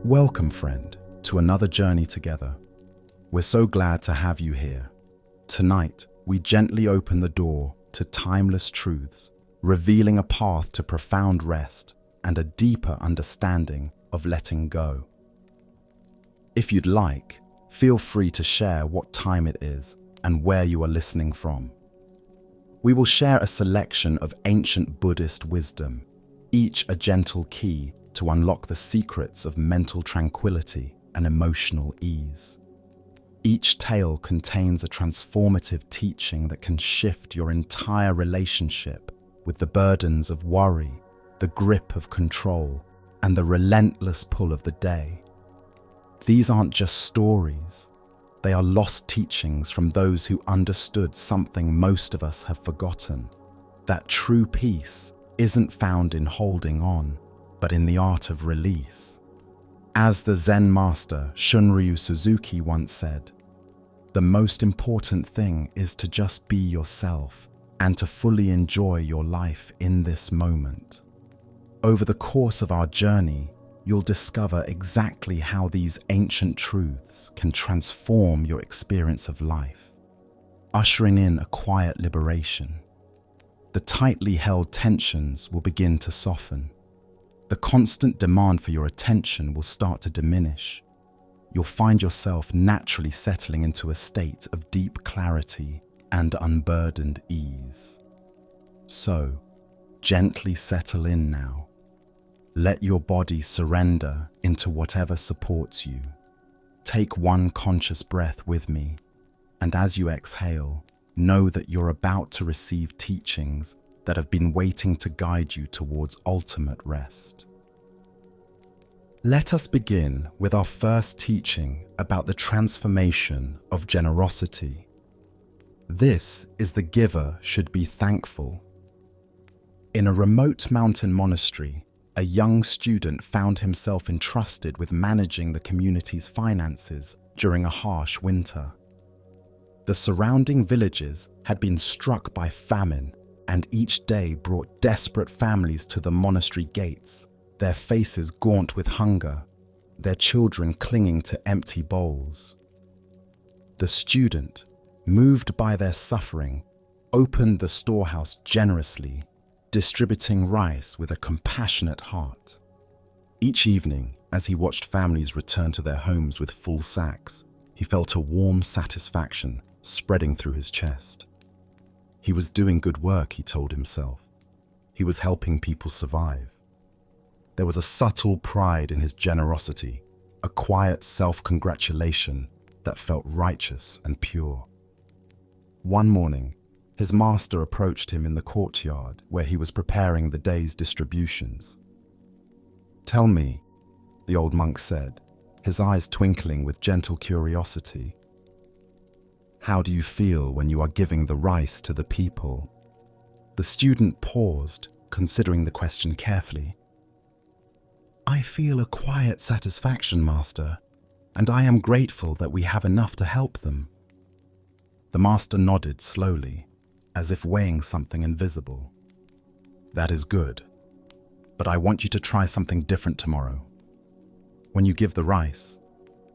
Welcome, friend, to another journey together. We're so glad to have you here. Tonight, we gently open the door to timeless truths, revealing a path to profound rest and a deeper understanding of letting go. If you'd like, feel free to share what time it is and where you are listening from. We will share a selection of ancient Buddhist wisdom, each a gentle key to unlock the secrets of mental tranquility and emotional ease. Each tale contains a transformative teaching that can shift your entire relationship with the burdens of worry, the grip of control, and the relentless pull of the day. These aren't just stories. They are lost teachings from those who understood something most of us have forgotten, that true peace isn't found in holding on, but in the art of release. As the Zen master Shunryu Suzuki once said, "The most important thing is to just be yourself and to fully enjoy your life in this moment." Over the course of our journey, you'll discover exactly how these ancient truths can transform your experience of life, ushering in a quiet liberation. The tightly held tensions will begin to soften. The constant demand for your attention will start to diminish. You'll find yourself naturally settling into a state of deep clarity and unburdened ease. So, gently settle in now. Let your body surrender into whatever supports you. Take one conscious breath with me, and as you exhale, know that you're about to receive teachings that have been waiting to guide you towards ultimate rest. Let us begin with our first teaching about the transformation of generosity. This is the giver should be thankful. In a remote mountain monastery, a young student found himself entrusted with managing the community's finances during a harsh winter. The surrounding villages had been struck by famine, and each day brought desperate families to the monastery gates, their faces gaunt with hunger, their children clinging to empty bowls. The student, moved by their suffering, opened the storehouse generously, distributing rice with a compassionate heart. Each evening, as he watched families return to their homes with full sacks, he felt a warm satisfaction spreading through his chest. He was doing good work, he told himself. He was helping people survive. There was a subtle pride in his generosity, a quiet self-congratulation that felt righteous and pure. One morning, his master approached him in the courtyard where he was preparing the day's distributions. "Tell me," the old monk said, his eyes twinkling with gentle curiosity, "how do you feel when you are giving the rice to the people?" The student paused, considering the question carefully. "I feel a quiet satisfaction, master, and I am grateful that we have enough to help them." The master nodded slowly, as if weighing something invisible. "That is good, but I want you to try something different tomorrow. When you give the rice,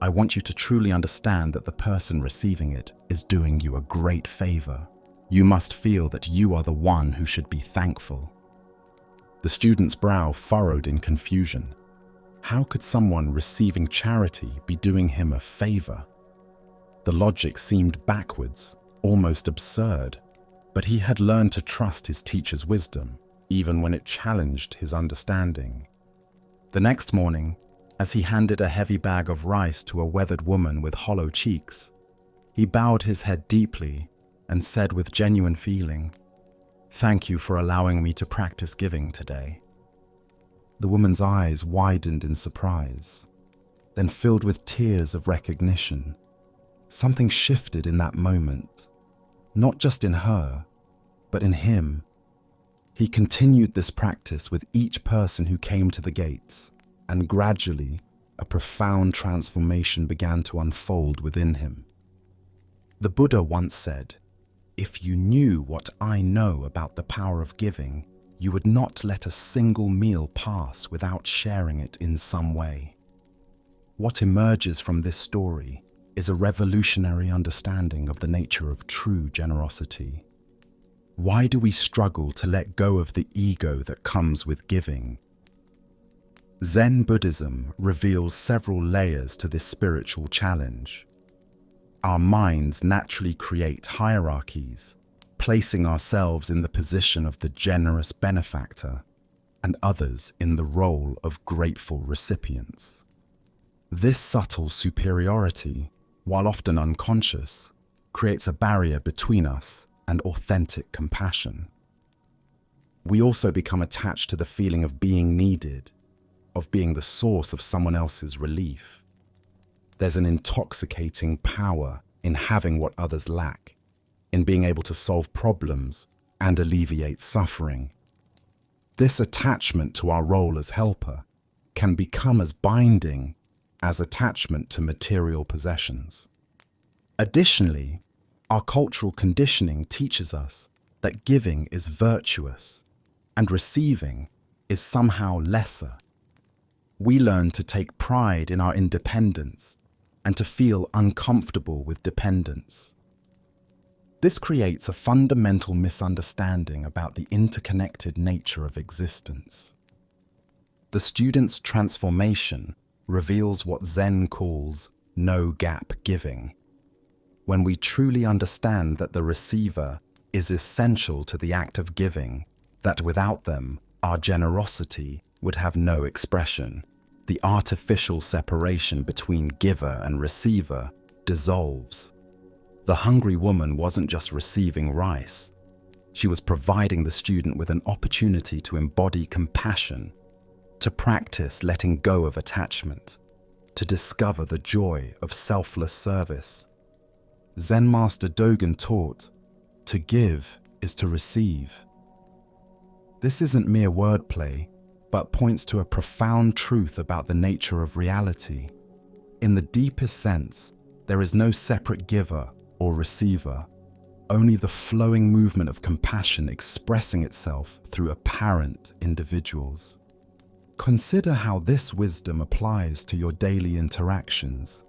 I want you to truly understand that the person receiving it is doing you a great favor. You must feel that you are the one who should be thankful." The student's brow furrowed in confusion. How could someone receiving charity be doing him a favor? The logic seemed backwards, almost absurd, but he had learned to trust his teacher's wisdom, even when it challenged his understanding. The next morning, as he handed a heavy bag of rice to a weathered woman with hollow cheeks, he bowed his head deeply and said with genuine feeling, "Thank you for allowing me to practice giving today." The woman's eyes widened in surprise, then filled with tears of recognition. Something shifted in that moment, not just in her, but in him. He continued this practice with each person who came to the gates, and gradually, a profound transformation began to unfold within him. The Buddha once said, "If you knew what I know about the power of giving, you would not let a single meal pass without sharing it in some way." What emerges from this story is a revolutionary understanding of the nature of true generosity. Why do we struggle to let go of the ego that comes with giving? Zen Buddhism reveals several layers to this spiritual challenge. Our minds naturally create hierarchies, placing ourselves in the position of the generous benefactor and others in the role of grateful recipients. This subtle superiority, while often unconscious, creates a barrier between us and authentic compassion. We also become attached to the feeling of being needed, of being the source of someone else's relief. There's an intoxicating power in having what others lack, in being able to solve problems and alleviate suffering. This attachment to our role as helper can become as binding as attachment to material possessions. Additionally, our cultural conditioning teaches us that giving is virtuous and receiving is somehow lesser. We learn to take pride in our independence and to feel uncomfortable with dependence. This creates a fundamental misunderstanding about the interconnected nature of existence. The student's transformation reveals what Zen calls no-gap giving. When we truly understand that the receiver is essential to the act of giving, that without them, our generosity would have no expression, the artificial separation between giver and receiver dissolves. The hungry woman wasn't just receiving rice. She was providing the student with an opportunity to embody compassion, to practice letting go of attachment, to discover the joy of selfless service. Zen Master Dogen taught, to give is to receive. This isn't mere wordplay, but points to a profound truth about the nature of reality. In the deepest sense, there is no separate giver or receiver, only the flowing movement of compassion expressing itself through apparent individuals. Consider how this wisdom applies to your daily interactions.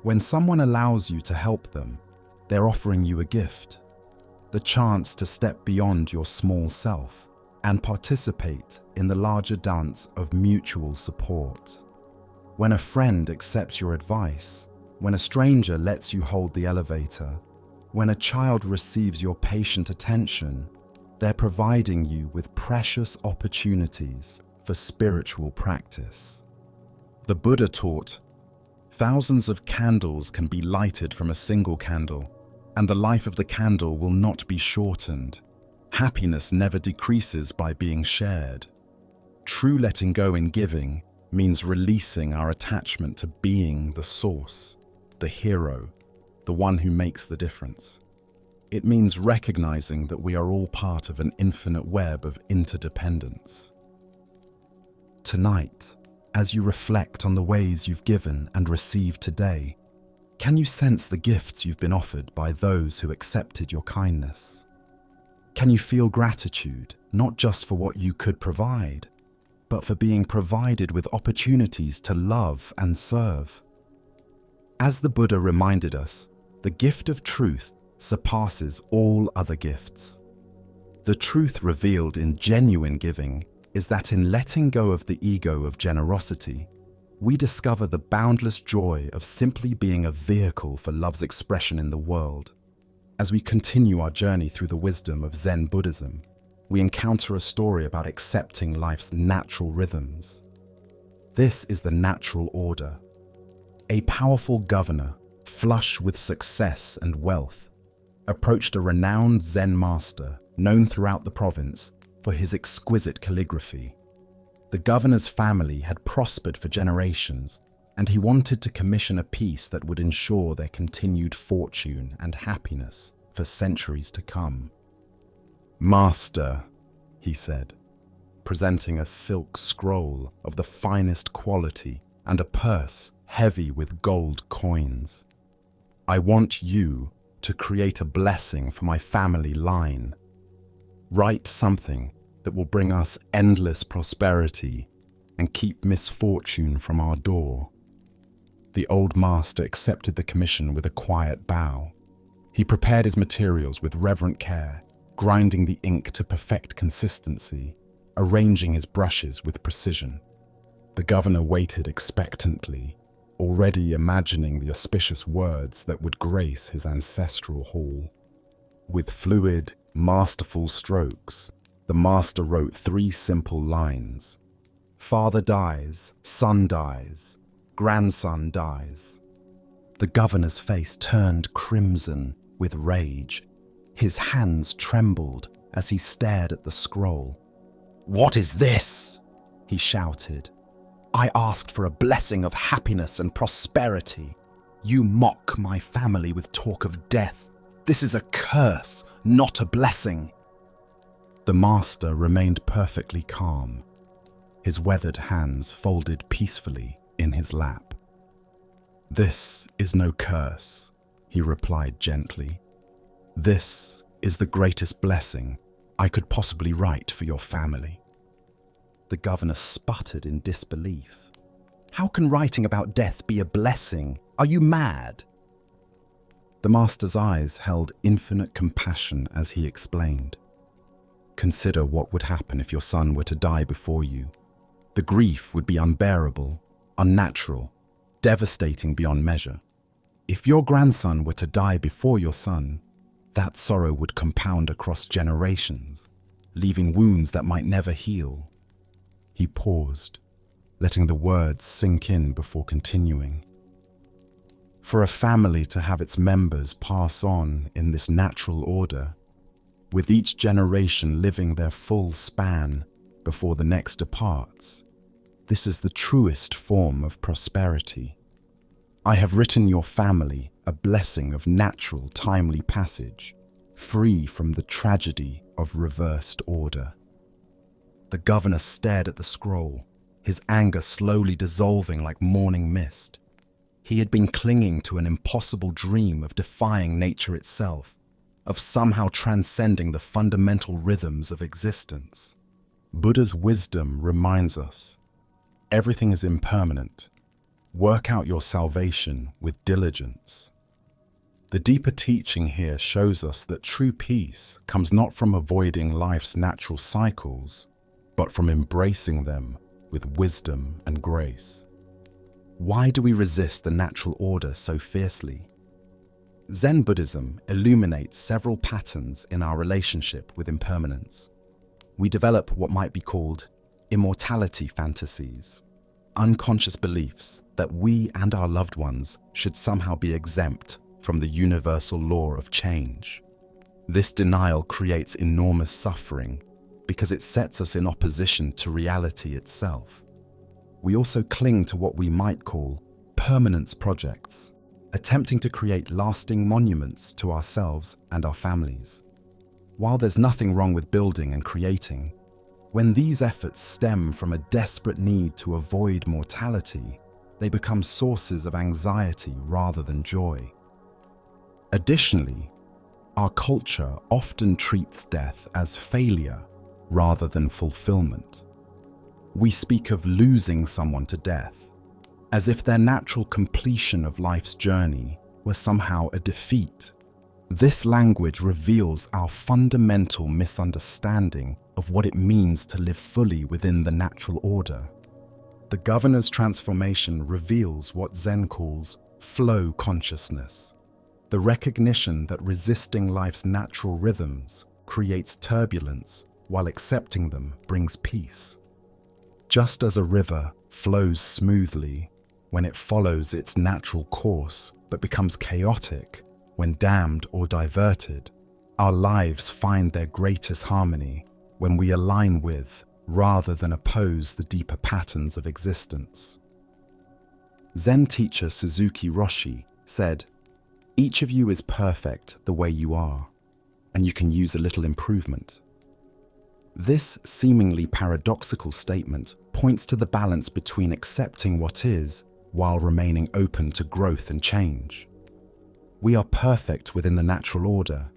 When someone allows you to help them, they're offering you a gift, the chance to step beyond your small self and participate in the larger dance of mutual support. When a friend accepts your advice, when a stranger lets you hold the elevator, when a child receives your patient attention, they're providing you with precious opportunities for spiritual practice. The Buddha taught, thousands of candles can be lighted from a single candle, and the life of the candle will not be shortened. Happiness never decreases by being shared. True letting go in giving means releasing our attachment to being the source, the hero, the one who makes the difference. It means recognizing that we are all part of an infinite web of interdependence. Tonight, as you reflect on the ways you've given and received today, can you sense the gifts you've been offered by those who accepted your kindness? Can you feel gratitude, not just for what you could provide, but for being provided with opportunities to love and serve? As the Buddha reminded us, the gift of truth surpasses all other gifts. The truth revealed in genuine giving is that in letting go of the ego of generosity, we discover the boundless joy of simply being a vehicle for love's expression in the world. As we continue our journey through the wisdom of Zen Buddhism, we encounter a story about accepting life's natural rhythms. This is the natural order. A powerful governor, flush with success and wealth, approached a renowned Zen master known throughout the province for his exquisite calligraphy. The governor's family had prospered for generations, and he wanted to commission a piece that would ensure their continued fortune and happiness for centuries to come. "Master," he said, presenting a silk scroll of the finest quality and a purse heavy with gold coins, "I want you to create a blessing for my family line. Write something that will bring us endless prosperity and keep misfortune from our door." The old master accepted the commission with a quiet bow. He prepared his materials with reverent care, grinding the ink to perfect consistency, arranging his brushes with precision. The governor waited expectantly, already imagining the auspicious words that would grace his ancestral hall. With fluid, masterful strokes, the master wrote 3 simple lines. Father dies, son dies, grandson dies. The governor's face turned crimson with rage. His hands trembled as he stared at the scroll. "What is this?" he shouted. "I asked for a blessing of happiness and prosperity. You mock my family with talk of death. This is a curse, not a blessing." The master remained perfectly calm, his weathered hands folded peacefully in his lap. "This is no curse," he replied gently. "This is the greatest blessing I could possibly write for your family." The governor sputtered in disbelief. "How can writing about death be a blessing? Are you mad?" The master's eyes held infinite compassion as he explained. "Consider what would happen if your son were to die before you. The grief would be unbearable, unnatural, devastating beyond measure. If your grandson were to die before your son, that sorrow would compound across generations, leaving wounds that might never heal." He paused, letting the words sink in before continuing. "For a family to have its members pass on in this natural order, with each generation living their full span before the next departs, this is the truest form of prosperity. I have written your family a blessing of natural, timely passage, free from the tragedy of reversed order." The governor stared at the scroll, his anger slowly dissolving like morning mist. He had been clinging to an impossible dream of defying nature itself, of somehow transcending the fundamental rhythms of existence. Buddha's wisdom reminds us, everything is impermanent. Work out your salvation with diligence. The deeper teaching here shows us that true peace comes not from avoiding life's natural cycles, but from embracing them with wisdom and grace. Why do we resist the natural order so fiercely? Zen Buddhism illuminates several patterns in our relationship with impermanence. We develop what might be called immortality fantasies, unconscious beliefs that we and our loved ones should somehow be exempt from the universal law of change. This denial creates enormous suffering because it sets us in opposition to reality itself. We also cling to what we might call permanence projects, attempting to create lasting monuments to ourselves and our families. While there's nothing wrong with building and creating, when these efforts stem from a desperate need to avoid mortality, they become sources of anxiety rather than joy. Additionally, our culture often treats death as failure rather than fulfillment. We speak of losing someone to death, as if their natural completion of life's journey were somehow a defeat. This language reveals our fundamental misunderstanding of what it means to live fully within the natural order. The governor's transformation reveals what Zen calls flow consciousness, the recognition that resisting life's natural rhythms creates turbulence while accepting them brings peace. Just as a river flows smoothly when it follows its natural course but becomes chaotic when dammed or diverted, our lives find their greatest harmony when we align with, rather than oppose, the deeper patterns of existence. Zen teacher Suzuki Roshi said, "Each of you is perfect the way you are, and you can use a little improvement." This seemingly paradoxical statement points to the balance between accepting what is while remaining open to growth and change. We are perfect within the natural order,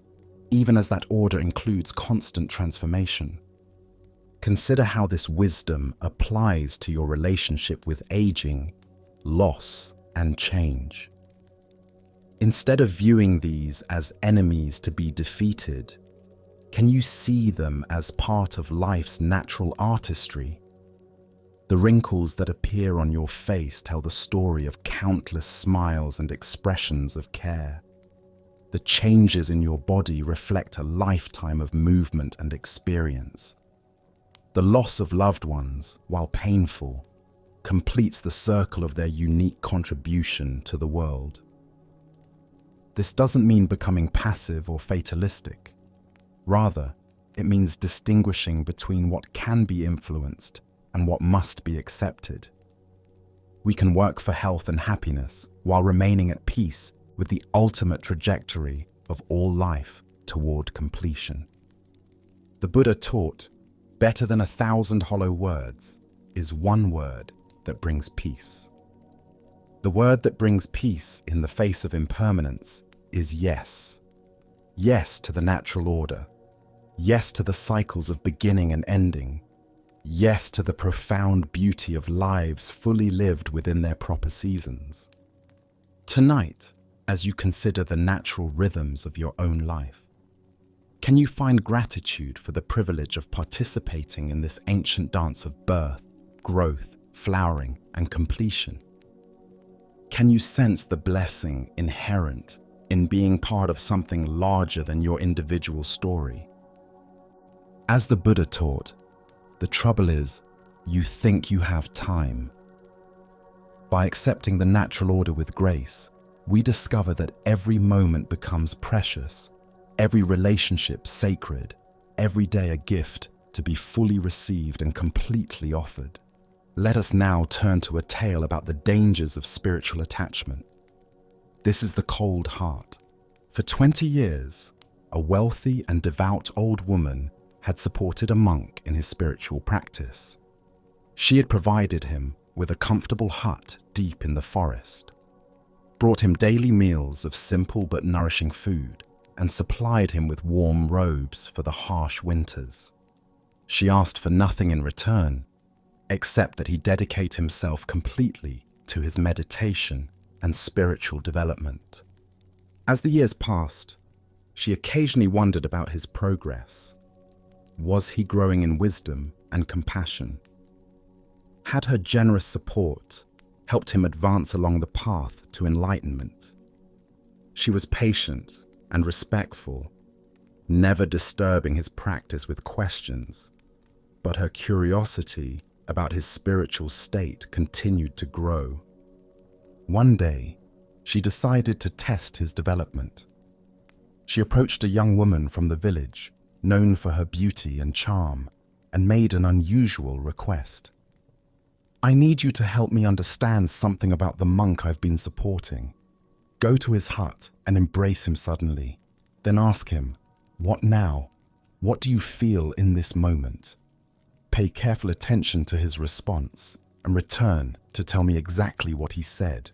even as that order includes constant transformation. Consider how this wisdom applies to your relationship with aging, loss, and change. Instead of viewing these as enemies to be defeated, can you see them as part of life's natural artistry? The wrinkles that appear on your face tell the story of countless smiles and expressions of care. The changes in your body reflect a lifetime of movement and experience. The loss of loved ones, while painful, completes the circle of their unique contribution to the world. This doesn't mean becoming passive or fatalistic. Rather, it means distinguishing between what can be influenced and what must be accepted. We can work for health and happiness while remaining at peace with the ultimate trajectory of all life toward completion. The Buddha taught, better than 1,000 hollow words is one word that brings peace. The word that brings peace in the face of impermanence is yes. Yes to the natural order. Yes to the cycles of beginning and ending. Yes to the profound beauty of lives fully lived within their proper seasons. Tonight, as you consider the natural rhythms of your own life, can you find gratitude for the privilege of participating in this ancient dance of birth, growth, flowering, and completion? Can you sense the blessing inherent in being part of something larger than your individual story? As the Buddha taught, the trouble is, you think you have time. By accepting the natural order with grace, we discover that every moment becomes precious, every relationship sacred, every day a gift to be fully received and completely offered. Let us now turn to a tale about the dangers of spiritual attachment. This is the cold heart. For 20 years, a wealthy and devout old woman had supported a monk in his spiritual practice. She had provided him with a comfortable hut deep in the forest, brought him daily meals of simple but nourishing food, and supplied him with warm robes for the harsh winters. She asked for nothing in return, except that he dedicate himself completely to his meditation and spiritual development. As the years passed, she occasionally wondered about his progress. Was he growing in wisdom and compassion? Had her generous support helped him advance along the path to enlightenment? She was patient and respectful, never disturbing his practice with questions, but her curiosity about his spiritual state continued to grow. One day, she decided to test his development. She approached a young woman from the village, known for her beauty and charm, and made an unusual request. I need you to help me understand something about the monk I've been supporting. Go to his hut and embrace him suddenly. Then ask him, what now? What do you feel in this moment? Pay careful attention to his response and return to tell me exactly what he said.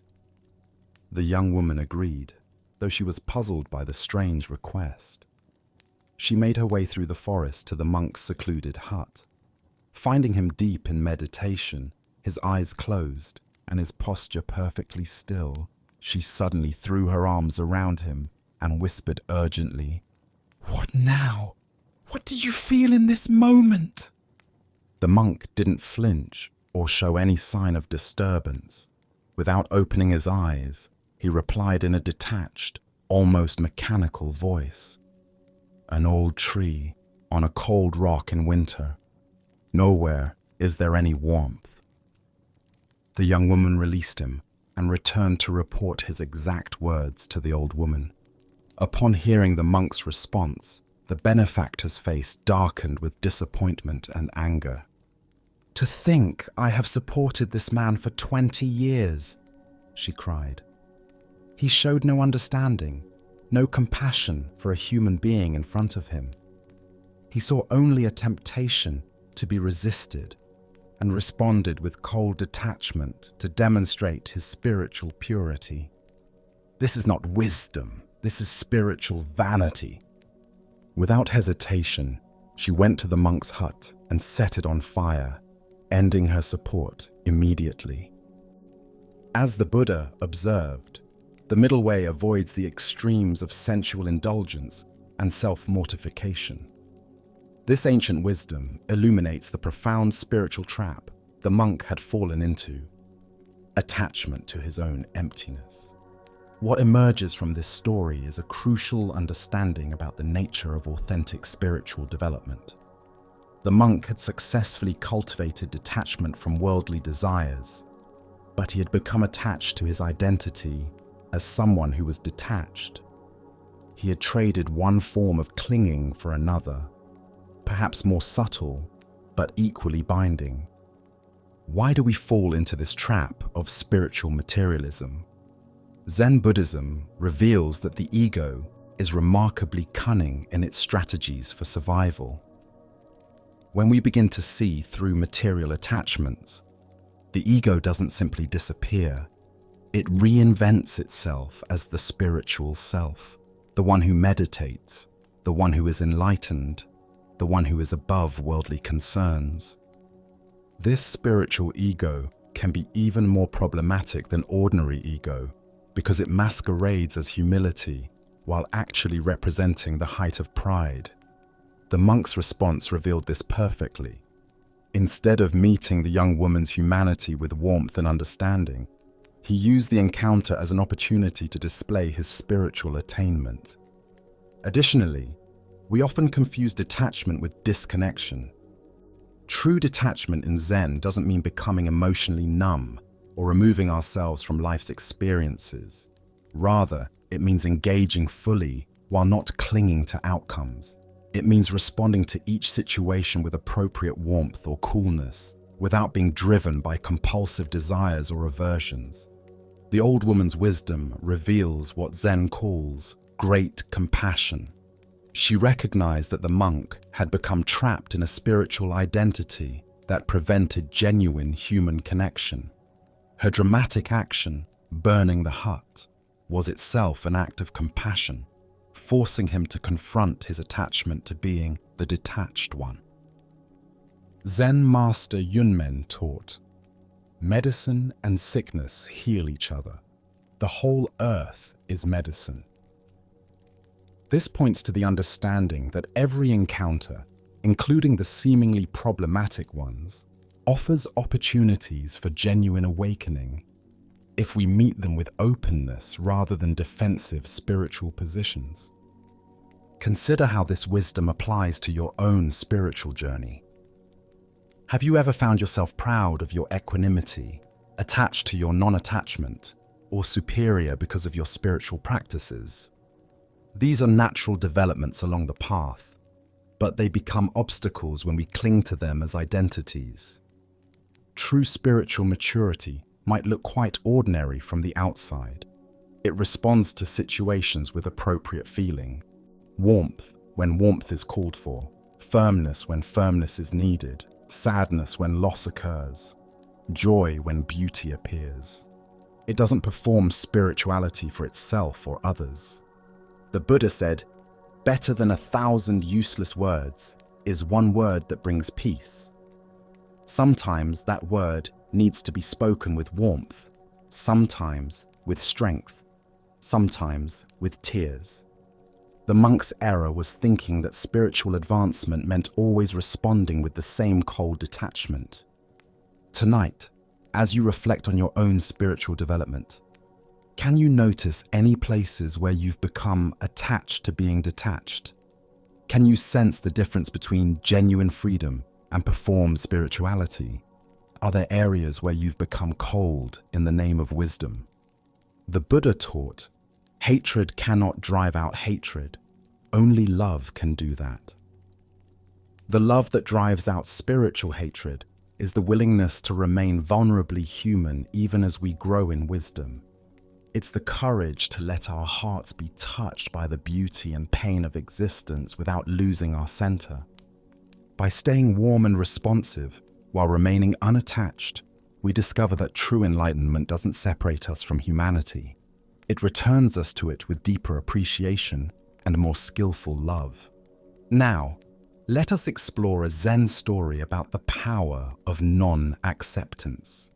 The young woman agreed, though she was puzzled by the strange request. She made her way through the forest to the monk's secluded hut. Finding him deep in meditation, his eyes closed and his posture perfectly still, she suddenly threw her arms around him and whispered urgently, "What now? What do you feel in this moment?" The monk didn't flinch or show any sign of disturbance. Without opening his eyes, he replied in a detached, almost mechanical voice, "An old tree on a cold rock in winter. Nowhere is there any warmth." The young woman released him and returned to report his exact words to the old woman. Upon hearing the monk's response, the benefactor's face darkened with disappointment and anger. "To think I have supported this man for 20 years, she cried. He showed no understanding, no compassion for a human being in front of him. He saw only a temptation to be resisted and responded with cold detachment to demonstrate his spiritual purity. This is not wisdom, this is spiritual vanity." Without hesitation, she went to the monk's hut and set it on fire, ending her support immediately. As the Buddha observed, the middle way avoids the extremes of sensual indulgence and self-mortification. This ancient wisdom illuminates the profound spiritual trap the monk had fallen into: attachment to his own emptiness. What emerges from this story is a crucial understanding about the nature of authentic spiritual development. The monk had successfully cultivated detachment from worldly desires, but he had become attached to his identity as someone who was detached. He had traded one form of clinging for another, perhaps more subtle, but equally binding. Why do we fall into this trap of spiritual materialism? Zen Buddhism reveals that the ego is remarkably cunning in its strategies for survival. When we begin to see through material attachments, the ego doesn't simply disappear. It reinvents itself as the spiritual self, the one who meditates, the one who is enlightened, the one who is above worldly concerns. This spiritual ego can be even more problematic than ordinary ego because it masquerades as humility while actually representing the height of pride. The monk's response revealed this perfectly. Instead of meeting the young woman's humanity with warmth and understanding, he used the encounter as an opportunity to display his spiritual attainment. Additionally, we often confuse detachment with disconnection. True detachment in Zen doesn't mean becoming emotionally numb or removing ourselves from life's experiences. Rather, it means engaging fully while not clinging to outcomes. It means responding to each situation with appropriate warmth or coolness, without being driven by compulsive desires or aversions. The old woman's wisdom reveals what Zen calls great compassion. She recognized that the monk had become trapped in a spiritual identity that prevented genuine human connection. Her dramatic action, burning the hut, was itself an act of compassion, forcing him to confront his attachment to being the detached one. Zen master Yunmen taught, "Medicine and sickness heal each other. The whole earth is medicine." This points to the understanding that every encounter, including the seemingly problematic ones, offers opportunities for genuine awakening if we meet them with openness rather than defensive spiritual positions. Consider how this wisdom applies to your own spiritual journey. Have you ever found yourself proud of your equanimity, attached to your non-attachment, or superior because of your spiritual practices? These are natural developments along the path, but they become obstacles when we cling to them as identities. True spiritual maturity might look quite ordinary from the outside. It responds to situations with appropriate feeling. Warmth when warmth is called for, firmness when firmness is needed, sadness when loss occurs, joy when beauty appears. It doesn't perform spirituality for itself or others. The Buddha said, "Better than 1,000 useless words is one word that brings peace." Sometimes that word needs to be spoken with warmth, sometimes with strength, sometimes with tears. The monk's error was thinking that spiritual advancement meant always responding with the same cold detachment. Tonight, as you reflect on your own spiritual development, can you notice any places where you've become attached to being detached? Can you sense the difference between genuine freedom and performed spirituality? Are there areas where you've become cold in the name of wisdom? The Buddha taught, hatred cannot drive out hatred. Only love can do that. The love that drives out spiritual hatred is the willingness to remain vulnerably human even as we grow in wisdom. It's the courage to let our hearts be touched by the beauty and pain of existence without losing our center. By staying warm and responsive while remaining unattached, we discover that true enlightenment doesn't separate us from humanity. It returns us to it with deeper appreciation and more skillful love. Now, let us explore a Zen story about the power of non-acceptance.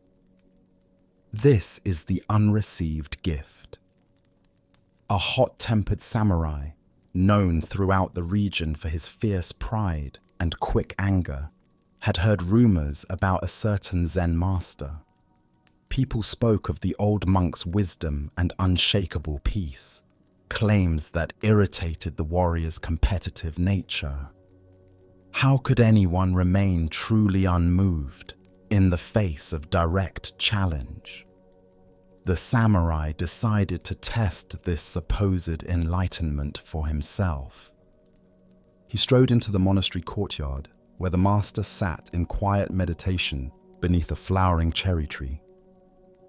This is the unreceived gift. A hot-tempered samurai, known throughout the region for his fierce pride and quick anger, had heard rumors about a certain Zen master. People spoke of the old monk's wisdom and unshakable peace, claims that irritated the warrior's competitive nature. How could anyone remain truly unmoved in the face of direct challenge? The samurai decided to test this supposed enlightenment for himself. He strode into the monastery courtyard, where the master sat in quiet meditation beneath a flowering cherry tree.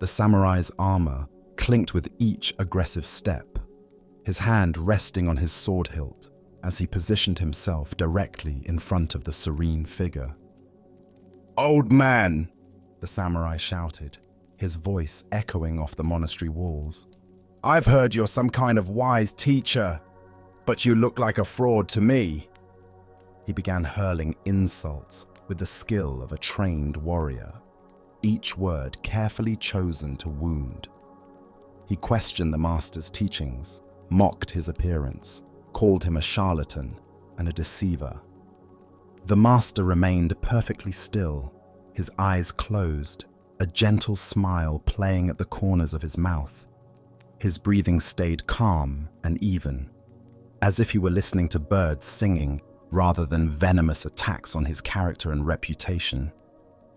The samurai's armor clinked with each aggressive step, his hand resting on his sword hilt as he positioned himself directly in front of the serene figure. "Old man!" the samurai shouted, his voice echoing off the monastery walls. "I've heard you're some kind of wise teacher, but you look like a fraud to me." He began hurling insults with the skill of a trained warrior, each word carefully chosen to wound. He questioned the master's teachings, mocked his appearance, called him a charlatan and a deceiver. The master remained perfectly still, his eyes closed, a gentle smile playing at the corners of his mouth. His breathing stayed calm and even, as if he were listening to birds singing rather than venomous attacks on his character and reputation.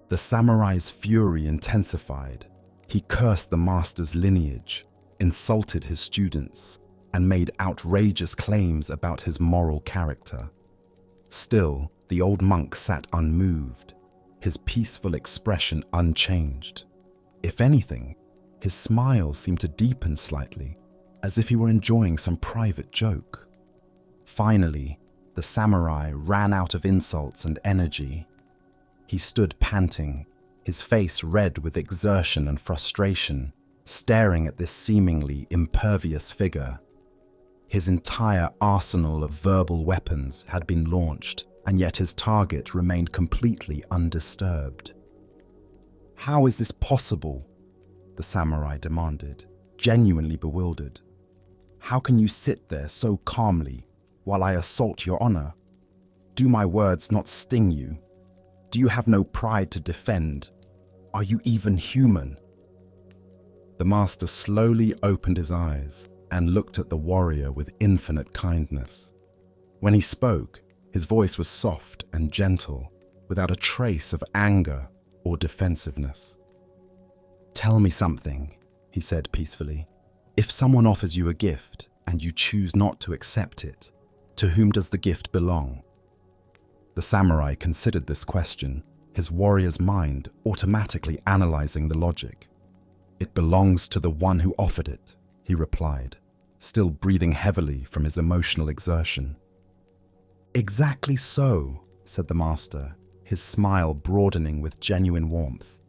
The samurai's fury intensified. He cursed the master's lineage, insulted his students, and made outrageous claims about his moral character. Still, the old monk sat unmoved, his peaceful expression unchanged. If anything, his smile seemed to deepen slightly, as if he were enjoying some private joke. Finally, the samurai ran out of insults and energy. He stood panting, his face red with exertion and frustration, staring at this seemingly impervious figure. His entire arsenal of verbal weapons had been launched, and yet his target remained completely undisturbed. "How is this possible?" the samurai demanded, genuinely bewildered. "How can you sit there so calmly while I assault your honor? Do my words not sting you? Do you have no pride to defend? Are you even human?" The master slowly opened his eyes and looked at the warrior with infinite kindness. When he spoke, his voice was soft and gentle, without a trace of anger or defensiveness. "Tell me something," he said peacefully. "If someone offers you a gift and you choose not to accept it, to whom does the gift belong?" The samurai considered this question, his warrior's mind automatically analyzing the logic. "It belongs to the one who offered it," he replied, still breathing heavily from his emotional exertion. "Exactly so," said the master, his smile broadening with genuine warmth.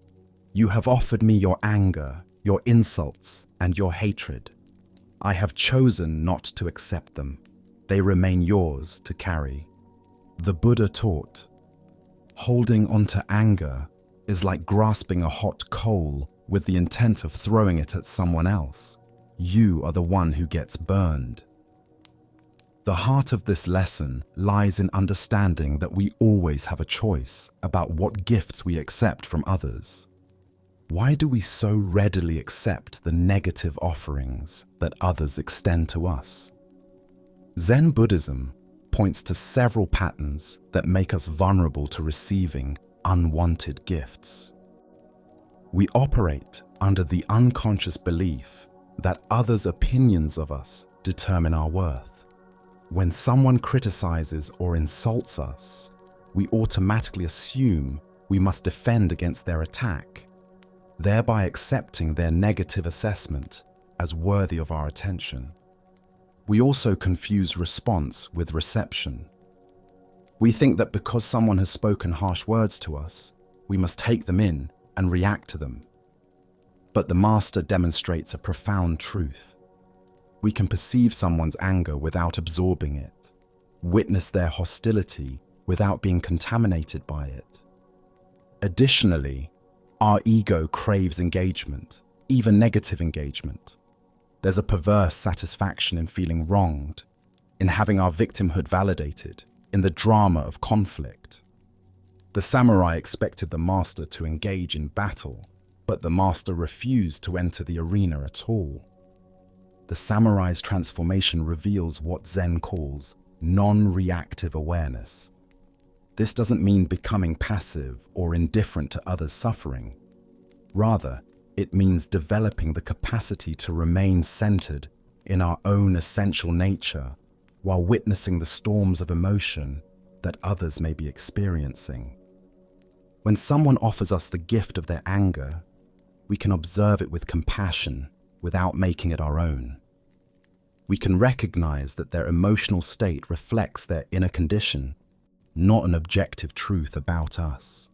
"You have offered me your anger, your insults, and your hatred. I have chosen not to accept them. They remain yours to carry." The Buddha taught, holding onto anger is like grasping a hot coal with the intent of throwing it at someone else. You are the one who gets burned. The heart of this lesson lies in understanding that we always have a choice about what gifts we accept from others. Why do we so readily accept the negative offerings that others extend to us? Zen Buddhism points to several patterns that make us vulnerable to receiving unwanted gifts. We operate under the unconscious belief that others' opinions of us determine our worth. When someone criticizes or insults us, we automatically assume we must defend against their attack, thereby accepting their negative assessment as worthy of our attention. We also confuse response with reception. We think that because someone has spoken harsh words to us, we must take them in and react to them. But the master demonstrates a profound truth. We can perceive someone's anger without absorbing it, witness their hostility without being contaminated by it. Additionally, our ego craves engagement, even negative engagement. There's a perverse satisfaction in feeling wronged, in having our victimhood validated, in the drama of conflict. The samurai expected the master to engage in battle, but the master refused to enter the arena at all. The samurai's transformation reveals what Zen calls non-reactive awareness. This doesn't mean becoming passive or indifferent to others' suffering. Rather, it means developing the capacity to remain centered in our own essential nature while witnessing the storms of emotion that others may be experiencing. When someone offers us the gift of their anger, we can observe it with compassion without making it our own. We can recognize that their emotional state reflects their inner condition, not an objective truth about us.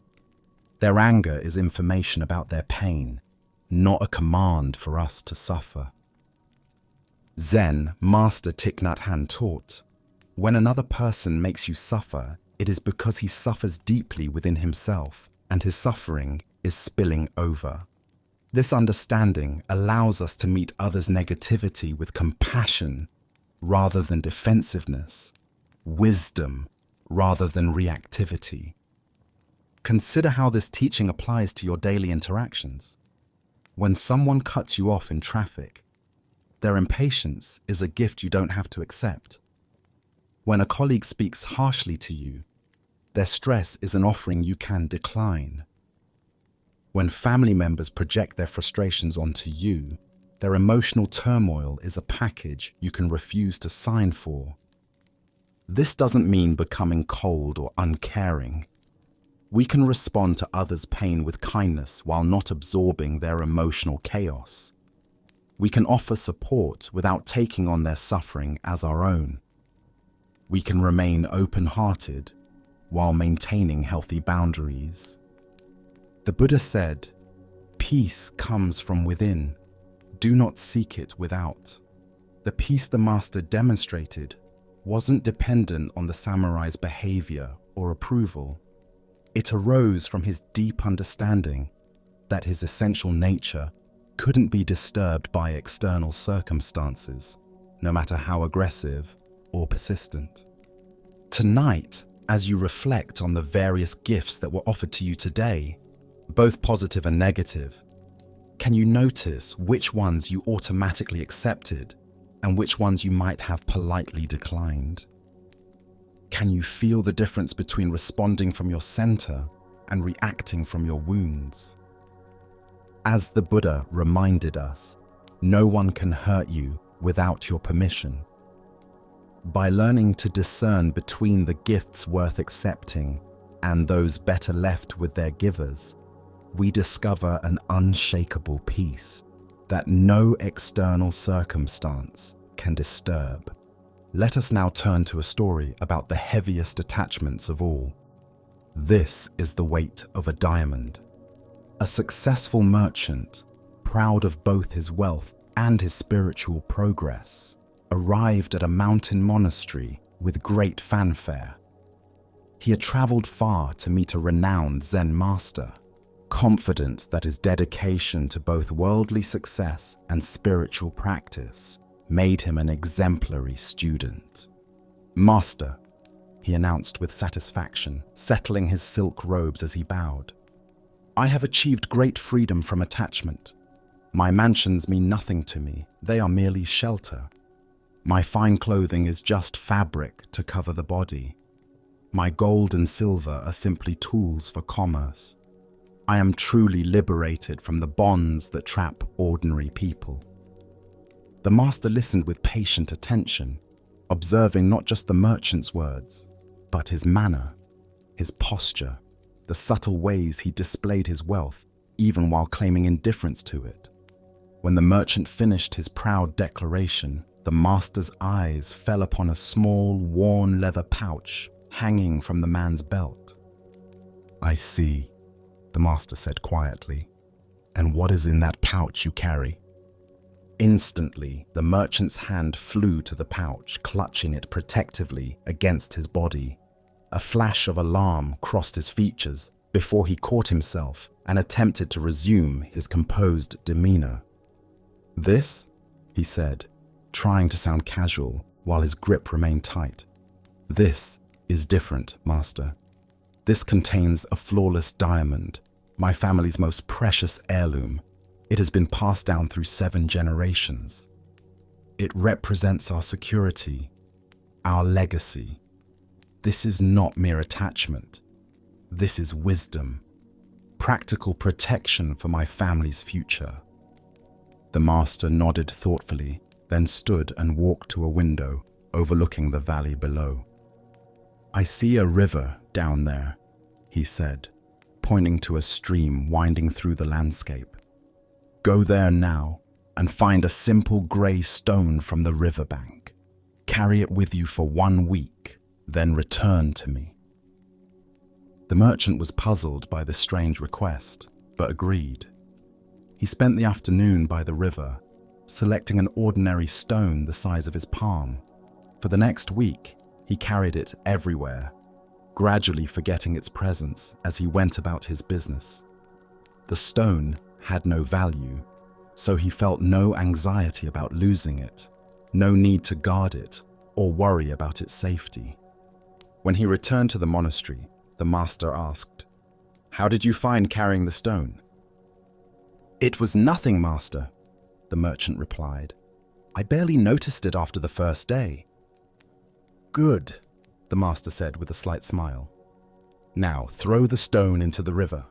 Their anger is information about their pain, not a command for us to suffer. Zen Master Thich Nhat Hanh taught, when another person makes you suffer, it is because he suffers deeply within himself, and his suffering is spilling over. This understanding allows us to meet others' negativity with compassion rather than defensiveness, wisdom rather than reactivity. Consider how this teaching applies to your daily interactions. When someone cuts you off in traffic, their impatience is a gift you don't have to accept. When a colleague speaks harshly to you, their stress is an offering you can decline. When family members project their frustrations onto you, their emotional turmoil is a package you can refuse to sign for. This doesn't mean becoming cold or uncaring. We can respond to others' pain with kindness while not absorbing their emotional chaos. We can offer support without taking on their suffering as our own. We can remain open-hearted while maintaining healthy boundaries. The Buddha said, "Peace comes from within. Do not seek it without." The peace the master demonstrated wasn't dependent on the samurai's behavior or approval. It arose from his deep understanding that his essential nature couldn't be disturbed by external circumstances, no matter how aggressive or persistent. Tonight, as you reflect on the various gifts that were offered to you today, both positive and negative, can you notice which ones you automatically accepted and which ones you might have politely declined? Can you feel the difference between responding from your center and reacting from your wounds? As the Buddha reminded us, no one can hurt you without your permission. By learning to discern between the gifts worth accepting and those better left with their givers, we discover an unshakable peace that no external circumstance can disturb. Let us now turn to a story about the heaviest attachments of all. This is the weight of a diamond. A successful merchant, proud of both his wealth and his spiritual progress, arrived at a mountain monastery with great fanfare. He had traveled far to meet a renowned Zen master, confident that his dedication to both worldly success and spiritual practice made him an exemplary student. "Master," he announced with satisfaction, settling his silk robes as he bowed, "I have achieved great freedom from attachment. My mansions mean nothing to me, they are merely shelter. My fine clothing is just fabric to cover the body. My gold and silver are simply tools for commerce. I am truly liberated from the bonds that trap ordinary people." The master listened with patient attention, observing not just the merchant's words, but his manner, his posture, the subtle ways he displayed his wealth, even while claiming indifference to it. When the merchant finished his proud declaration, the master's eyes fell upon a small, worn leather pouch hanging from the man's belt. "I see," the master said quietly. "And what is in that pouch you carry?" Instantly, the merchant's hand flew to the pouch, clutching it protectively against his body. A flash of alarm crossed his features before he caught himself and attempted to resume his composed demeanor. "This," he said, trying to sound casual while his grip remained tight. "This is different, Master. This contains a flawless diamond, my family's most precious heirloom. It has been passed down through 7 generations. It represents our security, our legacy. This is not mere attachment. This is wisdom, practical protection for my family's future." The master nodded thoughtfully, then stood and walked to a window overlooking the valley below. "I see a river down there," he said, pointing to a stream winding through the landscape. "Go there now and find a simple grey stone from the riverbank. Carry it with you for 1 week, then return to me." The merchant was puzzled by this strange request, but agreed. He spent the afternoon by the river, selecting an ordinary stone the size of his palm. For the next week, he carried it everywhere, gradually forgetting its presence as he went about his business. The stone had no value, so he felt no anxiety about losing it, no need to guard it or worry about its safety. When he returned to the monastery, the master asked, "How did you find carrying the stone?" "It was nothing, Master," the merchant replied. "I barely noticed it after the first day." "Good," the master said with a slight smile. "Now throw the stone into the river."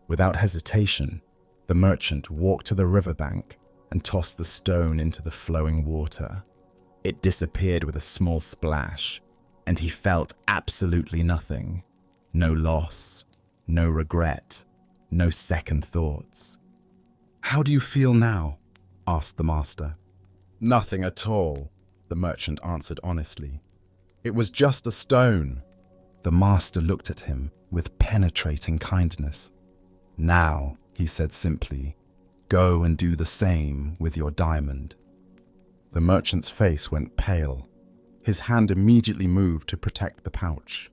Without hesitation, the merchant walked to the riverbank and tossed the stone into the flowing water. It disappeared with a small splash, and he felt absolutely nothing. No loss, no regret, no second thoughts. "How do you feel now?" asked the master. "Nothing at all," the merchant answered honestly. "It was just a stone." The master looked at him with penetrating kindness. "Now," he said simply, "go and do the same with your diamond." The merchant's face went pale. His hand immediately moved to protect the pouch.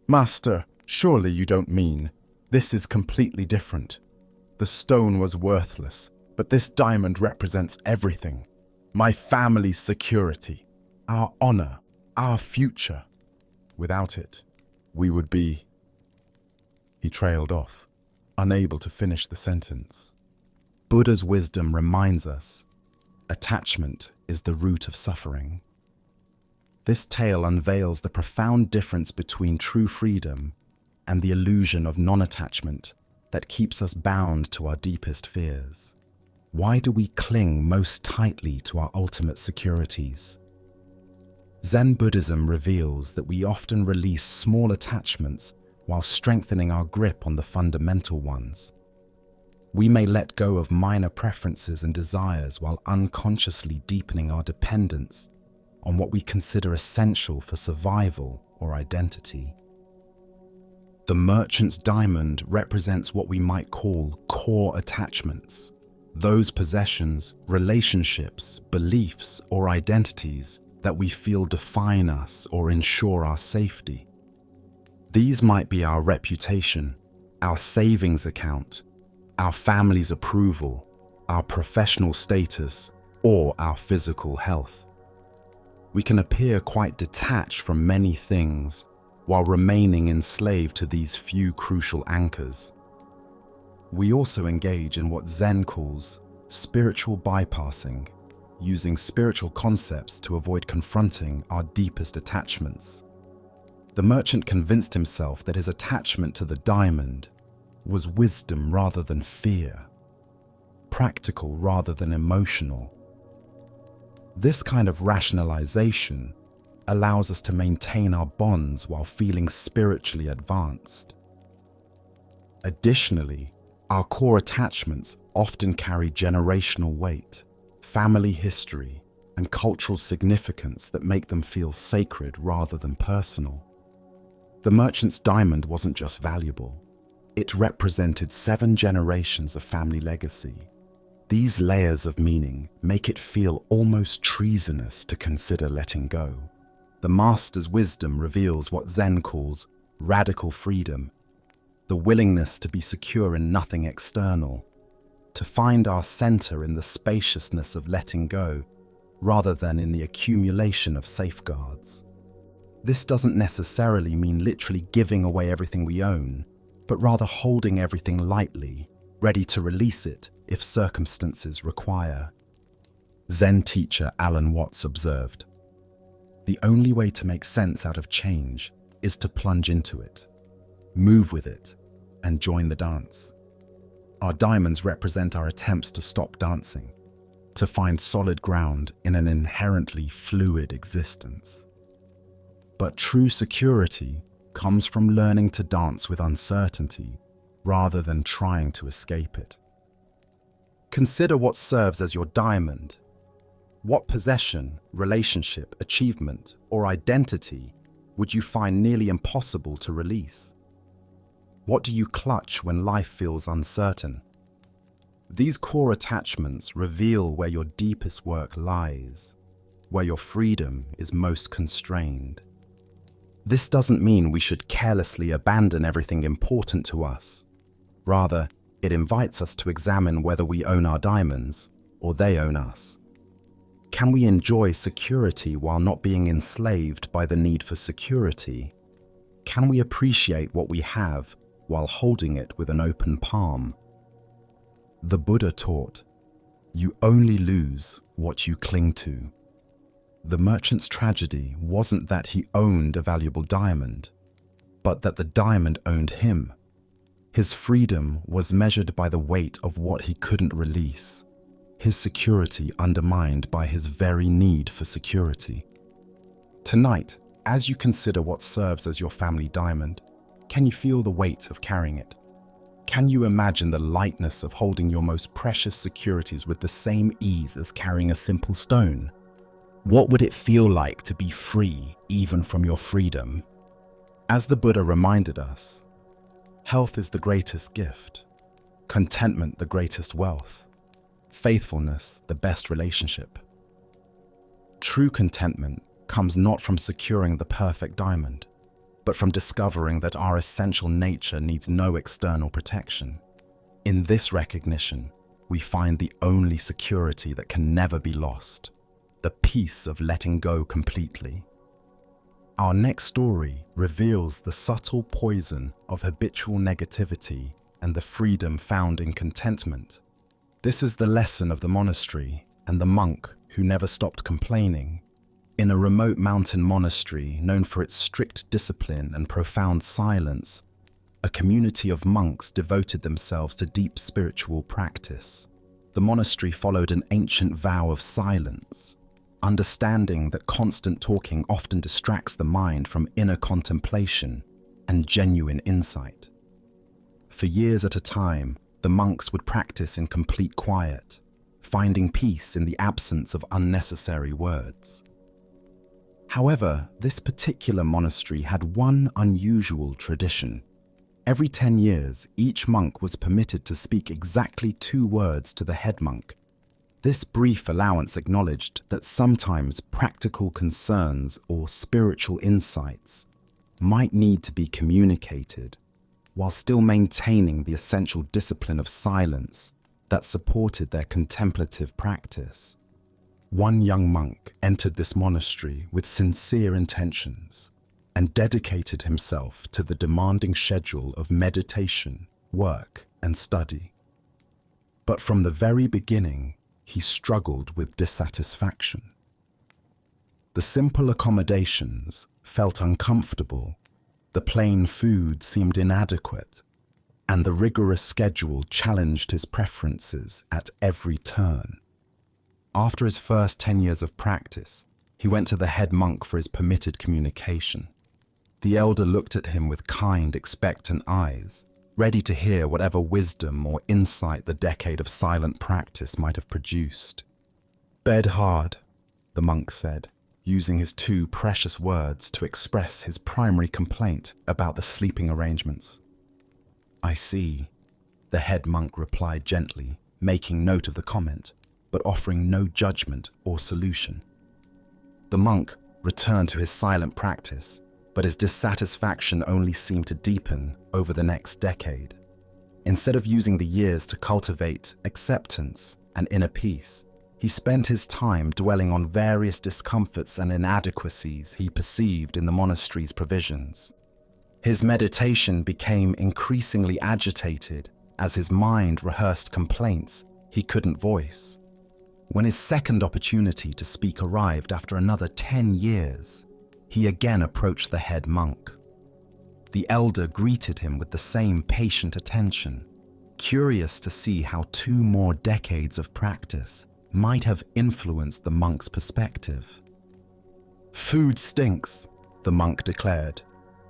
"Master, surely you don't mean this is completely different. The stone was worthless, but this diamond represents everything. My family's security, our honor, our future. Without it, we would be..." He trailed off, unable to finish the sentence. Buddha's wisdom reminds us, attachment is the root of suffering. This tale unveils the profound difference between true freedom and the illusion of non-attachment that keeps us bound to our deepest fears. Why do we cling most tightly to our ultimate securities? Zen Buddhism reveals that we often release small attachments while strengthening our grip on the fundamental ones. We may let go of minor preferences and desires while unconsciously deepening our dependence on what we consider essential for survival or identity. The merchant's diamond represents what we might call core attachments, those possessions, relationships, beliefs, or identities that we feel define us or ensure our safety. These might be our reputation, our savings account, our family's approval, our professional status, or our physical health. We can appear quite detached from many things while remaining enslaved to these few crucial anchors. We also engage in what Zen calls spiritual bypassing, using spiritual concepts to avoid confronting our deepest attachments. The merchant convinced himself that his attachment to the diamond was wisdom rather than fear, practical rather than emotional. This kind of rationalization allows us to maintain our bonds while feeling spiritually advanced. Additionally, our core attachments often carry generational weight, family history, and cultural significance that make them feel sacred rather than personal. The merchant's diamond wasn't just valuable. It represented 7 generations of family legacy. These layers of meaning make it feel almost treasonous to consider letting go. The master's wisdom reveals what Zen calls radical freedom, the willingness to be secure in nothing external, to find our center in the spaciousness of letting go, rather than in the accumulation of safeguards. This doesn't necessarily mean literally giving away everything we own, but rather holding everything lightly, ready to release it if circumstances require. Zen teacher Alan Watts observed, "The only way to make sense out of change is to plunge into it, move with it, and join the dance." Our diamonds represent our attempts to stop dancing, to find solid ground in an inherently fluid existence. But true security comes from learning to dance with uncertainty rather than trying to escape it. Consider what serves as your diamond. What possession, relationship, achievement, or identity would you find nearly impossible to release? What do you clutch when life feels uncertain? These core attachments reveal where your deepest work lies, where your freedom is most constrained. This doesn't mean we should carelessly abandon everything important to us. Rather, it invites us to examine whether we own our diamonds or they own us. Can we enjoy security while not being enslaved by the need for security? Can we appreciate what we have while holding it with an open palm? The Buddha taught, "You only lose what you cling to." The merchant's tragedy wasn't that he owned a valuable diamond, but that the diamond owned him. His freedom was measured by the weight of what he couldn't release, his security undermined by his very need for security. Tonight, as you consider what serves as your family diamond, can you feel the weight of carrying it? Can you imagine the lightness of holding your most precious securities with the same ease as carrying a simple stone? What would it feel like to be free even from your freedom? As the Buddha reminded us, health is the greatest gift, contentment the greatest wealth, faithfulness the best relationship. True contentment comes not from securing the perfect diamond, but from discovering that our essential nature needs no external protection. In this recognition, we find the only security that can never be lost, the peace of letting go completely. Our next story reveals the subtle poison of habitual negativity and the freedom found in contentment. This is the lesson of the monastery and the monk who never stopped complaining. In a remote mountain monastery known for its strict discipline and profound silence, a community of monks devoted themselves to deep spiritual practice. The monastery followed an ancient vow of silence, understanding that constant talking often distracts the mind from inner contemplation and genuine insight. For years at a time, the monks would practice in complete quiet, finding peace in the absence of unnecessary words. However, this particular monastery had one unusual tradition. Every 10 years, each monk was permitted to speak exactly 2 words to the head monk. This brief allowance acknowledged that sometimes practical concerns or spiritual insights might need to be communicated, while still maintaining the essential discipline of silence that supported their contemplative practice. One young monk entered this monastery with sincere intentions and dedicated himself to the demanding schedule of meditation, work, and study. But from the very beginning, he struggled with dissatisfaction. The simple accommodations felt uncomfortable, the plain food seemed inadequate, and the rigorous schedule challenged his preferences at every turn. After his first 10 years of practice, he went to the head monk for his permitted communication. The elder looked at him with kind, expectant eyes, ready to hear whatever wisdom or insight the decade of silent practice might have produced. "Bed hard," the monk said, using his 2 precious words to express his primary complaint about the sleeping arrangements. "I see," the head monk replied gently, making note of the comment, but offering no judgment or solution. The monk returned to his silent practice, but his dissatisfaction only seemed to deepen over the next decade. Instead of using the years to cultivate acceptance and inner peace, he spent his time dwelling on various discomforts and inadequacies he perceived in the monastery's provisions. His meditation became increasingly agitated as his mind rehearsed complaints he couldn't voice. When his second opportunity to speak arrived after another 10 years, he again approached the head monk. The elder greeted him with the same patient attention, curious to see how 2 more decades of practice might have influenced the monk's perspective. "Food stinks," the monk declared,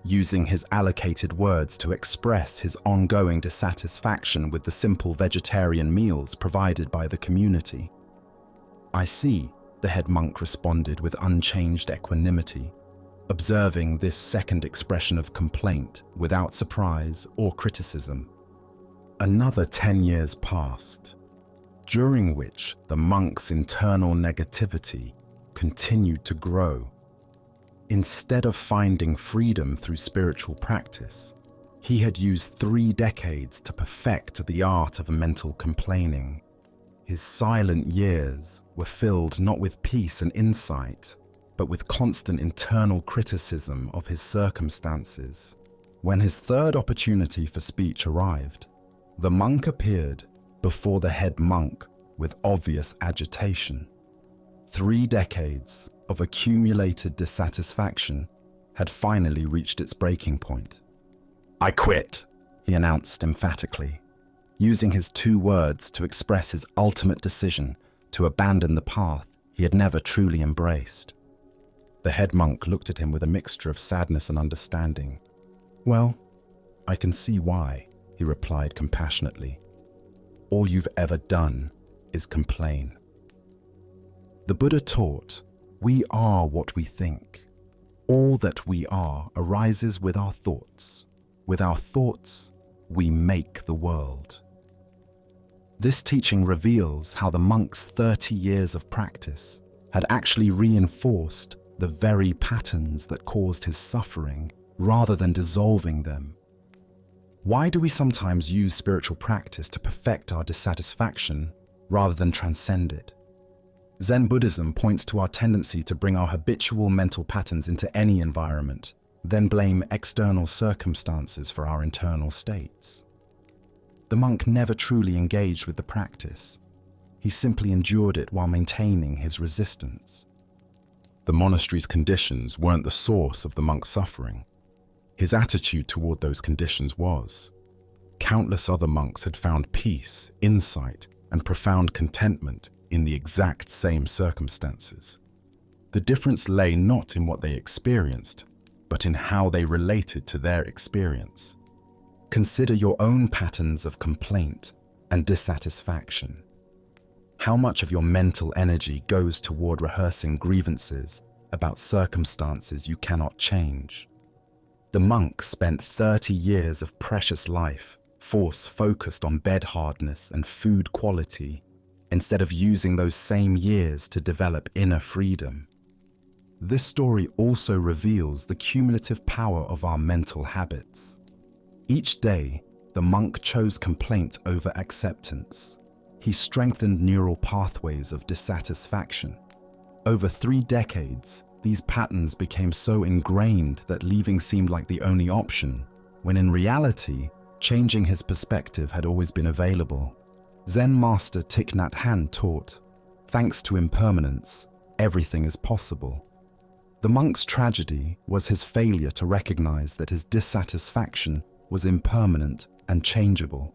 using his allocated words to express his ongoing dissatisfaction with the simple vegetarian meals provided by the community. "I see," the head monk responded with unchanged equanimity, observing this second expression of complaint without surprise or criticism. Another 10 years passed, during which the monk's internal negativity continued to grow. Instead of finding freedom through spiritual practice, he had used 3 decades to perfect the art of mental complaining. His silent years were filled not with peace and insight, but with constant internal criticism of his circumstances. When his third opportunity for speech arrived, the monk appeared before the head monk with obvious agitation. 3 decades of accumulated dissatisfaction had finally reached its breaking point. "I quit," he announced emphatically, using his 2 words to express his ultimate decision to abandon the path he had never truly embraced. The head monk looked at him with a mixture of sadness and understanding. "Well, I can see why," he replied compassionately. "All you've ever done is complain." The Buddha taught, "We are what we think. All that we are arises with our thoughts. With our thoughts, we make the world." This teaching reveals how the monk's 30 years of practice had actually reinforced the very patterns that caused his suffering rather than dissolving them. Why do we sometimes use spiritual practice to perfect our dissatisfaction rather than transcend it? Zen Buddhism points to our tendency to bring our habitual mental patterns into any environment, then blame external circumstances for our internal states. The monk never truly engaged with the practice. He simply endured it while maintaining his resistance. The monastery's conditions weren't the source of the monk's suffering. His attitude toward those conditions was. Countless other monks had found peace, insight, and profound contentment in the exact same circumstances. The difference lay not in what they experienced, but in how they related to their experience. Consider your own patterns of complaint and dissatisfaction. How much of your mental energy goes toward rehearsing grievances about circumstances you cannot change? The monk spent 30 years of precious life focused on bed hardness and food quality, instead of using those same years to develop inner freedom. This story also reveals the cumulative power of our mental habits. Each day, the monk chose complaint over acceptance. He strengthened neural pathways of dissatisfaction. Over 3 decades, these patterns became so ingrained that leaving seemed like the only option, when in reality, changing his perspective had always been available. Zen master Thich Nhat Hanh taught, "Thanks to impermanence, everything is possible." The monk's tragedy was his failure to recognize that his dissatisfaction was impermanent and changeable.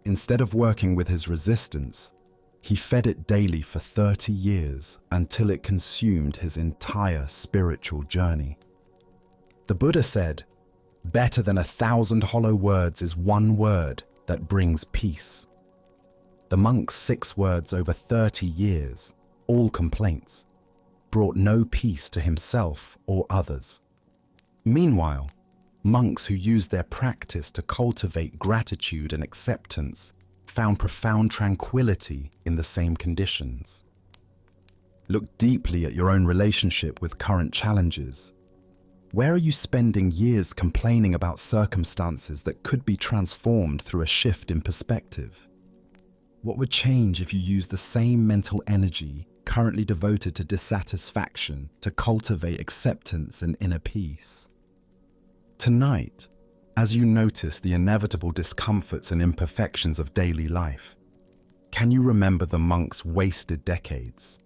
Instead of working with his resistance, he fed it daily for 30 years until it consumed his entire spiritual journey. The Buddha said, "Better than 1,000 hollow words is one word that brings peace." The monk's 6 words over 30 years, all complaints, brought no peace to himself or others. Meanwhile, monks who used their practice to cultivate gratitude and acceptance found profound tranquility in the same conditions. Look deeply at your own relationship with current challenges. Where are you spending years complaining about circumstances that could be transformed through a shift in perspective? What would change if you used the same mental energy currently devoted to dissatisfaction to cultivate acceptance and inner peace? Tonight, as you notice the inevitable discomforts and imperfections of daily life, can you remember the monk's wasted decades?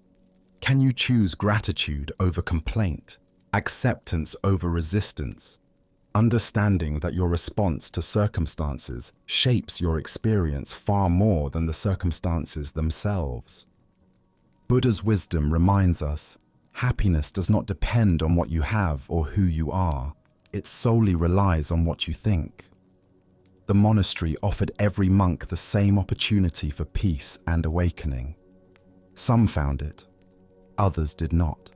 Can you choose gratitude over complaint, acceptance over resistance, understanding that your response to circumstances shapes your experience far more than the circumstances themselves? Buddha's wisdom reminds us, happiness does not depend on what you have or who you are. It solely relies on what you think. The monastery offered every monk the same opportunity for peace and awakening. Some found it, others did not.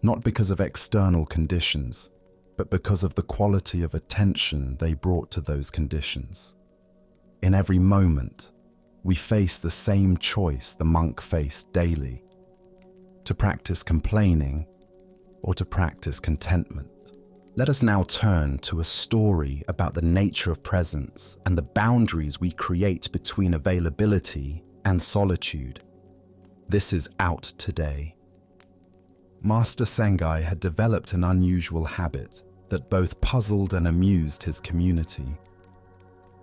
Not because of external conditions, but because of the quality of attention they brought to those conditions. In every moment, we face the same choice the monk faced daily: to practice complaining or to practice contentment. Let us now turn to a story about the nature of presence and the boundaries we create between availability and solitude. This is Out Today. Master Sengai had developed an unusual habit that both puzzled and amused his community.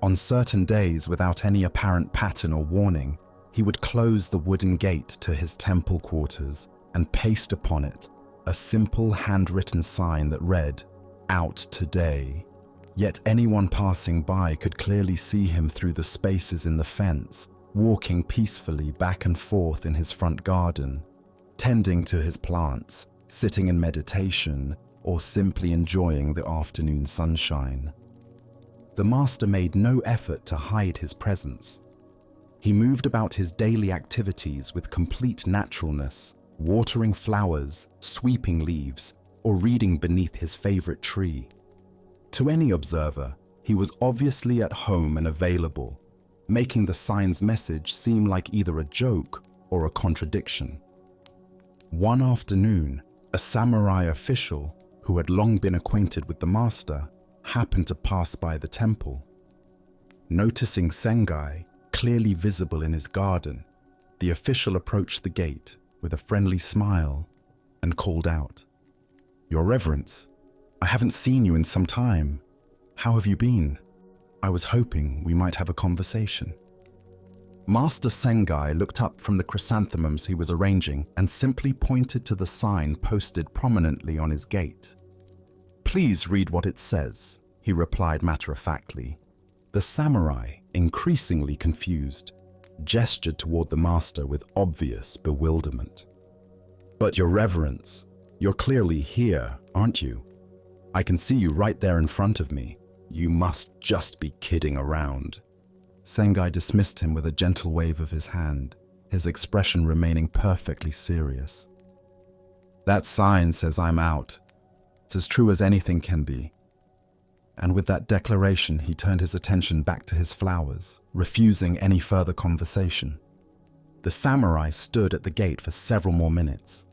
On certain days, without any apparent pattern or warning, he would close the wooden gate to his temple quarters and paste upon it a simple handwritten sign that read, "Out Today." Yet anyone passing by could clearly see him through the spaces in the fence, walking peacefully back and forth in his front garden, tending to his plants, sitting in meditation, or simply enjoying the afternoon sunshine. The master made no effort to hide his presence. He moved about his daily activities with complete naturalness, watering flowers, sweeping leaves, or reading beneath his favorite tree. To any observer, he was obviously at home and available, making the sign's message seem like either a joke or a contradiction. One afternoon, a samurai official who had long been acquainted with the master happened to pass by the temple. Noticing Sengai clearly visible in his garden, the official approached the gate with a friendly smile and called out, "Your Reverence, I haven't seen you in some time. How have you been? I was hoping we might have a conversation." Master Sengai looked up from the chrysanthemums he was arranging and simply pointed to the sign posted prominently on his gate. "Please read what it says," he replied matter-of-factly. The samurai, increasingly confused, gestured toward the master with obvious bewilderment. "But Your Reverence, you're clearly here, aren't you? I can see you right there in front of me. You must just be kidding around." Sengai dismissed him with a gentle wave of his hand, his expression remaining perfectly serious. "That sign says I'm out. It's as true as anything can be." And with that declaration, he turned his attention back to his flowers, refusing any further conversation. The samurai stood at the gate for several more minutes,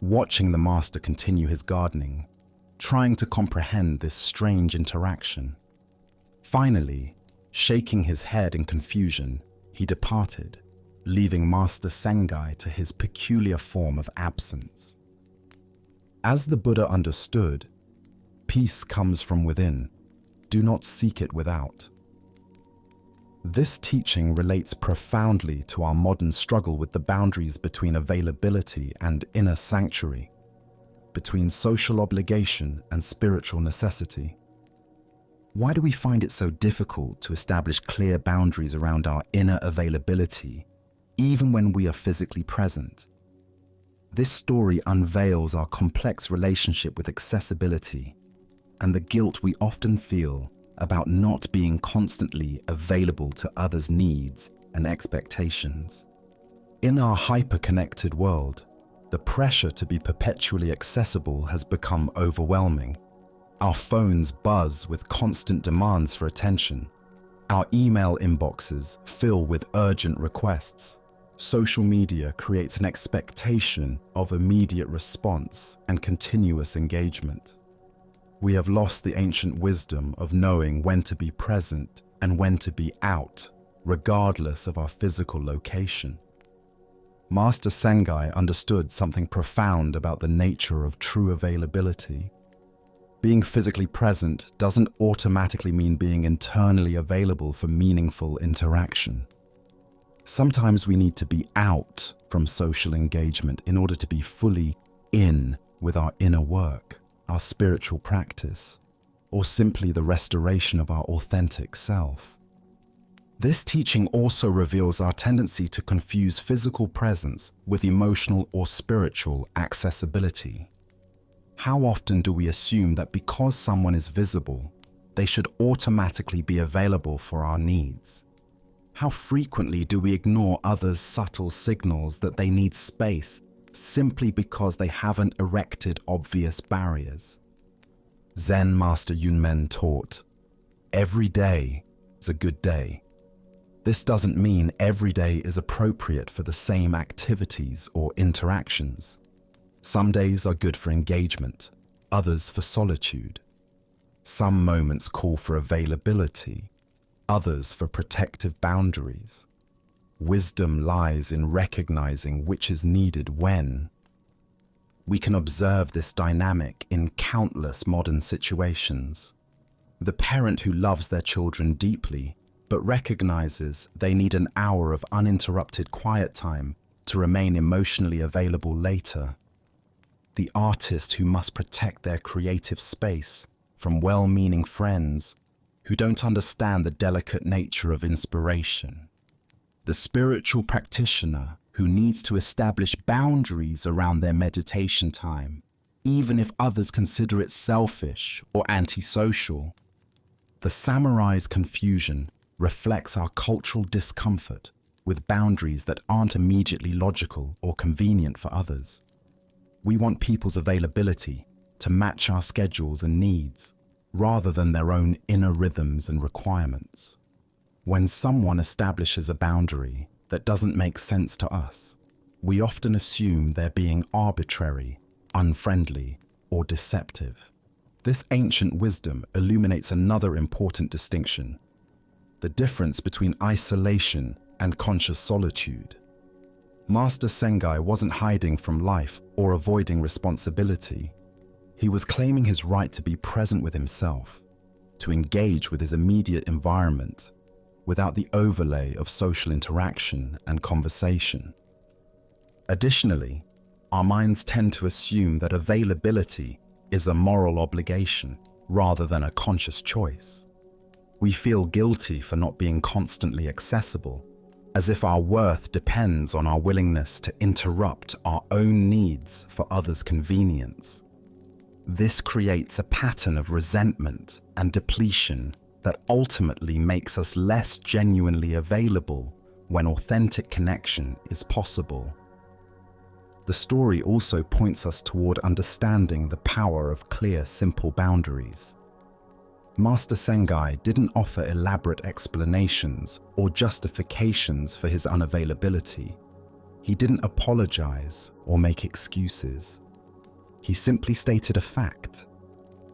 watching the master continue his gardening, trying to comprehend this strange interaction. Finally, shaking his head in confusion, he departed, leaving Master Sengai to his peculiar form of absence. As the Buddha understood, peace comes from within. Do not seek it without. This teaching relates profoundly to our modern struggle with the boundaries between availability and inner sanctuary, between social obligation and spiritual necessity. Why do we find it so difficult to establish clear boundaries around our inner availability, even when we are physically present? This story unveils our complex relationship with accessibility and the guilt we often feel about not being constantly available to others' needs and expectations. In our hyper-connected world, the pressure to be perpetually accessible has become overwhelming. Our phones buzz with constant demands for attention. Our email inboxes fill with urgent requests. Social media creates an expectation of immediate response and continuous engagement. We have lost the ancient wisdom of knowing when to be present and when to be out, regardless of our physical location. Master Sengai understood something profound about the nature of true availability. Being physically present doesn't automatically mean being internally available for meaningful interaction. Sometimes we need to be out from social engagement in order to be fully in with our inner work, our spiritual practice, or simply the restoration of our authentic self. This teaching also reveals our tendency to confuse physical presence with emotional or spiritual accessibility. How often do we assume that because someone is visible, they should automatically be available for our needs? How frequently do we ignore others' subtle signals that they need space simply because they haven't erected obvious barriers? Zen Master Yunmen taught, "Every day is a good day." This doesn't mean every day is appropriate for the same activities or interactions. Some days are good for engagement, others for solitude. Some moments call for availability, others for protective boundaries. Wisdom lies in recognizing which is needed when. We can observe this dynamic in countless modern situations. The parent who loves their children deeply but recognizes they need an hour of uninterrupted quiet time to remain emotionally available later. The artist who must protect their creative space from well-meaning friends who don't understand the delicate nature of inspiration. The spiritual practitioner who needs to establish boundaries around their meditation time, even if others consider it selfish or antisocial. The samurai's confusion reflects our cultural discomfort with boundaries that aren't immediately logical or convenient for others. We want people's availability to match our schedules and needs, rather than their own inner rhythms and requirements. When someone establishes a boundary that doesn't make sense to us, we often assume they're being arbitrary, unfriendly, or deceptive. This ancient wisdom illuminates another important distinction: the difference between isolation and conscious solitude. Master Sengai wasn't hiding from life or avoiding responsibility. He was claiming his right to be present with himself, to engage with his immediate environment, without the overlay of social interaction and conversation. Additionally, our minds tend to assume that availability is a moral obligation rather than a conscious choice. We feel guilty for not being constantly accessible, as if our worth depends on our willingness to interrupt our own needs for others' convenience. This creates a pattern of resentment and depletion that ultimately makes us less genuinely available when authentic connection is possible. The story also points us toward understanding the power of clear, simple boundaries. Master Sengai didn't offer elaborate explanations or justifications for his unavailability. He didn't apologize or make excuses. He simply stated a fact.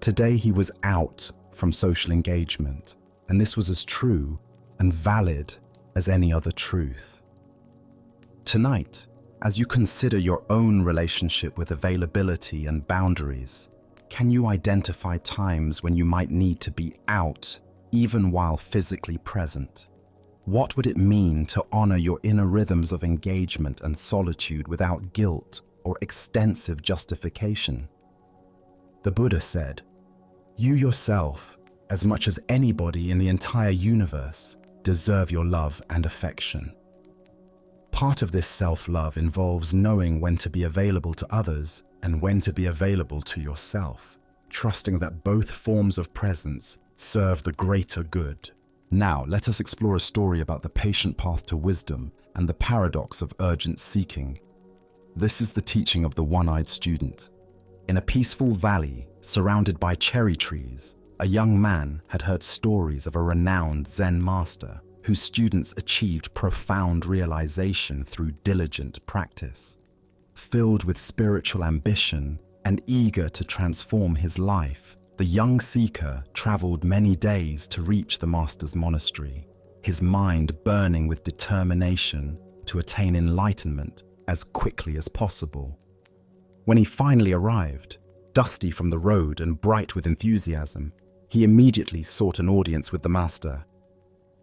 Today he was out from social engagement, and this was as true and valid as any other truth. Tonight, as you consider your own relationship with availability and boundaries, can you identify times when you might need to be out, even while physically present? What would it mean to honor your inner rhythms of engagement and solitude without guilt or extensive justification? The Buddha said, "You yourself, as much as anybody in the entire universe, deserve your love and affection." Part of this self-love involves knowing when to be available to others and when to be available to yourself, trusting that both forms of presence serve the greater good. Now, let us explore a story about the patient path to wisdom and the paradox of urgent seeking. This is the teaching of the one-eyed student. In a peaceful valley surrounded by cherry trees, a young man had heard stories of a renowned Zen master whose students achieved profound realization through diligent practice. Filled with spiritual ambition and eager to transform his life, The young seeker traveled many days to reach the master's monastery, his mind burning with determination to attain enlightenment as quickly as possible. When he finally arrived, dusty from the road and bright with enthusiasm, he immediately sought an audience with the master.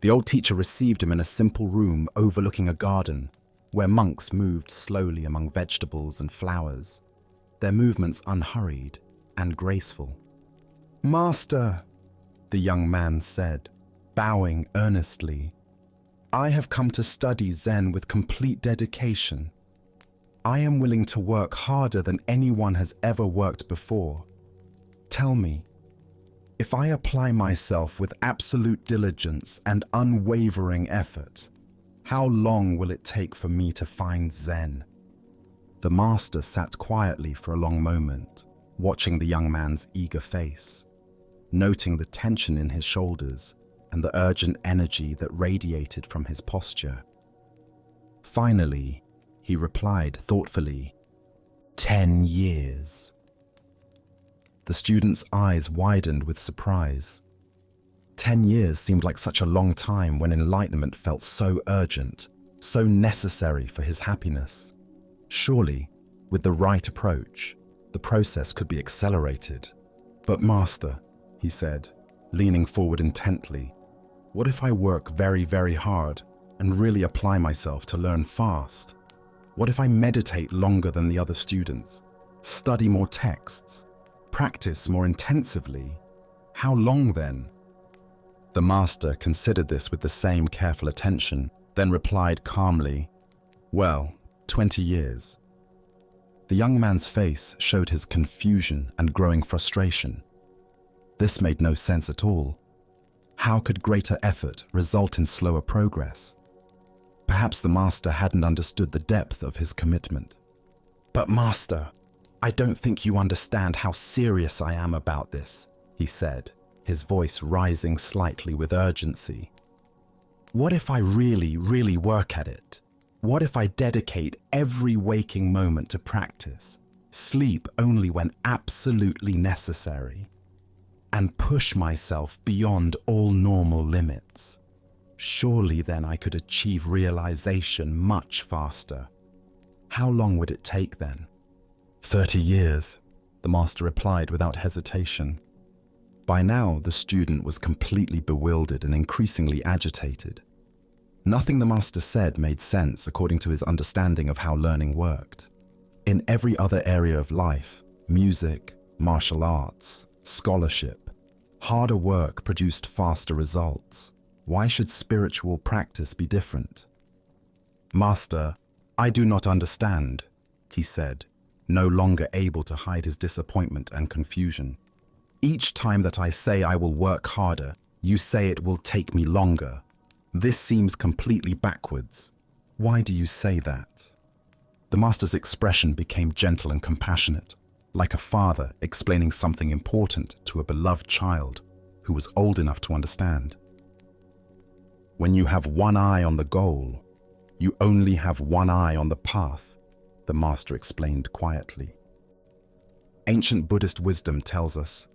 The old teacher received him in a simple room overlooking a garden, where monks moved slowly among vegetables and flowers, their movements unhurried and graceful. "Master," the young man said, bowing earnestly, "I have come to study Zen with complete dedication. I am willing to work harder than anyone has ever worked before. Tell me, if I apply myself with absolute diligence and unwavering effort, how long will it take for me to find Zen?" The master sat quietly for a long moment, watching the young man's eager face, noting the tension in his shoulders and the urgent energy that radiated from his posture. Finally, he replied thoughtfully, 10 years. The student's eyes widened with surprise. 10 years seemed like such a long time when enlightenment felt so urgent, so necessary for his happiness. Surely, with the right approach, the process could be accelerated. "But master," he said, leaning forward intently, "what if I work very, very hard and really apply myself to learn fast? What if I meditate longer than the other students, study more texts, practice more intensively? How long then?" The master considered this with the same careful attention, then replied calmly, "Well, 20 years. The young man's face showed his confusion and growing frustration. This made no sense at all. How could greater effort result in slower progress? Perhaps the master hadn't understood the depth of his commitment. "But master, I don't think you understand how serious I am about this," he said, his voice rising slightly with urgency. "What if I really, really work at it? What if I dedicate every waking moment to practice, sleep only when absolutely necessary, and push myself beyond all normal limits? Surely then I could achieve realization much faster. How long would it take then?" 30 years, the master replied without hesitation. By now, the student was completely bewildered and increasingly agitated. Nothing the master said made sense according to his understanding of how learning worked. In every other area of life, music, martial arts, scholarship, harder work produced faster results. Why should spiritual practice be different? "Master, I do not understand," he said, no longer able to hide his disappointment and confusion. "Each time that I say I will work harder, you say it will take me longer. This seems completely backwards. Why do you say that?" The master's expression became gentle and compassionate, like a father explaining something important to a beloved child who was old enough to understand. "When you have one eye on the goal, you only have one eye on the path," the master explained quietly. Ancient Buddhist wisdom tells us,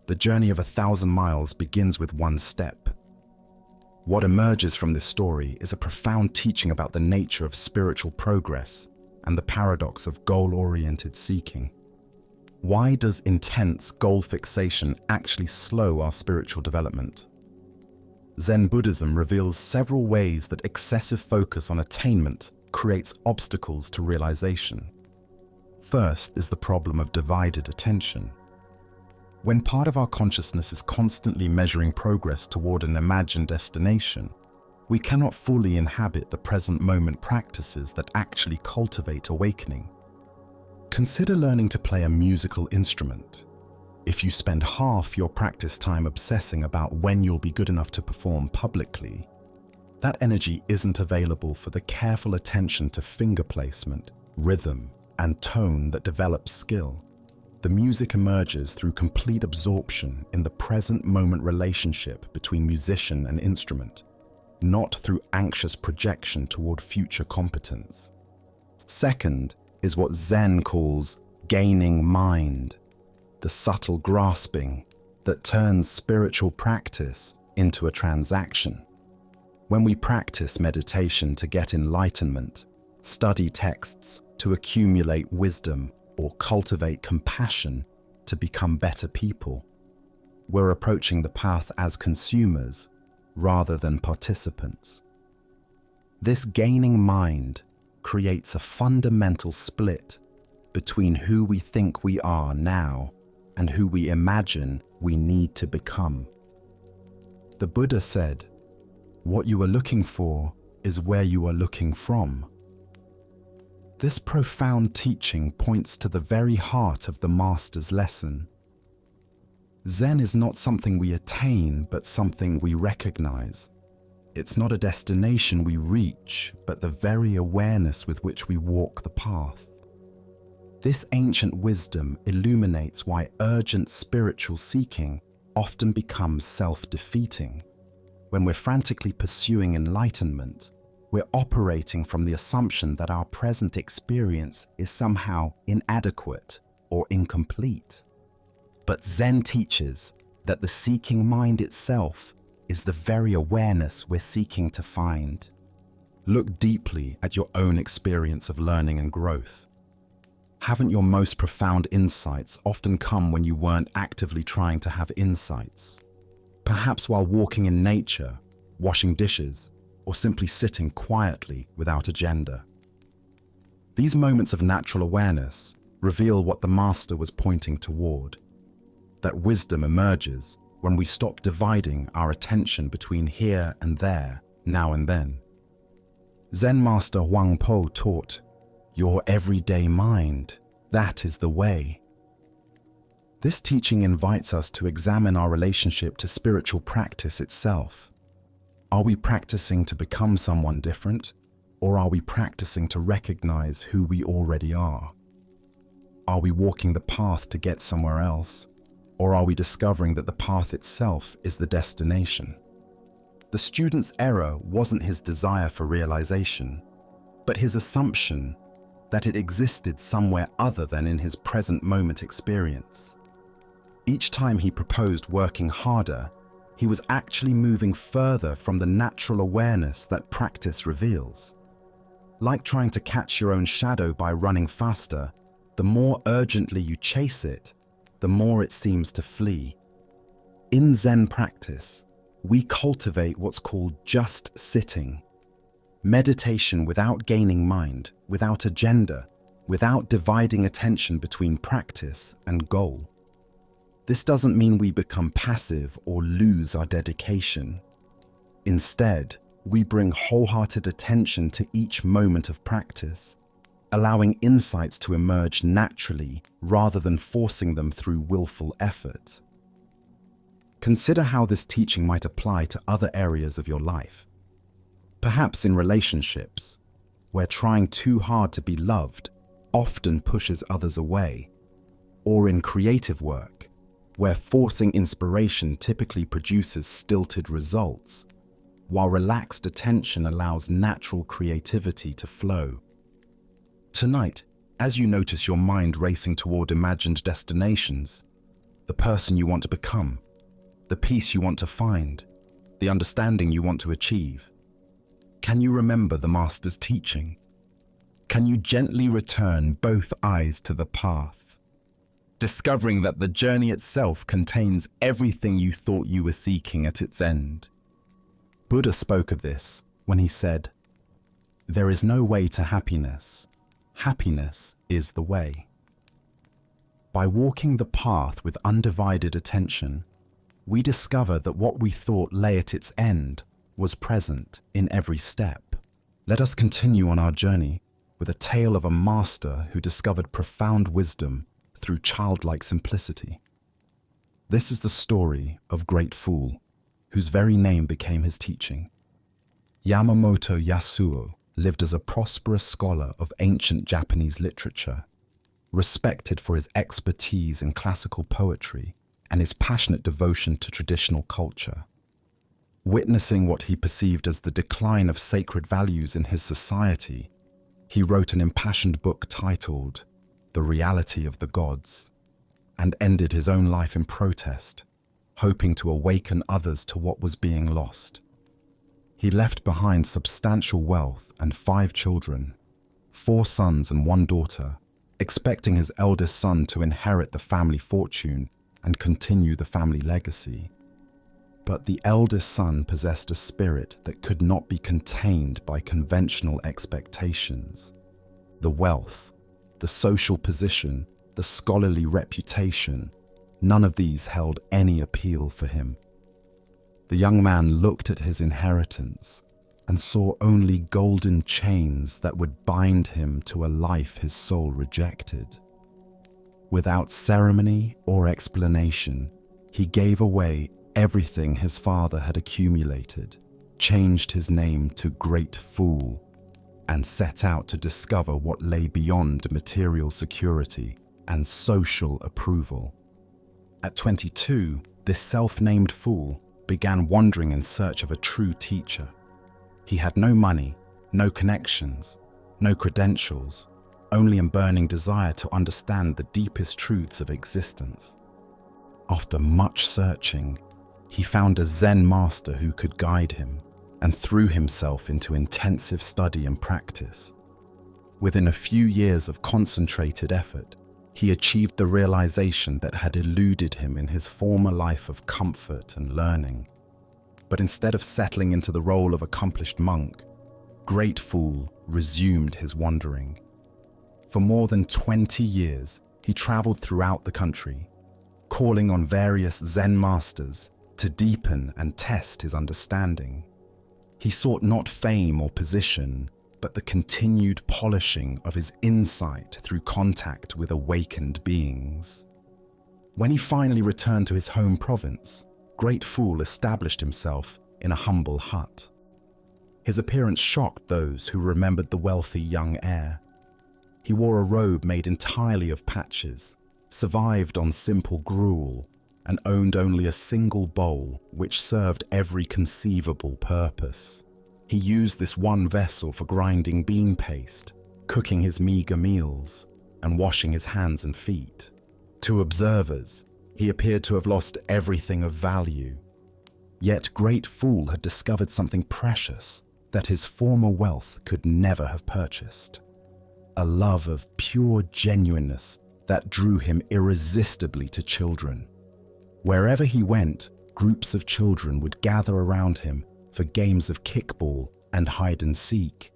the journey of 1,000 miles begins with one step. What emerges from this story is a profound teaching about the nature of spiritual progress and the paradox of goal-oriented seeking. Why does intense goal fixation actually slow our spiritual development? Zen Buddhism reveals several ways that excessive focus on attainment creates obstacles to realization. First is the problem of divided attention. When part of our consciousness is constantly measuring progress toward an imagined destination, we cannot fully inhabit the present moment practices that actually cultivate awakening. Consider learning to play a musical instrument. If you spend half your practice time obsessing about when you'll be good enough to perform publicly, that energy isn't available for the careful attention to finger placement, rhythm, and tone that develops skill. The music emerges through complete absorption in the present moment relationship between musician and instrument, not through anxious projection toward future competence. Second is what Zen calls gaining mind, the subtle grasping, that turns spiritual practice into a transaction. When we practice meditation to get enlightenment, study texts to accumulate wisdom, or cultivate compassion to become better people, we're approaching the path as consumers rather than participants. This gaining mind creates a fundamental split between who we think we are now and who we imagine we need to become. The Buddha said, "What you are looking for is where you are looking from." This profound teaching points to the very heart of the Master's lesson. Zen is not something we attain, but something we recognize. It's not a destination we reach, but the very awareness with which we walk the path. This ancient wisdom illuminates why urgent spiritual seeking often becomes self-defeating. When we're frantically pursuing enlightenment, we're operating from the assumption that our present experience is somehow inadequate or incomplete. But Zen teaches that the seeking mind itself is the very awareness we're seeking to find. Look deeply at your own experience of learning and growth. Haven't your most profound insights often come when you weren't actively trying to have insights? Perhaps while walking in nature, washing dishes, or simply sitting quietly without agenda. These moments of natural awareness reveal what the Master was pointing toward. That wisdom emerges when we stop dividing our attention between here and there, now and then. Zen Master Huang Po taught, "Your everyday mind, that is the way." This teaching invites us to examine our relationship to spiritual practice itself. Are we practicing to become someone different, or are we practicing to recognize who we already are? Are we walking the path to get somewhere else, or are we discovering that the path itself is the destination? The student's error wasn't his desire for realization, but his assumption that it existed somewhere other than in his present moment experience. Each time he proposed working harder, he was actually moving further from the natural awareness that practice reveals. Like trying to catch your own shadow by running faster, the more urgently you chase it, the more it seems to flee. In Zen practice, we cultivate what's called just sitting. Meditation without gaining mind, without agenda, without dividing attention between practice and goal. This doesn't mean we become passive or lose our dedication. Instead, we bring wholehearted attention to each moment of practice, allowing insights to emerge naturally rather than forcing them through willful effort. Consider how this teaching might apply to other areas of your life. Perhaps in relationships, where trying too hard to be loved often pushes others away, or in creative work, where forcing inspiration typically produces stilted results, while relaxed attention allows natural creativity to flow. Tonight, as you notice your mind racing toward imagined destinations, the person you want to become, the peace you want to find, the understanding you want to achieve, can you remember the Master's teaching? Can you gently return both eyes to the path, discovering that the journey itself contains everything you thought you were seeking at its end? Buddha spoke of this when he said, "There is no way to happiness. Happiness is the way." By walking the path with undivided attention, we discover that what we thought lay at its end was present in every step. Let us continue on our journey with a tale of a master who discovered profound wisdom through childlike simplicity. This is the story of Great Fool, whose very name became his teaching. Yamamoto Yasuo lived as a prosperous scholar of ancient Japanese literature, respected for his expertise in classical poetry and his passionate devotion to traditional culture. Witnessing what he perceived as the decline of sacred values in his society, he wrote an impassioned book titled The Reality of the Gods, and ended his own life in protest, hoping to awaken others to what was being lost. He left behind substantial wealth and 5 children, 4 sons and 1 daughter, expecting his eldest son to inherit the family fortune and continue the family legacy. But the eldest son possessed a spirit that could not be contained by conventional expectations. The wealth, the social position, the scholarly reputation, none of these held any appeal for him. The young man looked at his inheritance and saw only golden chains that would bind him to a life his soul rejected. Without ceremony or explanation, he gave away everything his father had accumulated, changed his name to Great Fool, and set out to discover what lay beyond material security and social approval. At 22, this self-named fool began wandering in search of a true teacher. He had no money, no connections, no credentials, only a burning desire to understand the deepest truths of existence. After much searching, he found a Zen master who could guide him and threw himself into intensive study and practice. Within a few years of concentrated effort, he achieved the realization that had eluded him in his former life of comfort and learning. But instead of settling into the role of accomplished monk, Great Fool resumed his wandering. For more than 20 years, he traveled throughout the country, calling on various Zen masters to deepen and test his understanding. He sought not fame or position, but the continued polishing of his insight through contact with awakened beings. When he finally returned to his home province, Great Fool established himself in a humble hut. His appearance shocked those who remembered the wealthy young heir. He wore a robe made entirely of patches, survived on simple gruel, and owned only a single bowl which served every conceivable purpose. He used this one vessel for grinding bean paste, cooking his meager meals, and washing his hands and feet. To observers, he appeared to have lost everything of value. Yet Great Fool had discovered something precious that his former wealth could never have purchased. A love of pure genuineness that drew him irresistibly to children. Wherever he went, groups of children would gather around him for games of kickball and hide and seek.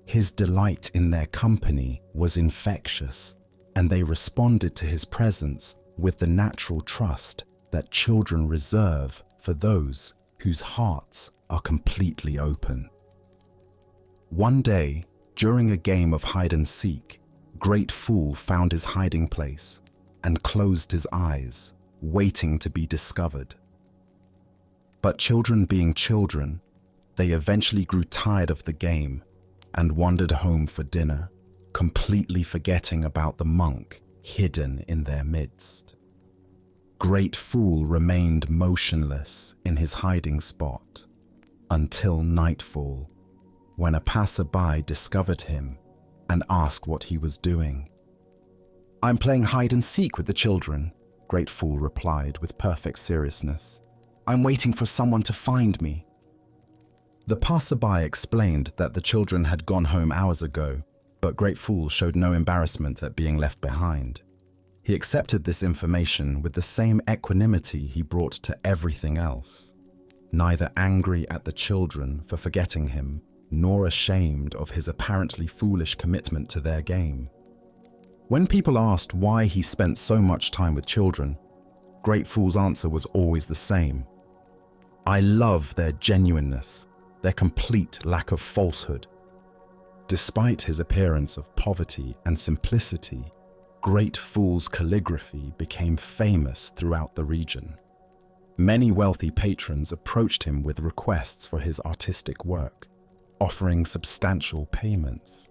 His delight in their company was infectious, and they responded to his presence with the natural trust that children reserve for those whose hearts are completely open. One day, during a game of hide and seek, Great Fool found his hiding place and closed his eyes, waiting to be discovered. But children being children, they eventually grew tired of the game and wandered home for dinner, completely forgetting about the monk hidden in their midst. Great Fool remained motionless in his hiding spot until nightfall, when a passerby discovered him and asked what he was doing. "I'm playing hide and seek with the children," Great Fool replied with perfect seriousness. "I'm waiting for someone to find me." The passerby explained that the children had gone home hours ago, but Great Fool showed no embarrassment at being left behind. He accepted this information with the same equanimity he brought to everything else, neither angry at the children for forgetting him, nor ashamed of his apparently foolish commitment to their game. When people asked why he spent so much time with children, Great Fool's answer was always the same. "I love their genuineness, their complete lack of falsehood." Despite his appearance of poverty and simplicity, Great Fool's calligraphy became famous throughout the region. Many wealthy patrons approached him with requests for his artistic work, offering substantial payments.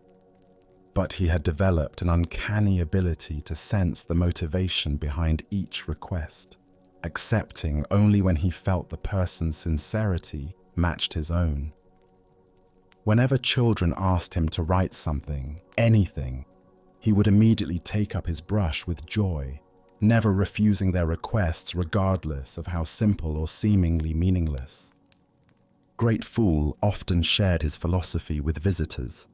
But he had developed an uncanny ability to sense the motivation behind each request, accepting only when he felt the person's sincerity matched his own. Whenever children asked him to write something, anything, he would immediately take up his brush with joy, never refusing their requests regardless of how simple or seemingly meaningless. Great Fool often shared his philosophy with visitors.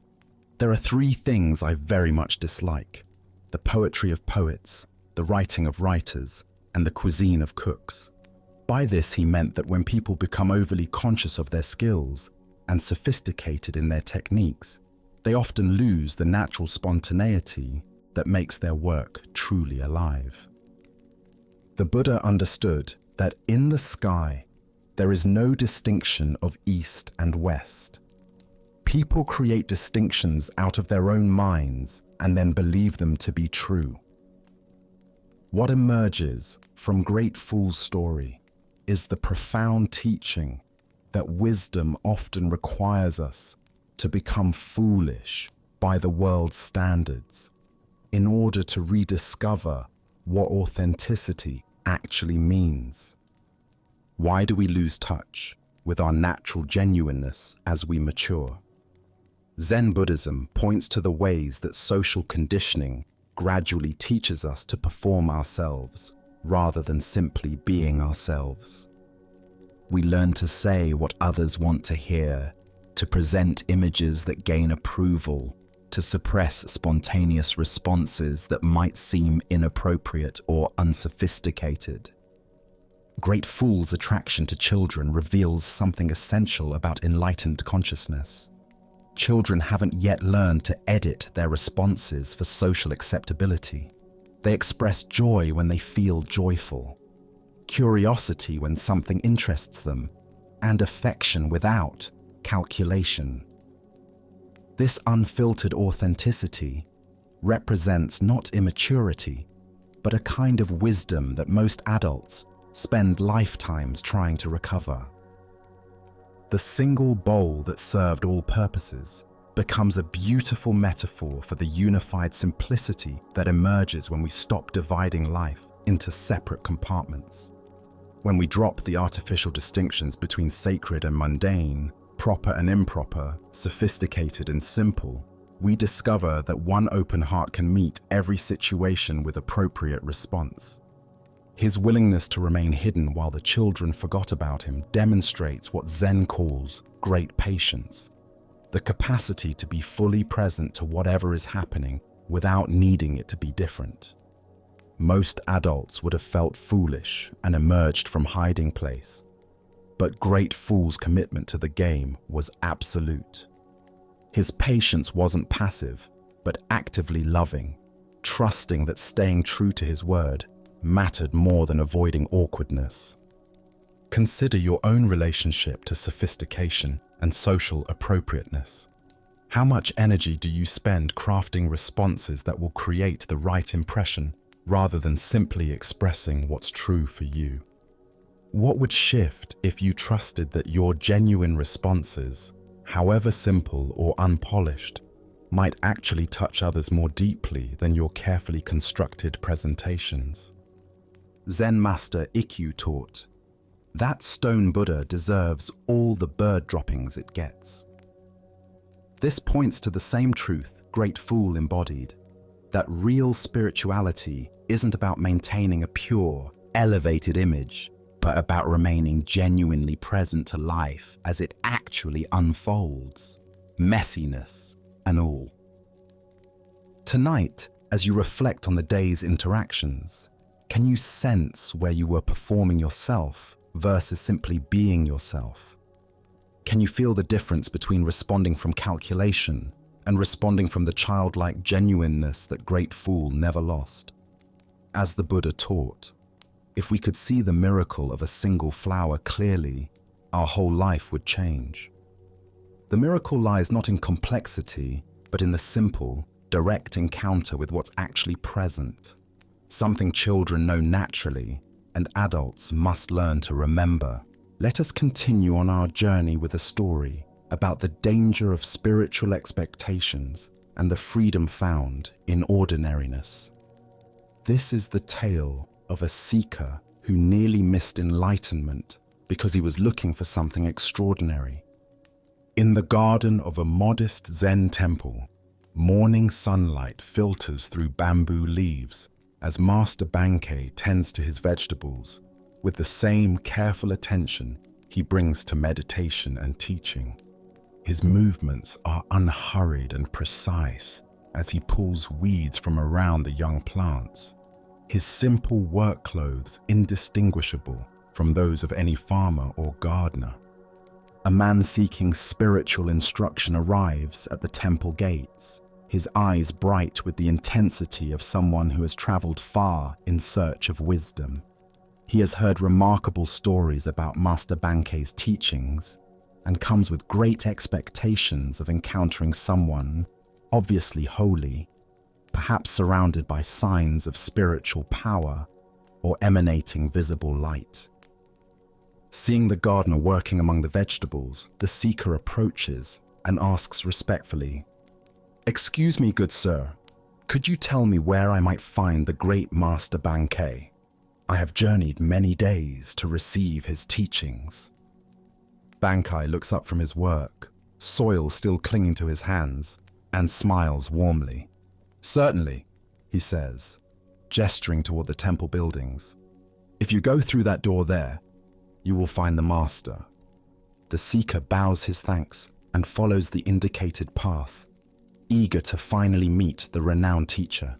There are three things I very much dislike: the poetry of poets, the writing of writers, and the cuisine of cooks. By this he meant that when people become overly conscious of their skills and sophisticated in their techniques, they often lose the natural spontaneity that makes their work truly alive. The Buddha understood that in the sky, there is no distinction of east and west. People create distinctions out of their own minds and then believe them to be true. What emerges from Great Fool's story is the profound teaching that wisdom often requires us to become foolish by the world's standards in order to rediscover what authenticity actually means. Why do we lose touch with our natural genuineness as we mature? Zen Buddhism points to the ways that social conditioning gradually teaches us to perform ourselves rather than simply being ourselves. We learn to say what others want to hear, to present images that gain approval, to suppress spontaneous responses that might seem inappropriate or unsophisticated. Great Fool's attraction to children reveals something essential about enlightened consciousness. Children haven't yet learned to edit their responses for social acceptability. They express joy when they feel joyful, curiosity when something interests them, and affection without calculation. This unfiltered authenticity represents not immaturity, but a kind of wisdom that most adults spend lifetimes trying to recover. The single bowl that served all purposes becomes a beautiful metaphor for the unified simplicity that emerges when we stop dividing life into separate compartments. When we drop the artificial distinctions between sacred and mundane, proper and improper, sophisticated and simple, we discover that one open heart can meet every situation with appropriate response. His willingness to remain hidden while the children forgot about him demonstrates what Zen calls great patience, the capacity to be fully present to whatever is happening without needing it to be different. Most adults would have felt foolish and emerged from hiding place, but Great Fool's commitment to the game was absolute. His patience wasn't passive, but actively loving, trusting that staying true to his word mattered more than avoiding awkwardness. Consider your own relationship to sophistication and social appropriateness. How much energy do you spend crafting responses that will create the right impression rather than simply expressing what's true for you? What would shift if you trusted that your genuine responses, however simple or unpolished, might actually touch others more deeply than your carefully constructed presentations? Zen master Ikkyu taught, "That stone Buddha deserves all the bird droppings it gets." This points to the same truth Great Fool embodied, that real spirituality isn't about maintaining a pure, elevated image, but about remaining genuinely present to life as it actually unfolds, messiness and all. Tonight, as you reflect on the day's interactions, can you sense where you were performing yourself versus simply being yourself? Can you feel the difference between responding from calculation and responding from the childlike genuineness that Great Fool never lost? As the Buddha taught, if we could see the miracle of a single flower clearly, our whole life would change. The miracle lies not in complexity, but in the simple, direct encounter with what's actually present. Something children know naturally and adults must learn to remember. Let us continue on our journey with a story about the danger of spiritual expectations and the freedom found in ordinariness. This is the tale of a seeker who nearly missed enlightenment because he was looking for something extraordinary. In the garden of a modest Zen temple, morning sunlight filters through bamboo leaves as Master Bankei tends to his vegetables with the same careful attention he brings to meditation and teaching. His movements are unhurried and precise as he pulls weeds from around the young plants, his simple work clothes indistinguishable from those of any farmer or gardener. A man seeking spiritual instruction arrives at the temple gates, his eyes bright with the intensity of someone who has traveled far in search of wisdom. He has heard remarkable stories about Master Bankei's teachings and comes with great expectations of encountering someone obviously holy, perhaps surrounded by signs of spiritual power or emanating visible light. Seeing the gardener working among the vegetables, the seeker approaches and asks respectfully, "Excuse me, good sir, could you tell me where I might find the great Master Bankei? I have journeyed many days to receive his teachings." Bankei looks up from his work, soil still clinging to his hands, and smiles warmly. "Certainly," he says, gesturing toward the temple buildings. "If you go through that door there, you will find the master." The seeker bows his thanks and follows the indicated path, eager to finally meet the renowned teacher.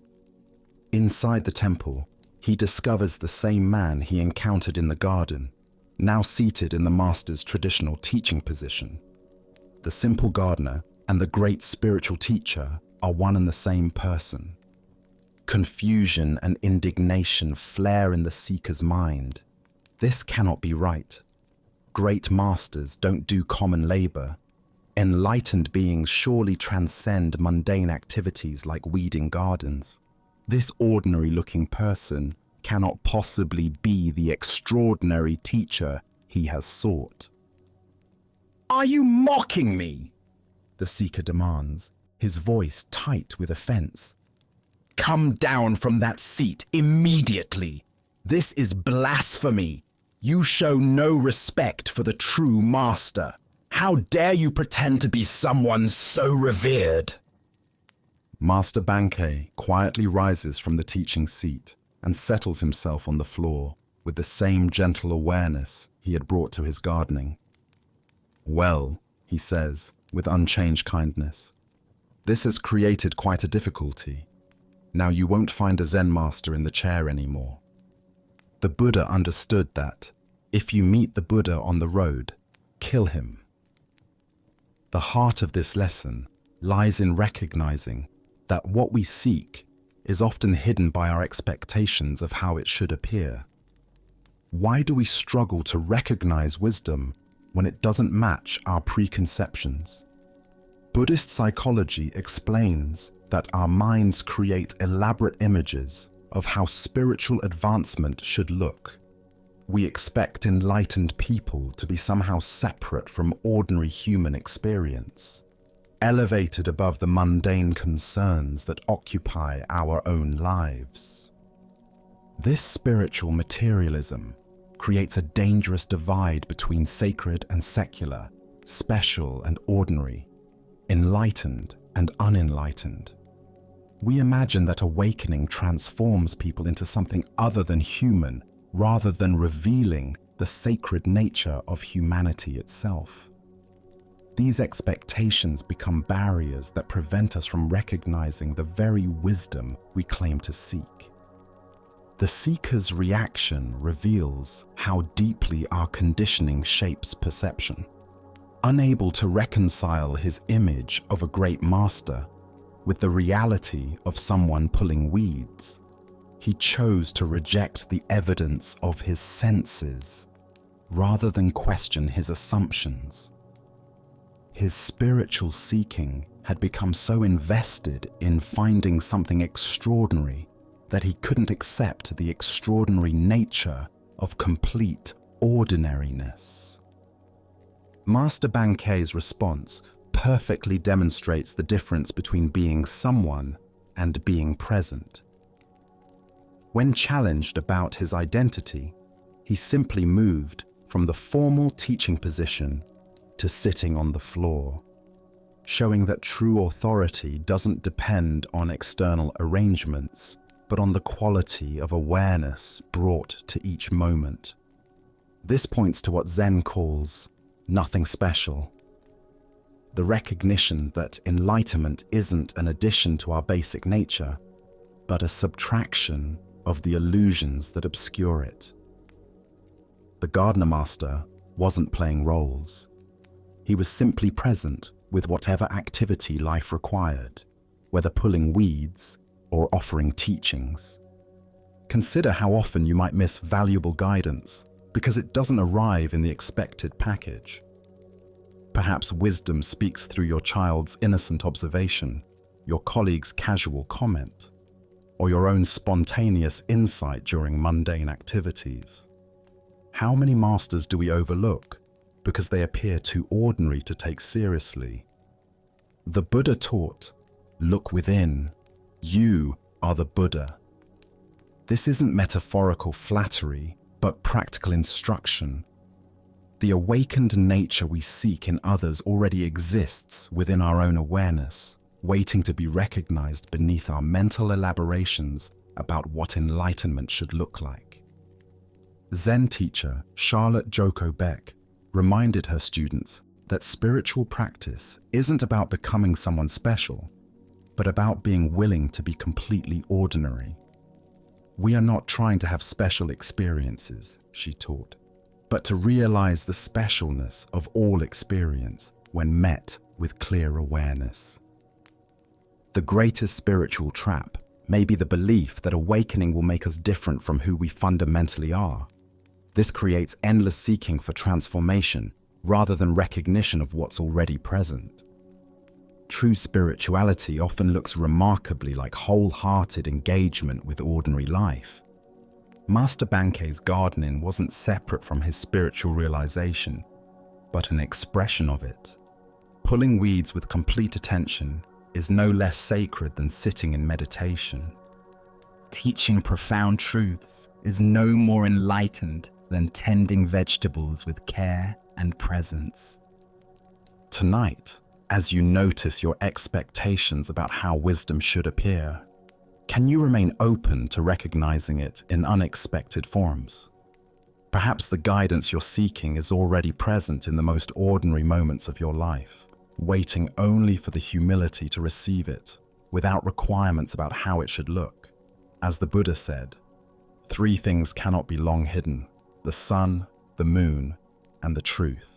Inside the temple, he discovers the same man he encountered in the garden, now seated in the master's traditional teaching position. The simple gardener and the great spiritual teacher are one and the same person. Confusion and indignation flare in the seeker's mind. This cannot be right. Great masters don't do common labor. Enlightened beings surely transcend mundane activities like weeding gardens. This ordinary-looking person cannot possibly be the extraordinary teacher he has sought. "Are you mocking me?" the seeker demands, his voice tight with offense. "Come down from that seat immediately. This is blasphemy. You show no respect for the true master. How dare you pretend to be someone so revered?" Master Bankei quietly rises from the teaching seat and settles himself on the floor with the same gentle awareness he had brought to his gardening. "Well," he says, with unchanged kindness, "this has created quite a difficulty. Now you won't find a Zen master in the chair anymore. The Buddha understood that if you meet the Buddha on the road, kill him." The heart of this lesson lies in recognizing that what we seek is often hidden by our expectations of how it should appear. Why do we struggle to recognize wisdom when it doesn't match our preconceptions? Buddhist psychology explains that our minds create elaborate images of how spiritual advancement should look. We expect enlightened people to be somehow separate from ordinary human experience, elevated above the mundane concerns that occupy our own lives. This spiritual materialism creates a dangerous divide between sacred and secular, special and ordinary, enlightened and unenlightened. We imagine that awakening transforms people into something other than human, rather than revealing the sacred nature of humanity itself. These expectations become barriers that prevent us from recognizing the very wisdom we claim to seek. The seeker's reaction reveals how deeply our conditioning shapes perception. Unable to reconcile his image of a great master with the reality of someone pulling weeds, he chose to reject the evidence of his senses rather than question his assumptions. His spiritual seeking had become so invested in finding something extraordinary that he couldn't accept the extraordinary nature of complete ordinariness. Master Bankei's response perfectly demonstrates the difference between being someone and being present. When challenged about his identity, he simply moved from the formal teaching position to sitting on the floor, showing that true authority doesn't depend on external arrangements, but on the quality of awareness brought to each moment. This points to what Zen calls nothing special. The recognition that enlightenment isn't an addition to our basic nature, but a subtraction of the illusions that obscure it. The gardener master wasn't playing roles. He was simply present with whatever activity life required, whether pulling weeds or offering teachings. Consider how often you might miss valuable guidance because it doesn't arrive in the expected package. Perhaps wisdom speaks through your child's innocent observation, your colleague's casual comment, or your own spontaneous insight during mundane activities. How many masters do we overlook because they appear too ordinary to take seriously? The Buddha taught, "Look within. You are the Buddha." This isn't metaphorical flattery, but practical instruction. The awakened nature we seek in others already exists within our own awareness, waiting to be recognized beneath our mental elaborations about what enlightenment should look like. Zen teacher Charlotte Joko Beck reminded her students that spiritual practice isn't about becoming someone special, but about being willing to be completely ordinary. We are not trying to have special experiences, she taught, but to realize the specialness of all experience when met with clear awareness. The greatest spiritual trap may be the belief that awakening will make us different from who we fundamentally are. This creates endless seeking for transformation rather than recognition of what's already present. True spirituality often looks remarkably like wholehearted engagement with ordinary life. Master Bankei's gardening wasn't separate from his spiritual realization, but an expression of it. Pulling weeds with complete attention is no less sacred than sitting in meditation. Teaching profound truths is no more enlightened than tending vegetables with care and presence. Tonight, as you notice your expectations about how wisdom should appear, can you remain open to recognizing it in unexpected forms? Perhaps the guidance you're seeking is already present in the most ordinary moments of your life, waiting only for the humility to receive it, without requirements about how it should look. As the Buddha said, 3 things cannot be long hidden: the sun, the moon, and the truth.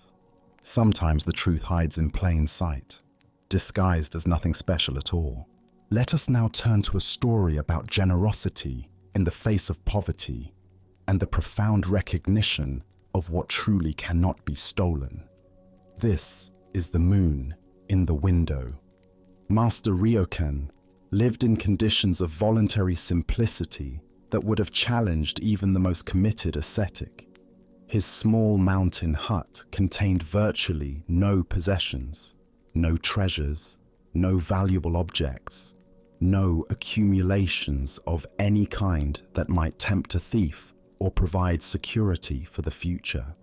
Sometimes the truth hides in plain sight, disguised as nothing special at all. Let us now turn to a story about generosity in the face of poverty and the profound recognition of what truly cannot be stolen. This is the moon in the window. Master Ryokan lived in conditions of voluntary simplicity that would have challenged even the most committed ascetic. His small mountain hut contained virtually no possessions, no treasures, no valuable objects, no accumulations of any kind that might tempt a thief or provide security for the future.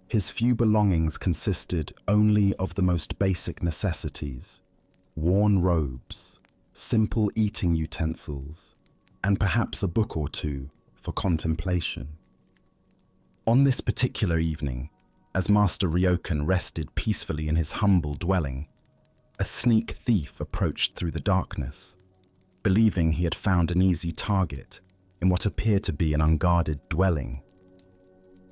His few belongings consisted only of the most basic necessities: worn robes, simple eating utensils, and perhaps a book or two for contemplation. On this particular evening, as Master Ryokan rested peacefully in his humble dwelling, a sneak thief approached through the darkness, believing he had found an easy target in what appeared to be an unguarded dwelling.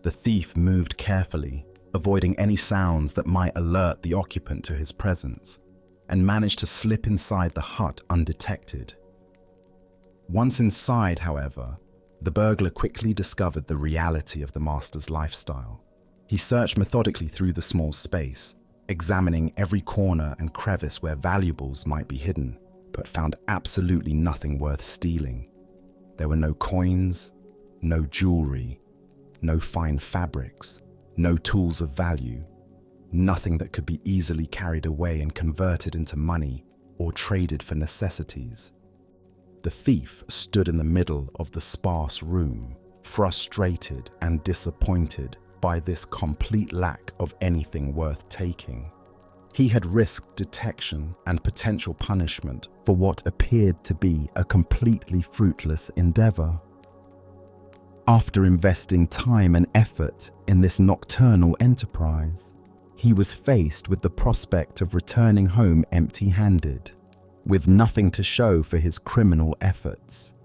The thief moved carefully, avoiding any sounds that might alert the occupant to his presence, and managed to slip inside the hut undetected. Once inside, however, the burglar quickly discovered the reality of the master's lifestyle. He searched methodically through the small space, examining every corner and crevice where valuables might be hidden, but found absolutely nothing worth stealing. There were no coins, no jewelry, no fine fabrics, no tools of value, nothing that could be easily carried away and converted into money or traded for necessities. The thief stood in the middle of the sparse room, frustrated and disappointed by this complete lack of anything worth taking. He had risked detection and potential punishment for what appeared to be a completely fruitless endeavor. After investing time and effort in this nocturnal enterprise, he was faced with the prospect of returning home empty-handed, with nothing to show for his criminal efforts.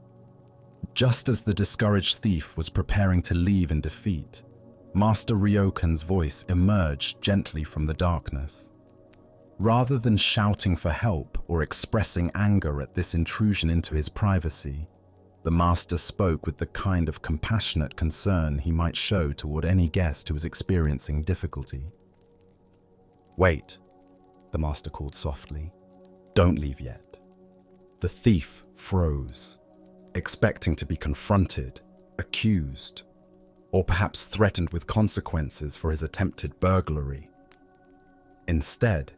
Just as the discouraged thief was preparing to leave in defeat, Master Ryokan's voice emerged gently from the darkness. Rather than shouting for help or expressing anger at this intrusion into his privacy, the master spoke with the kind of compassionate concern he might show toward any guest who was experiencing difficulty. "Wait," the master called softly. "Don't leave yet." The thief froze, expecting to be confronted, accused, or perhaps threatened with consequences for his attempted burglary. Instead,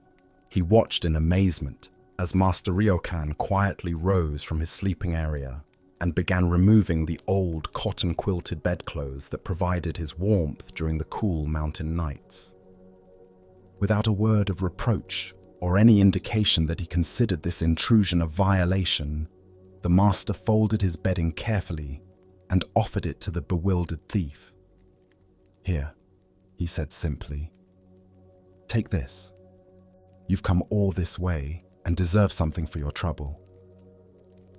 he watched in amazement as Master Ryokan quietly rose from his sleeping area and began removing the old cotton-quilted bedclothes that provided his warmth during the cool mountain nights. Without a word of reproach or any indication that he considered this intrusion a violation, the master folded his bedding carefully and offered it to the bewildered thief. "Here," he said simply. "Take this. You've come all this way and deserve something for your trouble."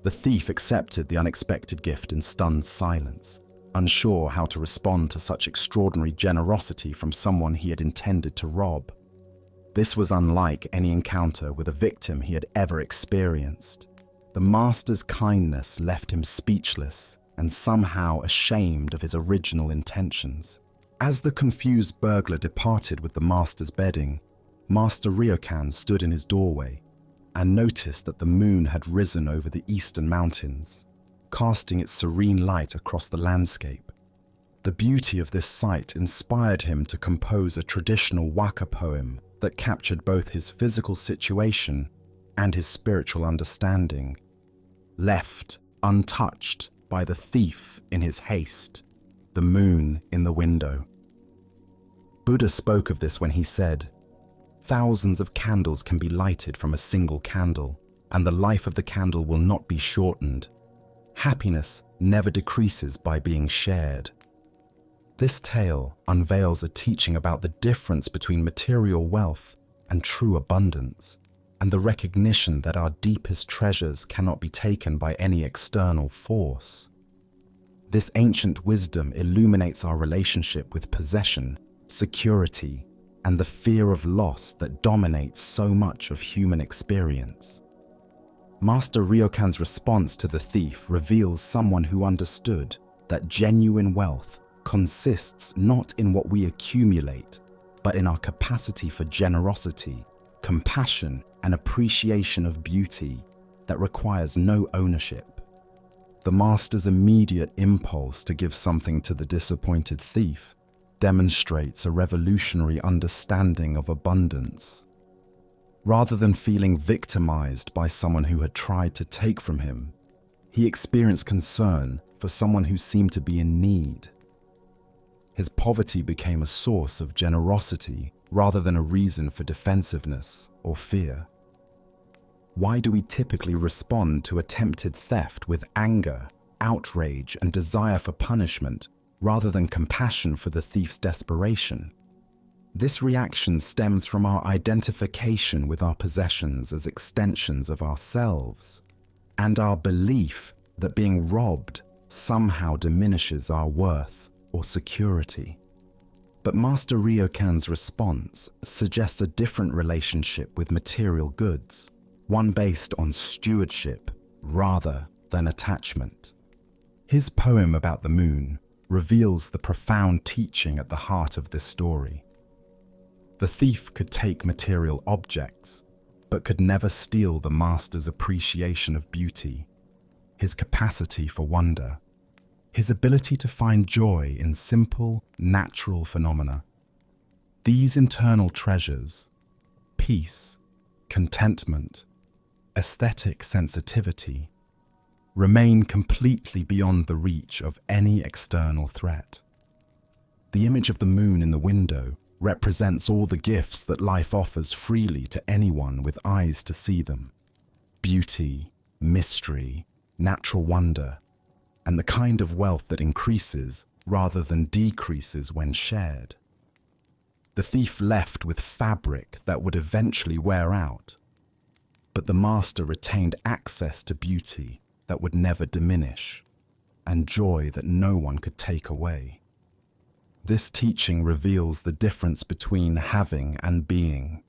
The thief accepted the unexpected gift in stunned silence, unsure how to respond to such extraordinary generosity from someone he had intended to rob. This was unlike any encounter with a victim he had ever experienced. The master's kindness left him speechless and somehow ashamed of his original intentions. As the confused burglar departed with the master's bedding, Master Ryokan stood in his doorway and noticed that the moon had risen over the eastern mountains, casting its serene light across the landscape. The beauty of this sight inspired him to compose a traditional waka poem that captured both his physical situation and his spiritual understanding. Left untouched by the thief in his haste, the moon in the window. Buddha spoke of this when he said, "Thousands of candles can be lighted from a single candle, and the life of the candle will not be shortened. Happiness never decreases by being shared." This tale unveils a teaching about the difference between material wealth and true abundance, and the recognition that our deepest treasures cannot be taken by any external force. This ancient wisdom illuminates our relationship with possession, security, and the fear of loss that dominates so much of human experience. Master Ryokan's response to the thief reveals someone who understood that genuine wealth consists not in what we accumulate, but in our capacity for generosity, compassion, and appreciation of beauty that requires no ownership. The master's immediate impulse to give something to the disappointed thief demonstrates a revolutionary understanding of abundance. Rather than feeling victimized by someone who had tried to take from him, he experienced concern for someone who seemed to be in need. His poverty became a source of generosity rather than a reason for defensiveness or fear. Why do we typically respond to attempted theft with anger, outrage, and desire for punishment rather than compassion for the thief's desperation? This reaction stems from our identification with our possessions as extensions of ourselves, and our belief that being robbed somehow diminishes our worth or security. But Master Ryokan's response suggests a different relationship with material goods, one based on stewardship rather than attachment. His poem about the moon reveals the profound teaching at the heart of this story. The thief could take material objects, but could never steal the master's appreciation of beauty, his capacity for wonder, his ability to find joy in simple, natural phenomena. These internal treasures, peace, contentment, aesthetic sensitivity, remain completely beyond the reach of any external threat. The image of the moon in the window represents all the gifts that life offers freely to anyone with eyes to see them. Beauty, mystery, natural wonder, and the kind of wealth that increases rather than decreases when shared. The thief left with fabric that would eventually wear out, but the master retained access to beauty that would never diminish, and joy that no one could take away. This teaching reveals the difference between having and being.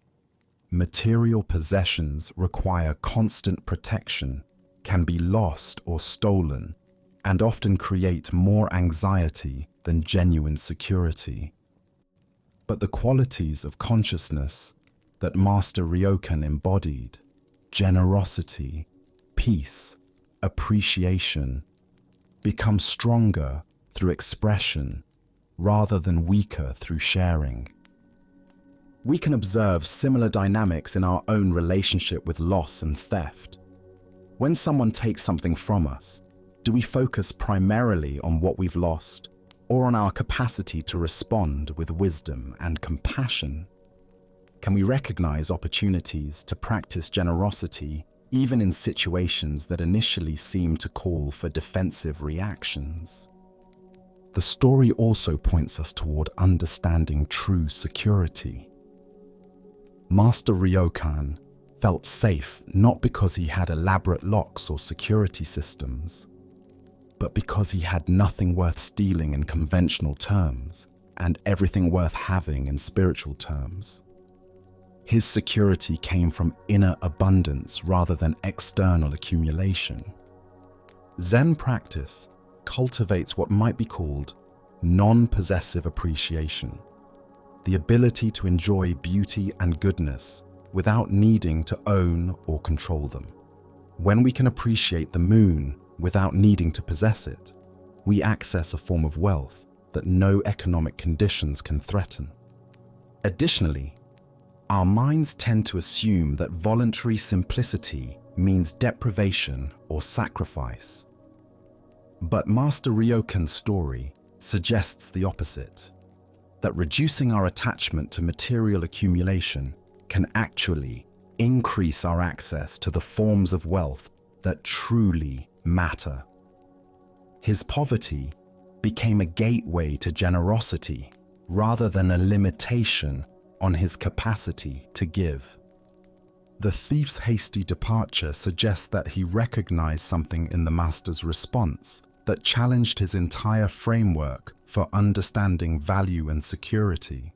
Material possessions require constant protection, can be lost or stolen, and often create more anxiety than genuine security. But the qualities of consciousness that Master Ryokan embodied, generosity, peace, appreciation, become stronger through expression rather than weaker through sharing. We can observe similar dynamics in our own relationship with loss and theft. When someone takes something from us, do we focus primarily on what we've lost, or on our capacity to respond with wisdom and compassion? Can we recognize opportunities to practice generosity even in situations that initially seem to call for defensive reactions? The story also points us toward understanding true security. Master Ryokan felt safe not because he had elaborate locks or security systems, but because he had nothing worth stealing in conventional terms and everything worth having in spiritual terms. His security came from inner abundance rather than external accumulation. Zen practice cultivates what might be called non-possessive appreciation, the ability to enjoy beauty and goodness without needing to own or control them. When we can appreciate the moon without needing to possess it, we access a form of wealth that no economic conditions can threaten. Additionally, our minds tend to assume that voluntary simplicity means deprivation or sacrifice. But Master Ryokan's story suggests the opposite, that reducing our attachment to material accumulation can actually increase our access to the forms of wealth that truly matter. His poverty became a gateway to generosity rather than a limitation on his capacity to give. The thief's hasty departure suggests that he recognized something in the master's response that challenged his entire framework for understanding value and security.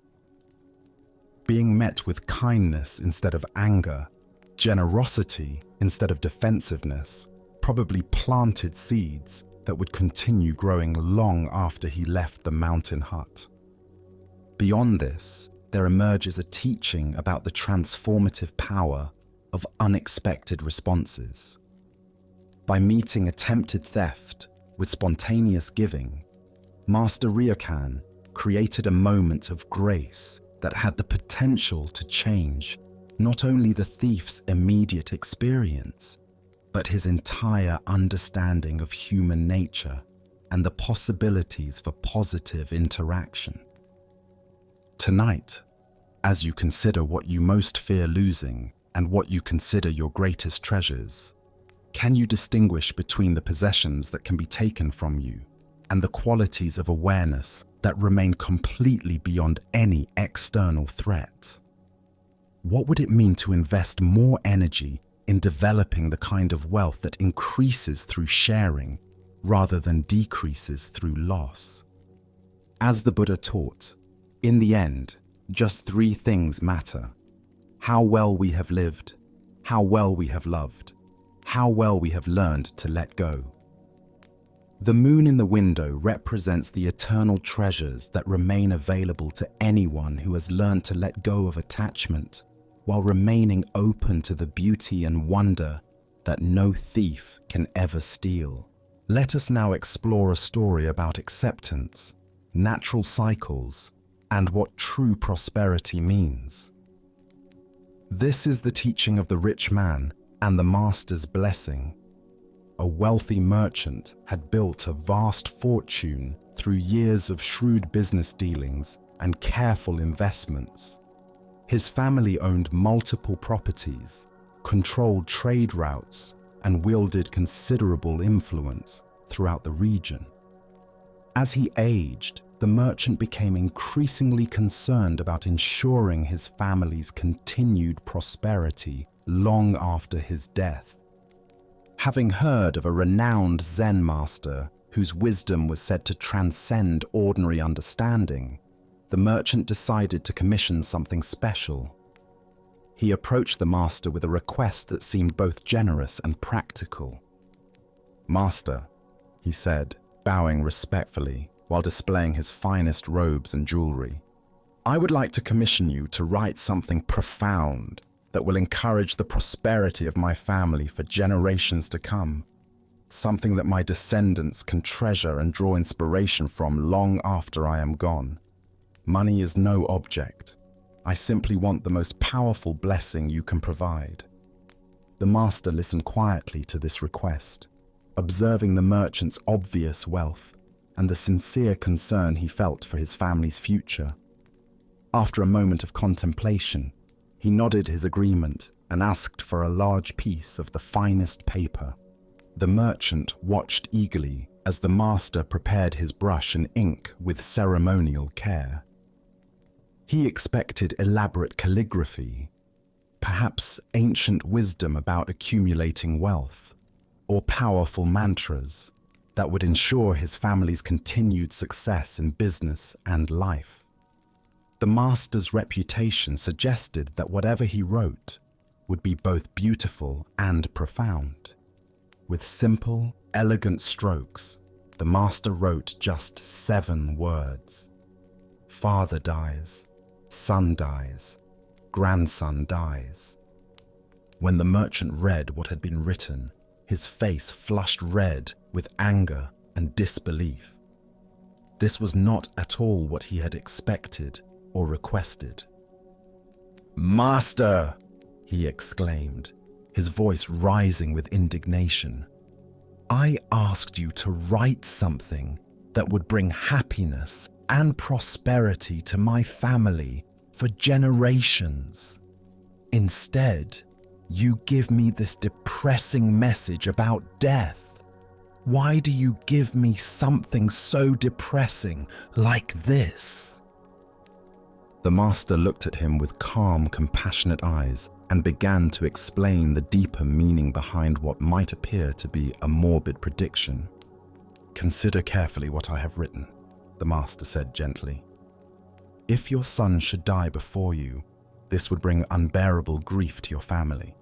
Being met with kindness instead of anger, generosity instead of defensiveness, probably planted seeds that would continue growing long after he left the mountain hut. Beyond this, there emerges a teaching about the transformative power of unexpected responses. By meeting attempted theft with spontaneous giving, Master Ryokan created a moment of grace that had the potential to change not only the thief's immediate experience, but his entire understanding of human nature and the possibilities for positive interaction. Tonight, as you consider what you most fear losing and what you consider your greatest treasures, can you distinguish between the possessions that can be taken from you and the qualities of awareness that remain completely beyond any external threat? What would it mean to invest more energy in developing the kind of wealth that increases through sharing rather than decreases through loss? As the Buddha taught, in the end, just three things matter: how well we have lived, how well we have loved, how well we have learned to let go. The moon in the window represents the eternal treasures that remain available to anyone who has learned to let go of attachment while remaining open to the beauty and wonder that no thief can ever steal. Let us now explore a story about acceptance, natural cycles, and what true prosperity means. This is the teaching of the rich man and the master's blessing. A wealthy merchant had built a vast fortune through years of shrewd business dealings and careful investments. His family owned multiple properties, controlled trade routes, and wielded considerable influence throughout the region. As he aged, the merchant became increasingly concerned about ensuring his family's continued prosperity long after his death. Having heard of a renowned Zen master whose wisdom was said to transcend ordinary understanding, the merchant decided to commission something special. He approached the master with a request that seemed both generous and practical. "Master," he said, bowing respectfully while displaying his finest robes and jewelry, "I would like to commission you to write something profound that will encourage the prosperity of my family for generations to come. Something that my descendants can treasure and draw inspiration from long after I am gone. Money is no object. I simply want the most powerful blessing you can provide." The master listened quietly to this request, observing the merchant's obvious wealth and the sincere concern he felt for his family's future. After a moment of contemplation, he nodded his agreement and asked for a large piece of the finest paper. The merchant watched eagerly as the master prepared his brush and ink with ceremonial care. He expected elaborate calligraphy, perhaps ancient wisdom about accumulating wealth, or powerful mantras that would ensure his family's continued success in business and life. The master's reputation suggested that whatever he wrote would be both beautiful and profound. With simple, elegant strokes, the master wrote just 7 words. "Father dies, son dies, grandson dies." When the merchant read what had been written, his face flushed red with anger and disbelief. This was not at all what he had expected or requested. "Master!" he exclaimed, his voice rising with indignation. "I asked you to write something that would bring happiness and prosperity to my family for generations. Instead, you give me this depressing message about death. Why do you give me something so depressing like this?" The master looked at him with calm, compassionate eyes and began to explain the deeper meaning behind what might appear to be a morbid prediction. "Consider carefully what I have written," the master said gently. "If your son should die before you, this would bring unbearable grief to your family.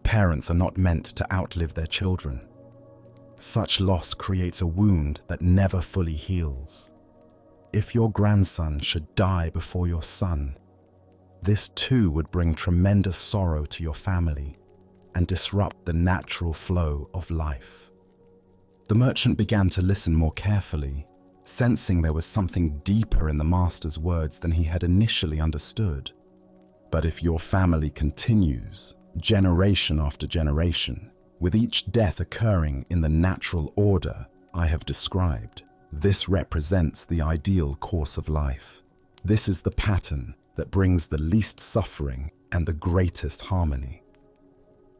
Parents are not meant to outlive their children. Such loss creates a wound that never fully heals. If your grandson should die before your son, this too would bring tremendous sorrow to your family and disrupt the natural flow of life." The merchant began to listen more carefully, sensing there was something deeper in the master's words than he had initially understood. "But if your family continues, generation after generation, with each death occurring in the natural order I have described, this represents the ideal course of life. This is the pattern that brings the least suffering and the greatest harmony.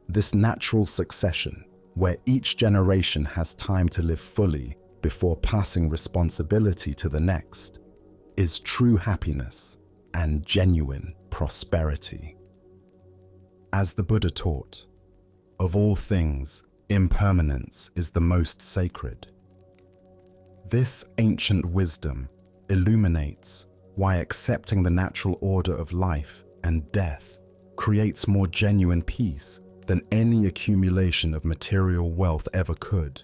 This natural succession, where each generation has time to live fully before passing responsibility to the next, is true happiness and genuine prosperity." As the Buddha taught, of all things, impermanence is the most sacred. This ancient wisdom illuminates why accepting the natural order of life and death creates more genuine peace than any accumulation of material wealth ever could.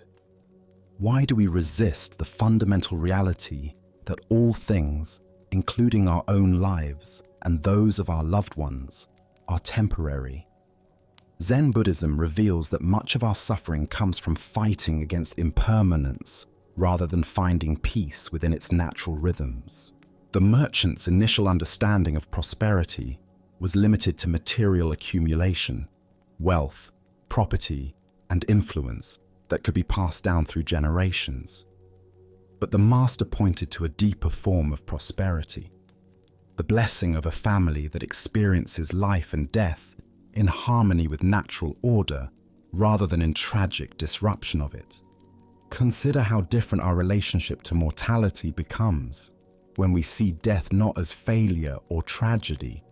Why do we resist the fundamental reality that all things, including our own lives and those of our loved ones, are temporary? Zen Buddhism reveals that much of our suffering comes from fighting against impermanence rather than finding peace within its natural rhythms. The merchant's initial understanding of prosperity was limited to material accumulation, wealth, property, and influence that could be passed down through generations. But the master pointed to a deeper form of prosperity, the blessing of a family that experiences life and death in harmony with natural order rather than in tragic disruption of it. Consider how different our relationship to mortality becomes when we see death not as failure or tragedy,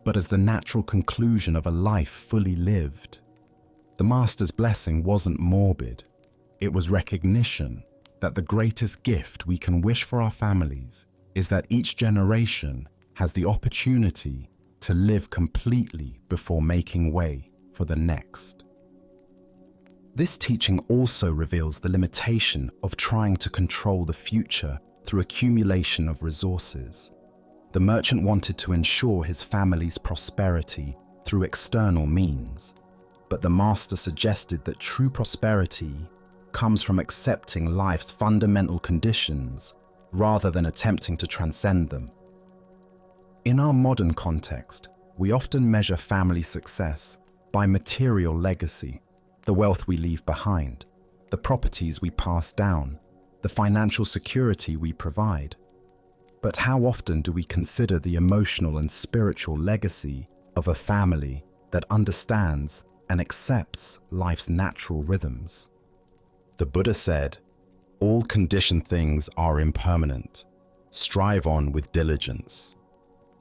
but as the natural conclusion of a life fully lived. The Master's blessing wasn't morbid. It was recognition that the greatest gift we can wish for our families is that each generation has the opportunity to live completely before making way for the next. This teaching also reveals the limitation of trying to control the future through accumulation of resources. The merchant wanted to ensure his family's prosperity through external means, but the Master suggested that true prosperity comes from accepting life's fundamental conditions rather than attempting to transcend them. In our modern context, we often measure family success by material legacy, the wealth we leave behind, the properties we pass down, the financial security we provide. But how often do we consider the emotional and spiritual legacy of a family that understands and accepts life's natural rhythms? The Buddha said, "All conditioned things are impermanent. Strive on with diligence."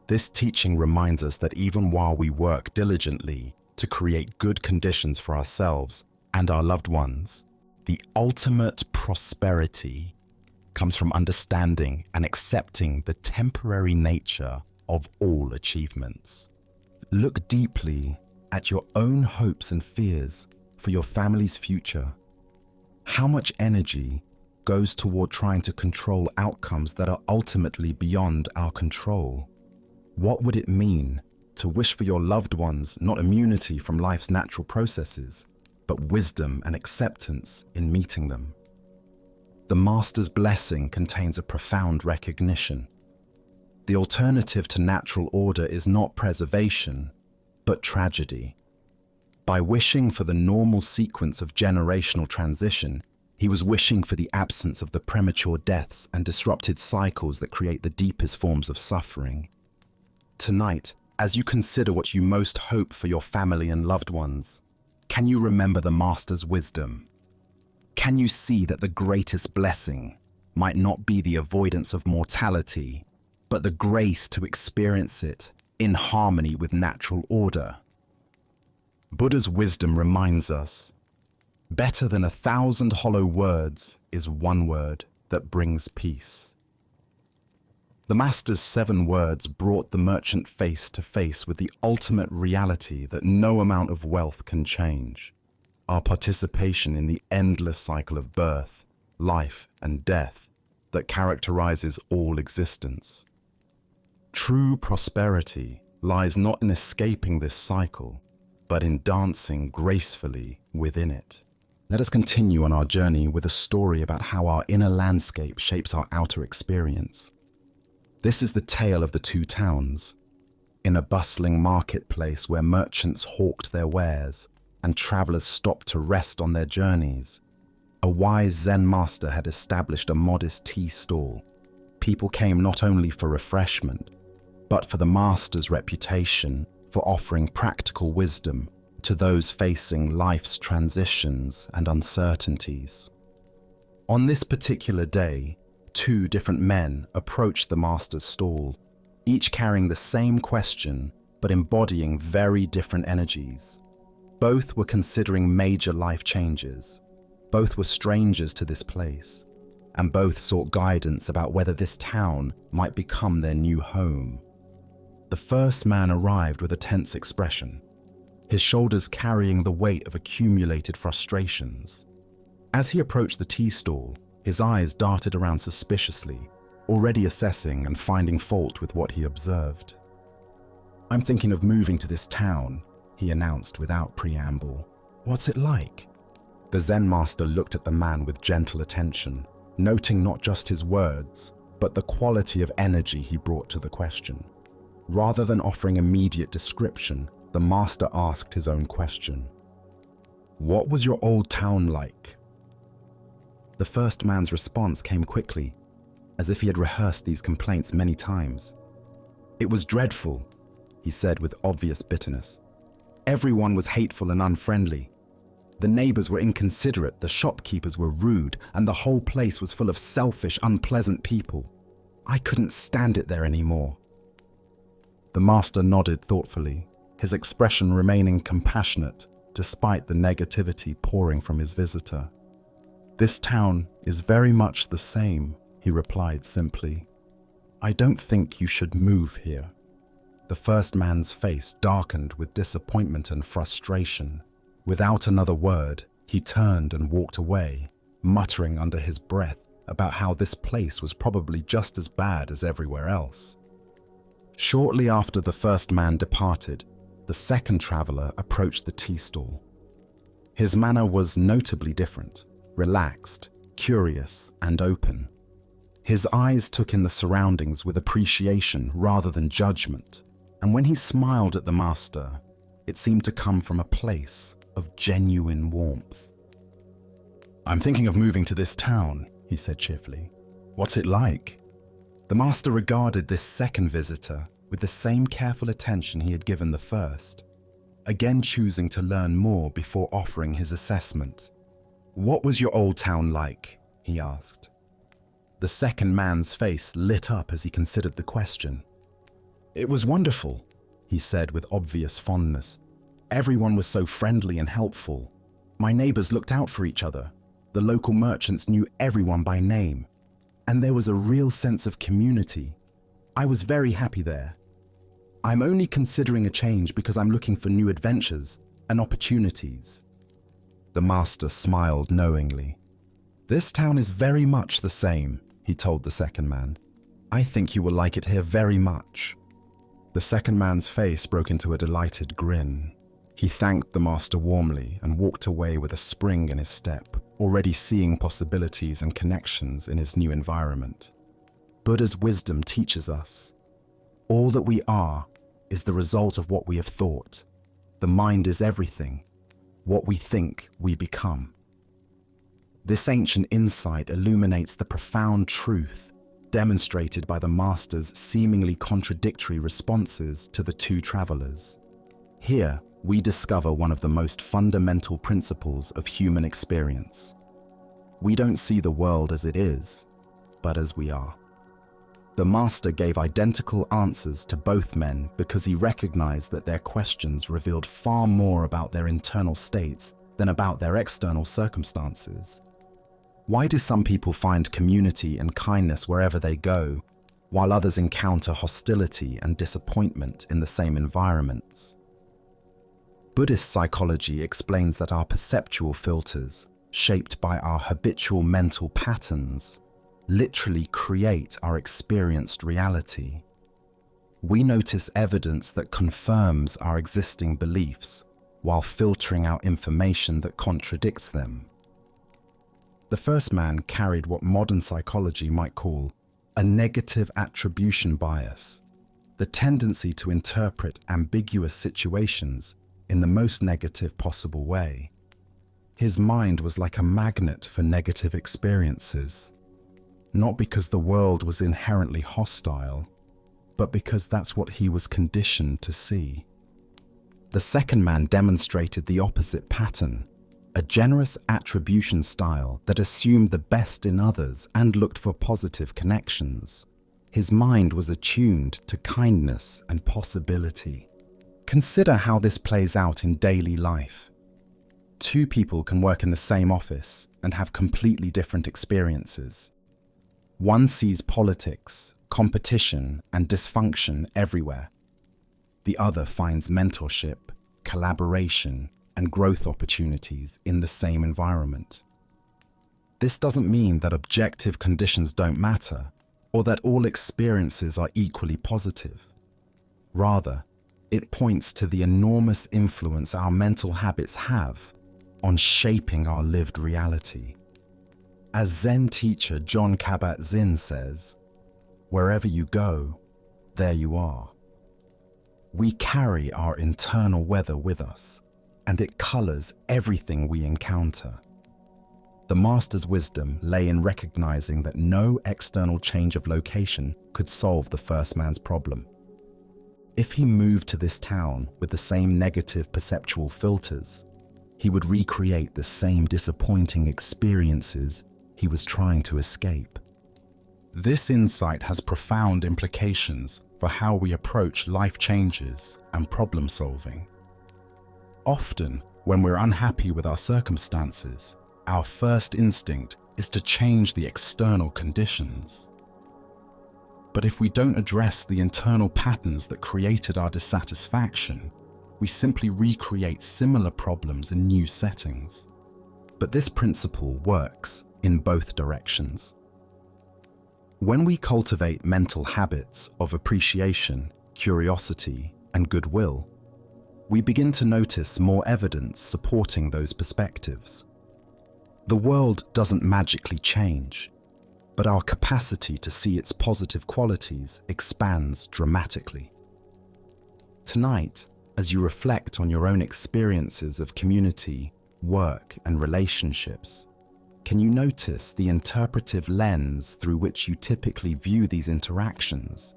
This teaching reminds us that even while we work diligently to create good conditions for ourselves and our loved ones, the ultimate prosperity comes from understanding and accepting the temporary nature of all achievements. Look deeply at your own hopes and fears for your family's future. How much energy goes toward trying to control outcomes that are ultimately beyond our control? What would it mean to wish for your loved ones not immunity from life's natural processes, but wisdom and acceptance in meeting them? The Master's blessing contains a profound recognition. The alternative to natural order is not preservation, but tragedy. By wishing for the normal sequence of generational transition, he was wishing for the absence of the premature deaths and disrupted cycles that create the deepest forms of suffering. Tonight, as you consider what you most hope for your family and loved ones, can you remember the Master's wisdom? Can you see that the greatest blessing might not be the avoidance of mortality, but the grace to experience it in harmony with natural order? Buddha's wisdom reminds us, better than 1,000 hollow words is one word that brings peace. The Master's 7 words brought the merchant face to face with the ultimate reality that no amount of wealth can change: our participation in the endless cycle of birth, life, and death that characterizes all existence. True prosperity lies not in escaping this cycle, but in dancing gracefully within it. Let us continue on our journey with a story about how our inner landscape shapes our outer experience. This is the tale of the 2 towns. In a bustling marketplace where merchants hawked their wares and travelers stopped to rest on their journeys, a wise Zen master had established a modest tea stall. People came not only for refreshment, but for the master's reputation for offering practical wisdom to those facing life's transitions and uncertainties. On this particular day, 2 different men approached the master's stall, each carrying the same question but embodying very different energies. Both were considering major life changes. Both were strangers to this place, and both sought guidance about whether this town might become their new home. The first man arrived with a tense expression, his shoulders carrying the weight of accumulated frustrations. As he approached the tea stall, his eyes darted around suspiciously, already assessing and finding fault with what he observed. "I'm thinking of moving to this town," he announced without preamble. "What's it like?" The Zen master looked at the man with gentle attention, noting not just his words, but the quality of energy he brought to the question. Rather than offering immediate description, the master asked his own question. "What was your old town like?" The first man's response came quickly, as if he had rehearsed these complaints many times. It was dreadful, he said with obvious bitterness. Everyone was hateful and unfriendly. The neighbors were inconsiderate, the shopkeepers were rude, and the whole place was full of selfish, unpleasant people. I couldn't stand it there anymore. The master nodded thoughtfully, his expression remaining compassionate despite the negativity pouring from his visitor. This town is very much the same, he replied simply. I don't think you should move here. The first man's face darkened with disappointment and frustration. Without another word, he turned and walked away, muttering under his breath about how this place was probably just as bad as everywhere else. Shortly after the first man departed, the second traveler approached the tea stall. His manner was notably different, relaxed, curious, and open. His eyes took in the surroundings with appreciation rather than judgment, and when he smiled at the master, it seemed to come from a place of genuine warmth. I'm thinking of moving to this town, he said cheerfully. What's it like? The master regarded this second visitor with the same careful attention he had given the first, again choosing to learn more before offering his assessment. What was your old town like? He asked. The second man's face lit up as he considered the question. It was wonderful, he said with obvious fondness. Everyone was so friendly and helpful. My neighbors looked out for each other. The local merchants knew everyone by name, and there was a real sense of community. I was very happy there. I'm only considering a change because I'm looking for new adventures and opportunities. The master smiled knowingly. This town is very much the same, he told the second man. I think you will like it here very much. The second man's face broke into a delighted grin. He thanked the master warmly and walked away with a spring in his step, already seeing possibilities and connections in his new environment. Buddha's wisdom teaches us, all that we are is the result of what we have thought. The mind is everything. What we think, we become. This ancient insight illuminates the profound truth demonstrated by the master's seemingly contradictory responses to the two travelers. Here, we discover one of the most fundamental principles of human experience. We don't see the world as it is, but as we are. The master gave identical answers to both men because he recognized that their questions revealed far more about their internal states than about their external circumstances. Why do some people find community and kindness wherever they go, while others encounter hostility and disappointment in the same environments? Buddhist psychology explains that our perceptual filters, shaped by our habitual mental patterns, literally create our experienced reality. We notice evidence that confirms our existing beliefs while filtering out information that contradicts them. The first man carried what modern psychology might call a negative attribution bias, the tendency to interpret ambiguous situations in the most negative possible way. His mind was like a magnet for negative experiences, not because the world was inherently hostile, but because that's what he was conditioned to see. The second man demonstrated the opposite pattern, a generous attribution style that assumed the best in others and looked for positive connections. His mind was attuned to kindness and possibility. Consider how this plays out in daily life. Two people can work in the same office and have completely different experiences. One sees politics, competition, and dysfunction everywhere. The other finds mentorship, collaboration, and growth opportunities in the same environment. This doesn't mean that objective conditions don't matter, or that all experiences are equally positive. Rather, it points to the enormous influence our mental habits have on shaping our lived reality. As Zen teacher Jon Kabat-Zinn says, wherever you go, there you are. We carry our internal weather with us, and it colors everything we encounter. The master's wisdom lay in recognizing that no external change of location could solve the first man's problem. If he moved to this town with the same negative perceptual filters, he would recreate the same disappointing experiences he was trying to escape. This insight has profound implications for how we approach life changes and problem solving. Often, when we're unhappy with our circumstances, our first instinct is to change the external conditions. But if we don't address the internal patterns that created our dissatisfaction, we simply recreate similar problems in new settings. But this principle works in both directions. When we cultivate mental habits of appreciation, curiosity, and goodwill, we begin to notice more evidence supporting those perspectives. The world doesn't magically change, but our capacity to see its positive qualities expands dramatically. Tonight, as you reflect on your own experiences of community, work, and relationships, can you notice the interpretive lens through which you typically view these interactions?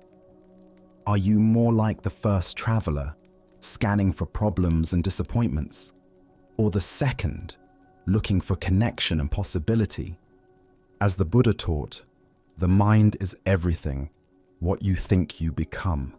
Are you more like the first traveler, scanning for problems and disappointments, or the second, looking for connection and possibility? As the Buddha taught, the mind is everything, what you think you become.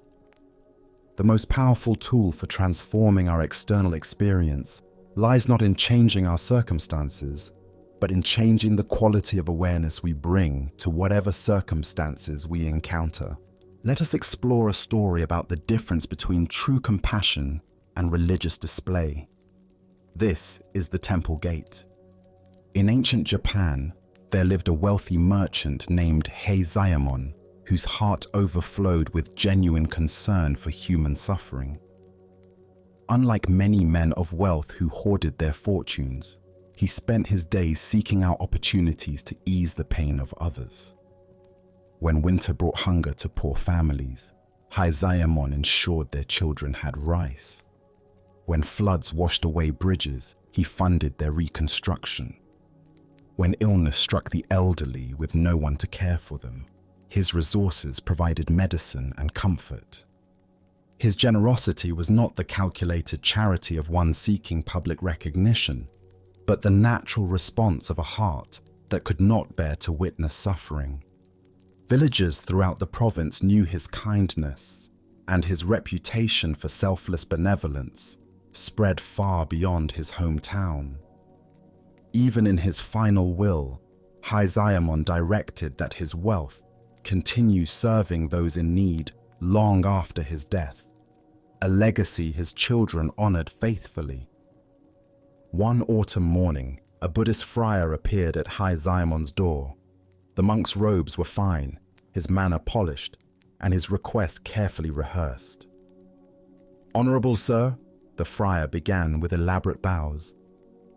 The most powerful tool for transforming our external experience lies not in changing our circumstances, but in changing the quality of awareness we bring to whatever circumstances we encounter. Let us explore a story about the difference between true compassion and religious display. This is the temple gate. In ancient Japan, there lived a wealthy merchant named Heizayamon, whose heart overflowed with genuine concern for human suffering. Unlike many men of wealth who hoarded their fortunes, he spent his days seeking out opportunities to ease the pain of others. When winter brought hunger to poor families, Heizayamon ensured their children had rice. When floods washed away bridges, he funded their reconstruction. When illness struck the elderly with no one to care for them, his resources provided medicine and comfort. His generosity was not the calculated charity of one seeking public recognition, but the natural response of a heart that could not bear to witness suffering. Villagers throughout the province knew his kindness, and his reputation for selfless benevolence spread far beyond his hometown. Even in his final will, Heizayamon directed that his wealth continue serving those in need long after his death, a legacy his children honored faithfully. One autumn morning, a Buddhist friar appeared at Heizayamon's door. The monk's robes were fine, his manner polished, and his request carefully rehearsed. "Honorable sir," the friar began with elaborate bows,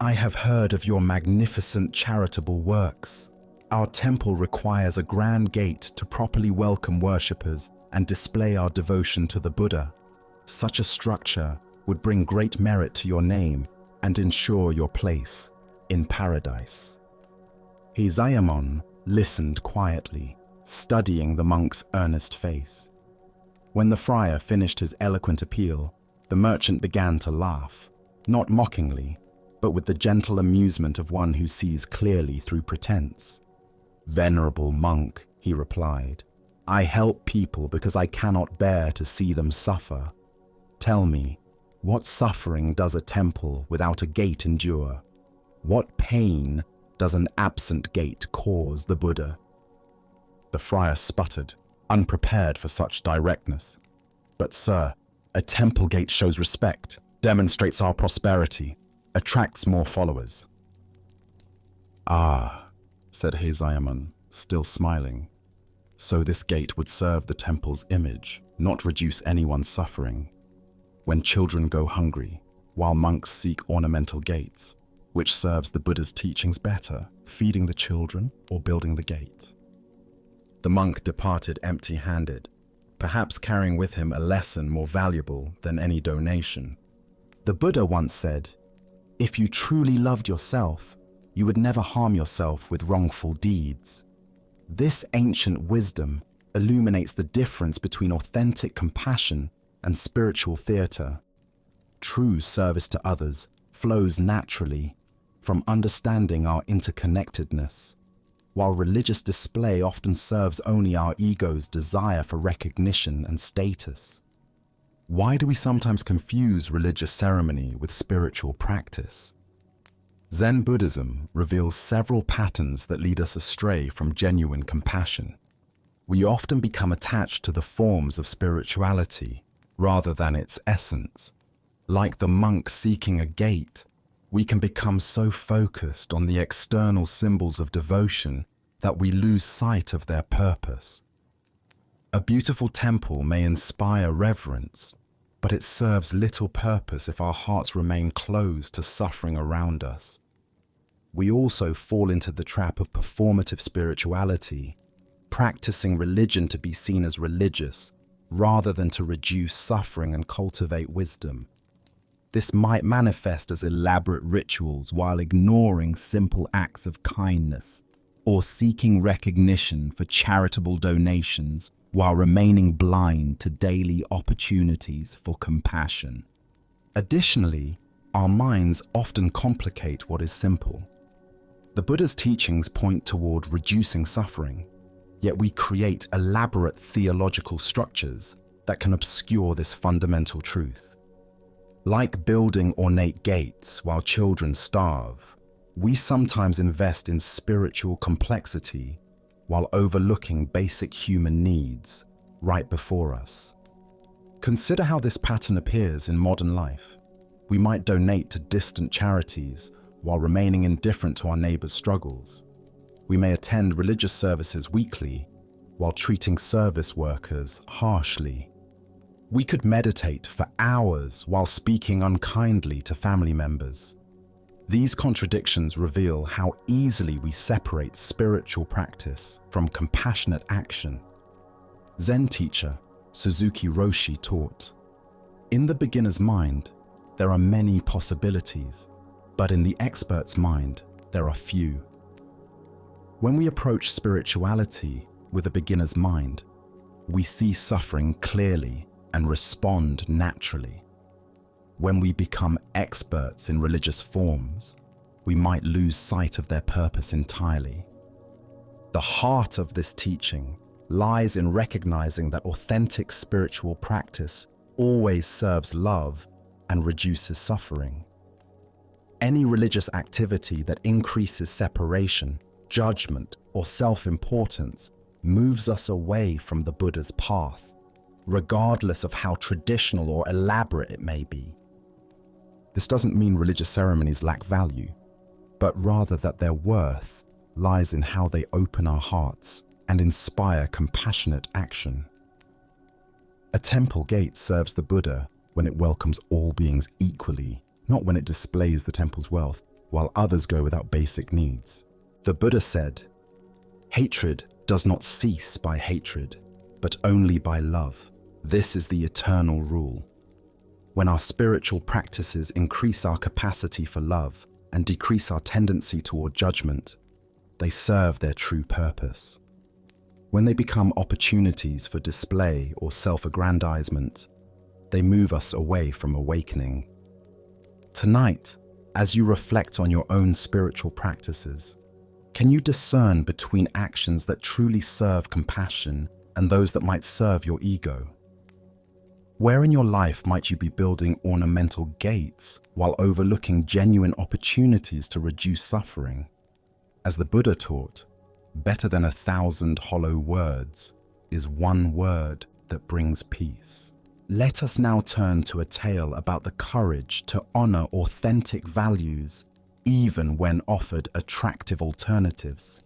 "I have heard of your magnificent charitable works. Our temple requires a grand gate to properly welcome worshippers and display our devotion to the Buddha. Such a structure would bring great merit to your name and ensure your place in paradise." Heizayamon listened quietly, studying the monk's earnest face. When the friar finished his eloquent appeal, the merchant began to laugh, not mockingly, but with the gentle amusement of one who sees clearly through pretense. "Venerable monk," he replied, "I help people because I cannot bear to see them suffer. Tell me, what suffering does a temple without a gate endure? What pain does an absent gate cause the Buddha?" The friar sputtered, unprepared for such directness. "But sir, a temple gate shows respect, demonstrates our prosperity, attracts more followers." "Ah," said Heizayamon, still smiling. "So this gate would serve the temple's image, not reduce anyone's suffering. When children go hungry, while monks seek ornamental gates, which serves the Buddha's teachings better, feeding the children or building the gate?" The monk departed empty-handed, perhaps carrying with him a lesson more valuable than any donation. The Buddha once said, "If you truly loved yourself, you would never harm yourself with wrongful deeds." This ancient wisdom illuminates the difference between authentic compassion and spiritual theatre. True service to others flows naturally from understanding our interconnectedness, while religious display often serves only our ego's desire for recognition and status. Why do we sometimes confuse religious ceremony with spiritual practice? Zen Buddhism reveals several patterns that lead us astray from genuine compassion. We often become attached to the forms of spirituality rather than its essence. Like the monk seeking a gate, we can become so focused on the external symbols of devotion that we lose sight of their purpose. A beautiful temple may inspire reverence, but it serves little purpose if our hearts remain closed to suffering around us. We also fall into the trap of performative spirituality, practicing religion to be seen as religious rather than to reduce suffering and cultivate wisdom. This might manifest as elaborate rituals while ignoring simple acts of kindness, or seeking recognition for charitable donations while remaining blind to daily opportunities for compassion. Additionally, our minds often complicate what is simple. The Buddha's teachings point toward reducing suffering, yet we create elaborate theological structures that can obscure this fundamental truth. Like building ornate gates while children starve, we sometimes invest in spiritual complexity while overlooking basic human needs right before us. Consider how this pattern appears in modern life. We might donate to distant charities while remaining indifferent to our neighbors' struggles. We may attend religious services weekly while treating service workers harshly. We could meditate for hours while speaking unkindly to family members. These contradictions reveal how easily we separate spiritual practice from compassionate action. Zen teacher Suzuki Roshi taught, "In the beginner's mind, there are many possibilities, but in the expert's mind, there are few." When we approach spirituality with a beginner's mind, we see suffering clearly and respond naturally. When we become experts in religious forms, we might lose sight of their purpose entirely. The heart of this teaching lies in recognizing that authentic spiritual practice always serves love and reduces suffering. Any religious activity that increases separation, judgment, or self-importance moves us away from the Buddha's path, regardless of how traditional or elaborate it may be. This doesn't mean religious ceremonies lack value, but rather that their worth lies in how they open our hearts and inspire compassionate action. A temple gate serves the Buddha when it welcomes all beings equally, not when it displays the temple's wealth while others go without basic needs. The Buddha said, "Hatred does not cease by hatred, but only by love. This is the eternal rule." When our spiritual practices increase our capacity for love and decrease our tendency toward judgment, they serve their true purpose. When they become opportunities for display or self-aggrandizement, they move us away from awakening. Tonight, as you reflect on your own spiritual practices, can you discern between actions that truly serve compassion and those that might serve your ego? Where in your life might you be building ornamental gates while overlooking genuine opportunities to reduce suffering? As the Buddha taught, better than 1,000 hollow words is one word that brings peace. Let us now turn to a tale about the courage to honor authentic values even when offered attractive alternatives.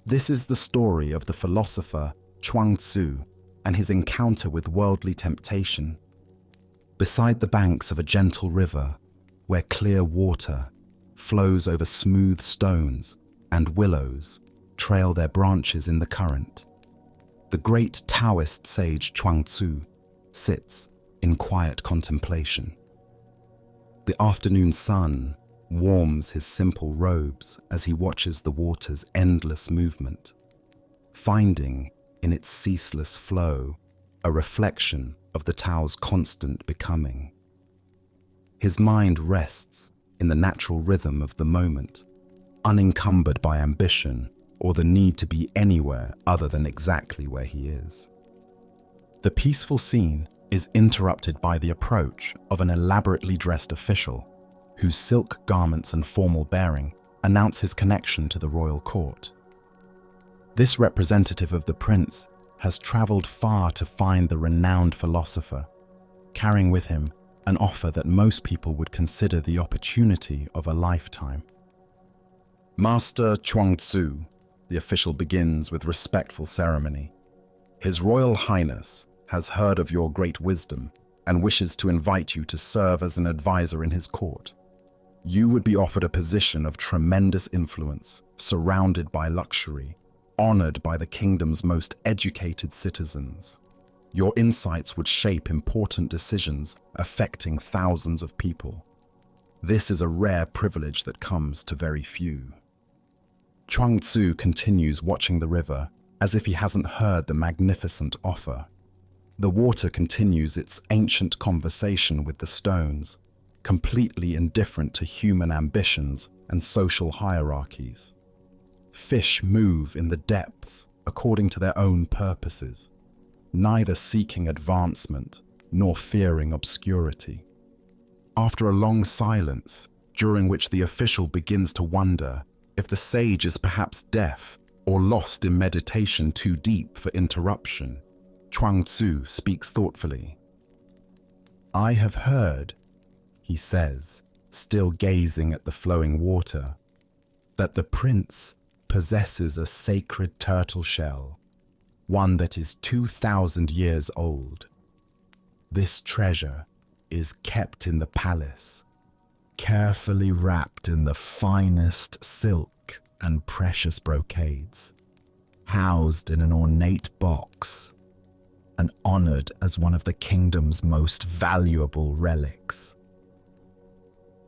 This is the story of the philosopher Chuang-Tzu and his encounter with worldly temptation. Beside the banks of a gentle river, where clear water flows over smooth stones and willows trail their branches in the current, the great Taoist sage Chuang-Tzu sits in quiet contemplation. The afternoon sun warms his simple robes as he watches the water's endless movement, finding in its ceaseless flow a reflection of the Tao's constant becoming. His mind rests in the natural rhythm of the moment, unencumbered by ambition or the need to be anywhere other than exactly where he is. The peaceful scene is interrupted by the approach of an elaborately dressed official, whose silk garments and formal bearing announce his connection to the royal court. This representative of the prince has traveled far to find the renowned philosopher, carrying with him an offer that most people would consider the opportunity of a lifetime. Master Chuang-Tzu, the official begins with respectful ceremony. His Royal Highness has heard of your great wisdom and wishes to invite you to serve as an advisor in his court. You would be offered a position of tremendous influence, surrounded by luxury, honored by the kingdom's most educated citizens. Your insights would shape important decisions affecting thousands of people. This is a rare privilege that comes to very few. Chuang-Tzu continues watching the river as if he hasn't heard the magnificent offer. The water continues its ancient conversation with the stones, completely indifferent to human ambitions and social hierarchies. Fish move in the depths according to their own purposes, neither seeking advancement nor fearing obscurity. After a long silence, during which the official begins to wonder if the sage is perhaps deaf or lost in meditation too deep for interruption, Chuang-Tzu speaks thoughtfully. "I have heard," he says, still gazing at the flowing water, "that the prince possesses a sacred turtle shell, one that is 2,000 years old. This treasure is kept in the palace, carefully wrapped in the finest silk and precious brocades, housed in an ornate box, and honored as one of the kingdom's most valuable relics."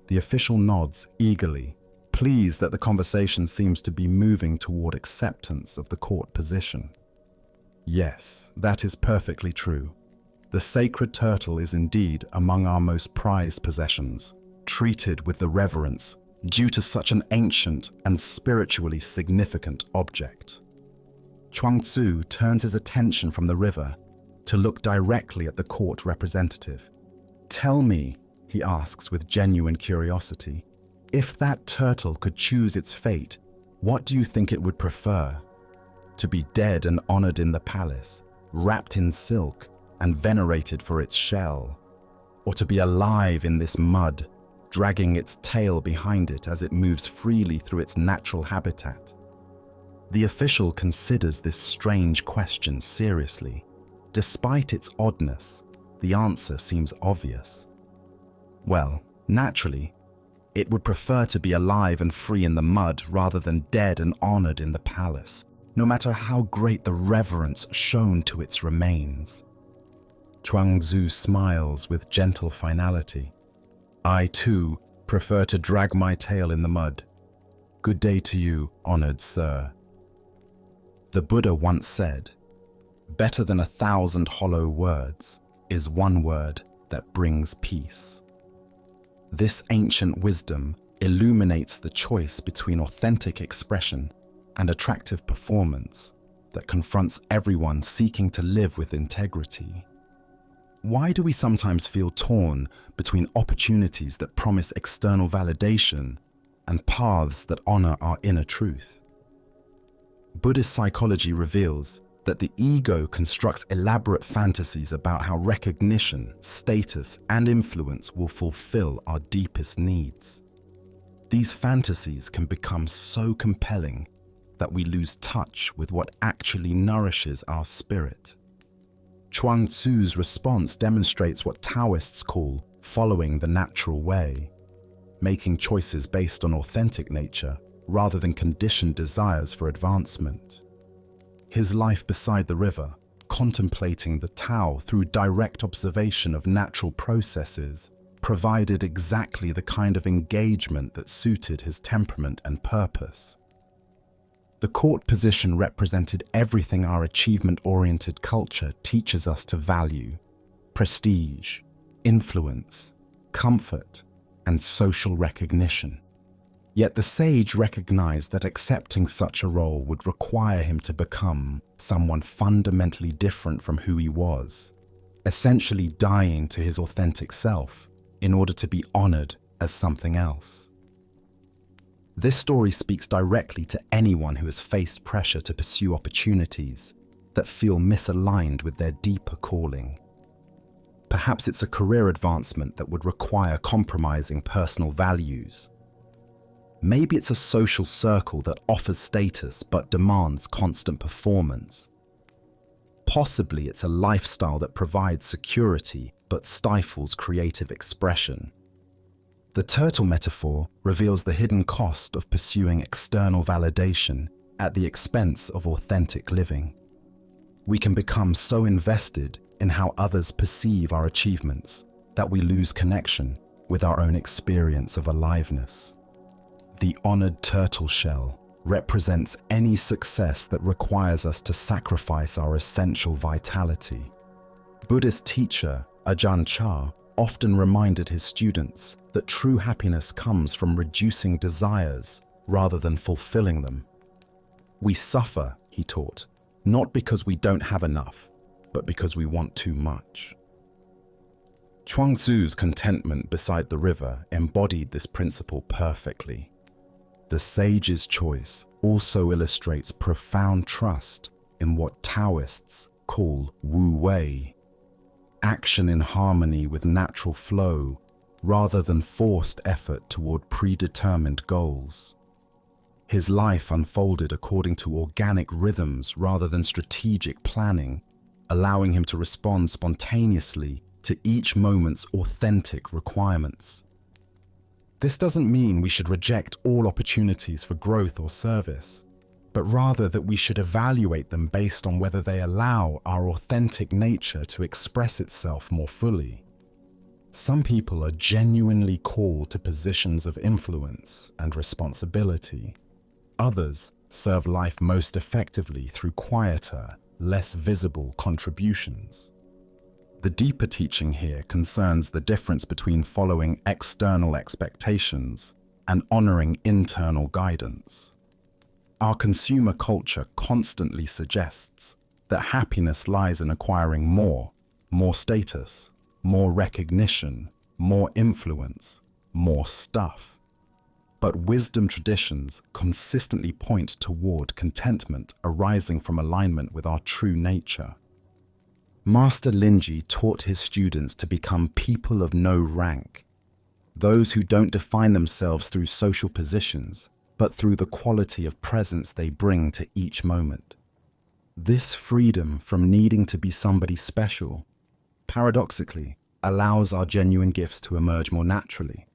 The official nods eagerly, pleased that the conversation seems to be moving toward acceptance of the court position. Yes, that is perfectly true. The sacred turtle is indeed among our most prized possessions, treated with the reverence due to such an ancient and spiritually significant object. Chuang-Tzu turns his attention from the river to look directly at the court representative. "Tell me," he asks with genuine curiosity, "if that turtle could choose its fate, what do you think it would prefer? To be dead and honored in the palace, wrapped in silk and venerated for its shell, or to be alive in this mud, dragging its tail behind it as it moves freely through its natural habitat?" The official considers this strange question seriously. Despite its oddness, the answer seems obvious. Well, naturally, it would prefer to be alive and free in the mud rather than dead and honored in the palace, no matter how great the reverence shown to its remains. Chuang-Tzu smiles with gentle finality. "I, too, prefer to drag my tail in the mud. Good day to you, honored sir." The Buddha once said, "Better than 1,000 hollow words is one word that brings peace." This ancient wisdom illuminates the choice between authentic expression and attractive performance that confronts everyone seeking to live with integrity. Why do we sometimes feel torn between opportunities that promise external validation and paths that honor our inner truth? Buddhist psychology reveals that the ego constructs elaborate fantasies about how recognition, status, and influence will fulfill our deepest needs. These fantasies can become so compelling that we lose touch with what actually nourishes our spirit. Chuang-Tzu's response demonstrates what Taoists call following the natural way, making choices based on authentic nature rather than conditioned desires for advancement. His life beside the river, contemplating the Tao through direct observation of natural processes, provided exactly the kind of engagement that suited his temperament and purpose. The court position represented everything our achievement-oriented culture teaches us to value: prestige, influence, comfort, and social recognition. Yet the sage recognized that accepting such a role would require him to become someone fundamentally different from who he was, essentially dying to his authentic self in order to be honored as something else. This story speaks directly to anyone who has faced pressure to pursue opportunities that feel misaligned with their deeper calling. Perhaps it's a career advancement that would require compromising personal values. Maybe it's a social circle that offers status but demands constant performance. Possibly it's a lifestyle that provides security but stifles creative expression. The turtle metaphor reveals the hidden cost of pursuing external validation at the expense of authentic living. We can become so invested in how others perceive our achievements that we lose connection with our own experience of aliveness. The honored turtle shell represents any success that requires us to sacrifice our essential vitality. Buddhist teacher Ajahn Chah often reminded his students that true happiness comes from reducing desires rather than fulfilling them. We suffer, he taught, not because we don't have enough, but because we want too much. Chuang-Tzu's contentment beside the river embodied this principle perfectly. The sage's choice also illustrates profound trust in what Taoists call wu-wei, action in harmony with natural flow rather than forced effort toward predetermined goals. His life unfolded according to organic rhythms rather than strategic planning, allowing him to respond spontaneously to each moment's authentic requirements. This doesn't mean we should reject all opportunities for growth or service, but rather that we should evaluate them based on whether they allow our authentic nature to express itself more fully. Some people are genuinely called to positions of influence and responsibility. Others serve life most effectively through quieter, less visible contributions. The deeper teaching here concerns the difference between following external expectations and honoring internal guidance. Our consumer culture constantly suggests that happiness lies in acquiring more status, more recognition, more influence, more stuff. But wisdom traditions consistently point toward contentment arising from alignment with our true nature. Master Linji taught his students to become people of no rank, those who don't define themselves through social positions, but through the quality of presence they bring to each moment. This freedom from needing to be somebody special, paradoxically, allows our genuine gifts to emerge more naturally.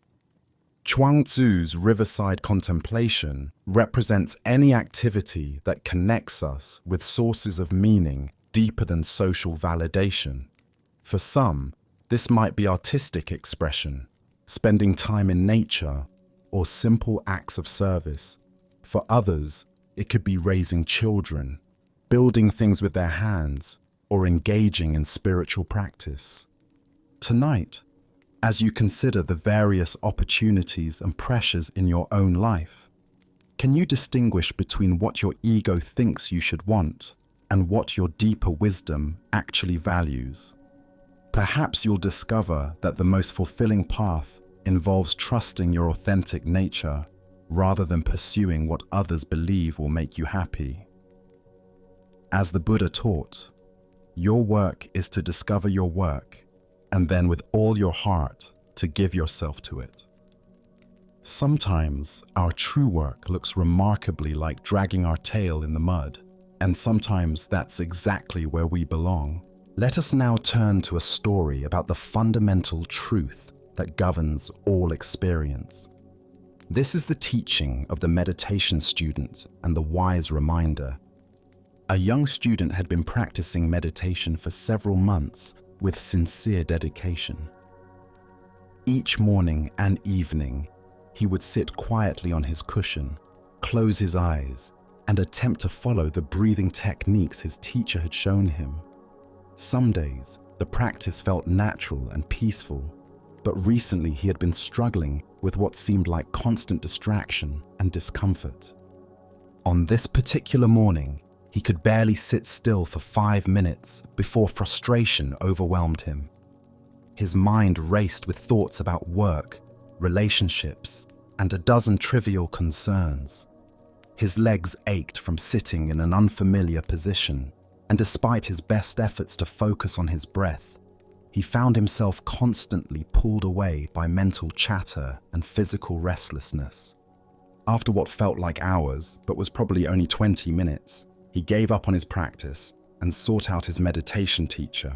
Chuang-Tzu's riverside contemplation represents any activity that connects us with sources of meaning deeper than social validation. For some, this might be artistic expression, spending time in nature, or simple acts of service. For others, it could be raising children, building things with their hands, or engaging in spiritual practice. Tonight, as you consider the various opportunities and pressures in your own life, can you distinguish between what your ego thinks you should want and what your deeper wisdom actually values? Perhaps you'll discover that the most fulfilling path involves trusting your authentic nature rather than pursuing what others believe will make you happy. As the Buddha taught, your work is to discover your work and then with all your heart to give yourself to it. Sometimes our true work looks remarkably like dragging our tail in the mud, and sometimes that's exactly where we belong. Let us now turn to a story about the fundamental truth that governs all experience. This is the teaching of the meditation student and the wise reminder. A young student had been practicing meditation for several months with sincere dedication. Each morning and evening, he would sit quietly on his cushion, close his eyes, and attempt to follow the breathing techniques his teacher had shown him. Some days, the practice felt natural and peaceful, but recently he had been struggling with what seemed like constant distraction and discomfort. On this particular morning, he could barely sit still for 5 minutes before frustration overwhelmed him. His mind raced with thoughts about work, relationships, and a dozen trivial concerns. His legs ached from sitting in an unfamiliar position, and despite his best efforts to focus on his breath, he found himself constantly pulled away by mental chatter and physical restlessness. After what felt like hours, but was probably only 20 minutes, he gave up on his practice and sought out his meditation teacher.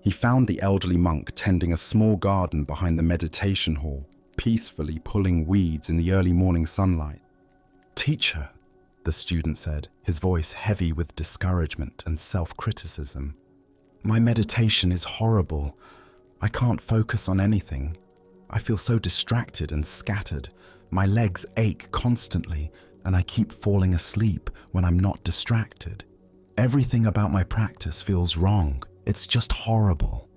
He found the elderly monk tending a small garden behind the meditation hall, peacefully pulling weeds in the early morning sunlight. "Teacher," the student said, his voice heavy with discouragement and self-criticism, "my meditation is horrible. I can't focus on anything. I feel so distracted and scattered. My legs ache constantly, and I keep falling asleep when I'm not distracted. Everything about my practice feels wrong. It's just horrible."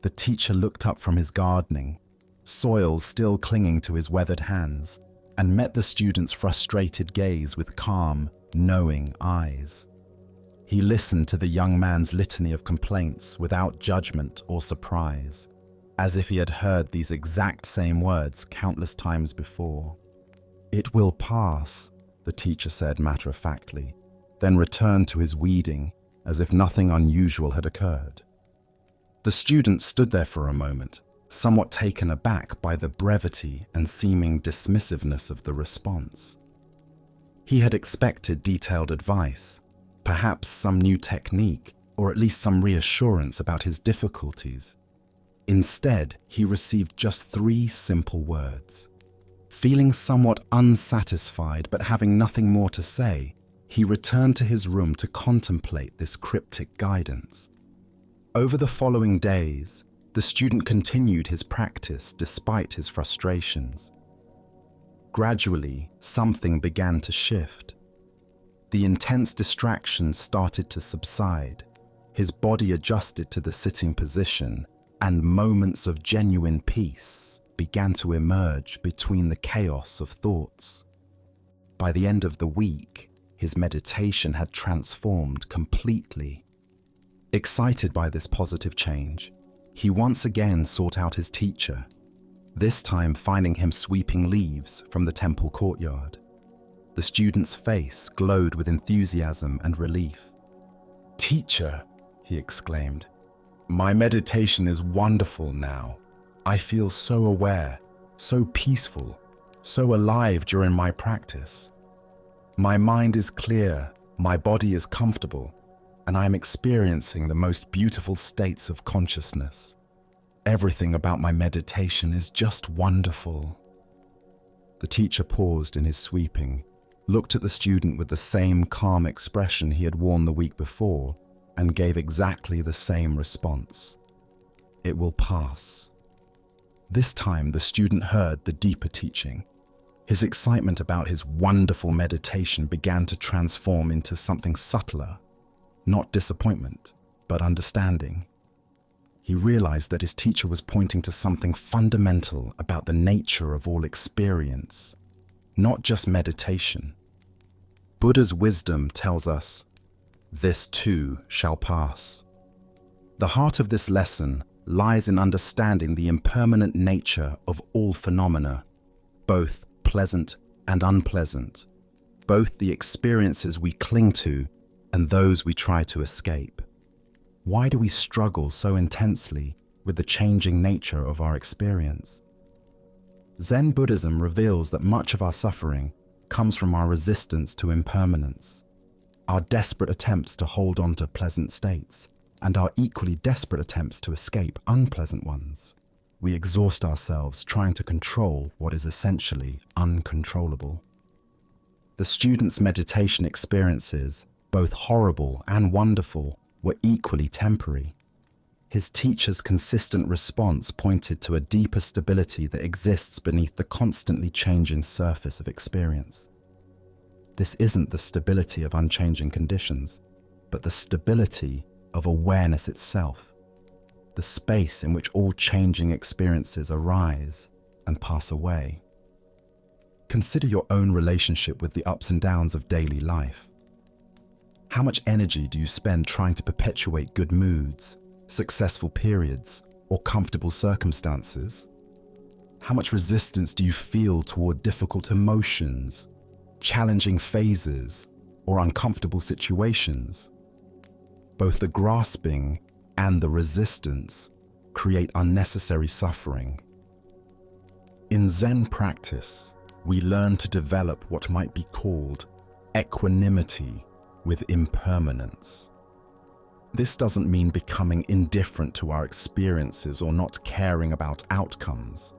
The teacher looked up from his gardening, soil still clinging to his weathered hands, and met the student's frustrated gaze with calm, knowing eyes. He listened to the young man's litany of complaints without judgment or surprise, as if he had heard these exact same words countless times before. "It will pass," the teacher said matter-of-factly, then returned to his weeding as if nothing unusual had occurred. The student stood there for a moment, somewhat taken aback by the brevity and seeming dismissiveness of the response. He had expected detailed advice, perhaps some new technique, or at least some reassurance about his difficulties. Instead, he received just 3 simple words. Feeling somewhat unsatisfied but having nothing more to say, he returned to his room to contemplate this cryptic guidance. Over the following days, the student continued his practice despite his frustrations. Gradually, something began to shift. The intense distractions started to subside, his body adjusted to the sitting position, and moments of genuine peace began to emerge between the chaos of thoughts. By the end of the week, his meditation had transformed completely. Excited by this positive change, he once again sought out his teacher, this time finding him sweeping leaves from the temple courtyard. The student's face glowed with enthusiasm and relief. "Teacher," he exclaimed, "my meditation is wonderful now. I feel so aware, so peaceful, so alive during my practice. My mind is clear, my body is comfortable, and I am experiencing the most beautiful states of consciousness. Everything about my meditation is just wonderful." The teacher paused in his sweeping, looked at the student with the same calm expression he had worn the week before, and gave exactly the same response. "It will pass." This time the student heard the deeper teaching. His excitement about his wonderful meditation began to transform into something subtler, not disappointment, but understanding. He realized that his teacher was pointing to something fundamental about the nature of all experience, not just meditation. Buddha's wisdom tells us, "This too shall pass." The heart of this lesson lies in understanding the impermanent nature of all phenomena, both pleasant and unpleasant, both the experiences we cling to and those we try to escape. Why do we struggle so intensely with the changing nature of our experience? Zen Buddhism reveals that much of our suffering comes from our resistance to impermanence, our desperate attempts to hold on to pleasant states, and our equally desperate attempts to escape unpleasant ones. We exhaust ourselves trying to control what is essentially uncontrollable. The student's meditation experiences, both horrible and wonderful, were equally temporary. His teacher's consistent response pointed to a deeper stability that exists beneath the constantly changing surface of experience. This isn't the stability of unchanging conditions, but the stability of awareness itself, the space in which all changing experiences arise and pass away. Consider your own relationship with the ups and downs of daily life. How much energy do you spend trying to perpetuate good moods, successful periods, or comfortable circumstances? How much resistance do you feel toward difficult emotions, challenging phases, or uncomfortable situations? Both the grasping and the resistance create unnecessary suffering. In Zen practice, we learn to develop what might be called equanimity with impermanence. This doesn't mean becoming indifferent to our experiences or not caring about outcomes.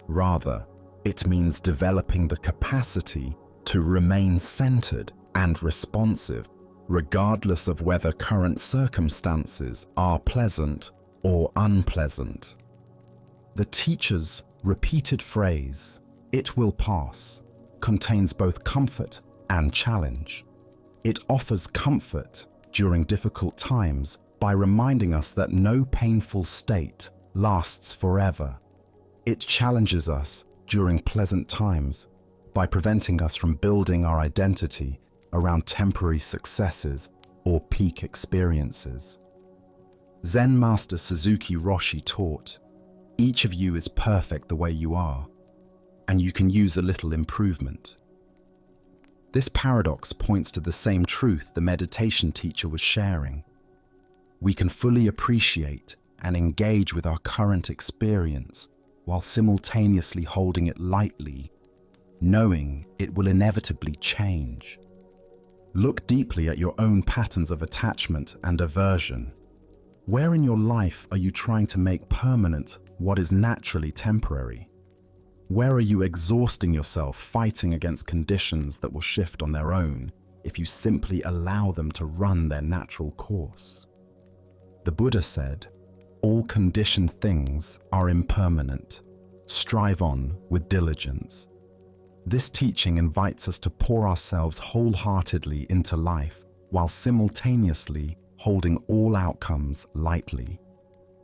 Rather, it means developing the capacity to remain centered and responsive, regardless of whether current circumstances are pleasant or unpleasant. The teacher's repeated phrase, "It will pass," contains both comfort and challenge. It offers comfort during difficult times by reminding us that no painful state lasts forever. It challenges us during pleasant times by preventing us from building our identity around temporary successes or peak experiences. Zen Master Suzuki Roshi taught, "Each of you is perfect the way you are, and you can use a little improvement." This paradox points to the same truth the meditation teacher was sharing. We can fully appreciate and engage with our current experience while simultaneously holding it lightly, knowing it will inevitably change. Look deeply at your own patterns of attachment and aversion. Where in your life are you trying to make permanent what is naturally temporary? Where are you exhausting yourself fighting against conditions that will shift on their own if you simply allow them to run their natural course? The Buddha said, "All conditioned things are impermanent. Strive on with diligence." This teaching invites us to pour ourselves wholeheartedly into life while simultaneously holding all outcomes lightly.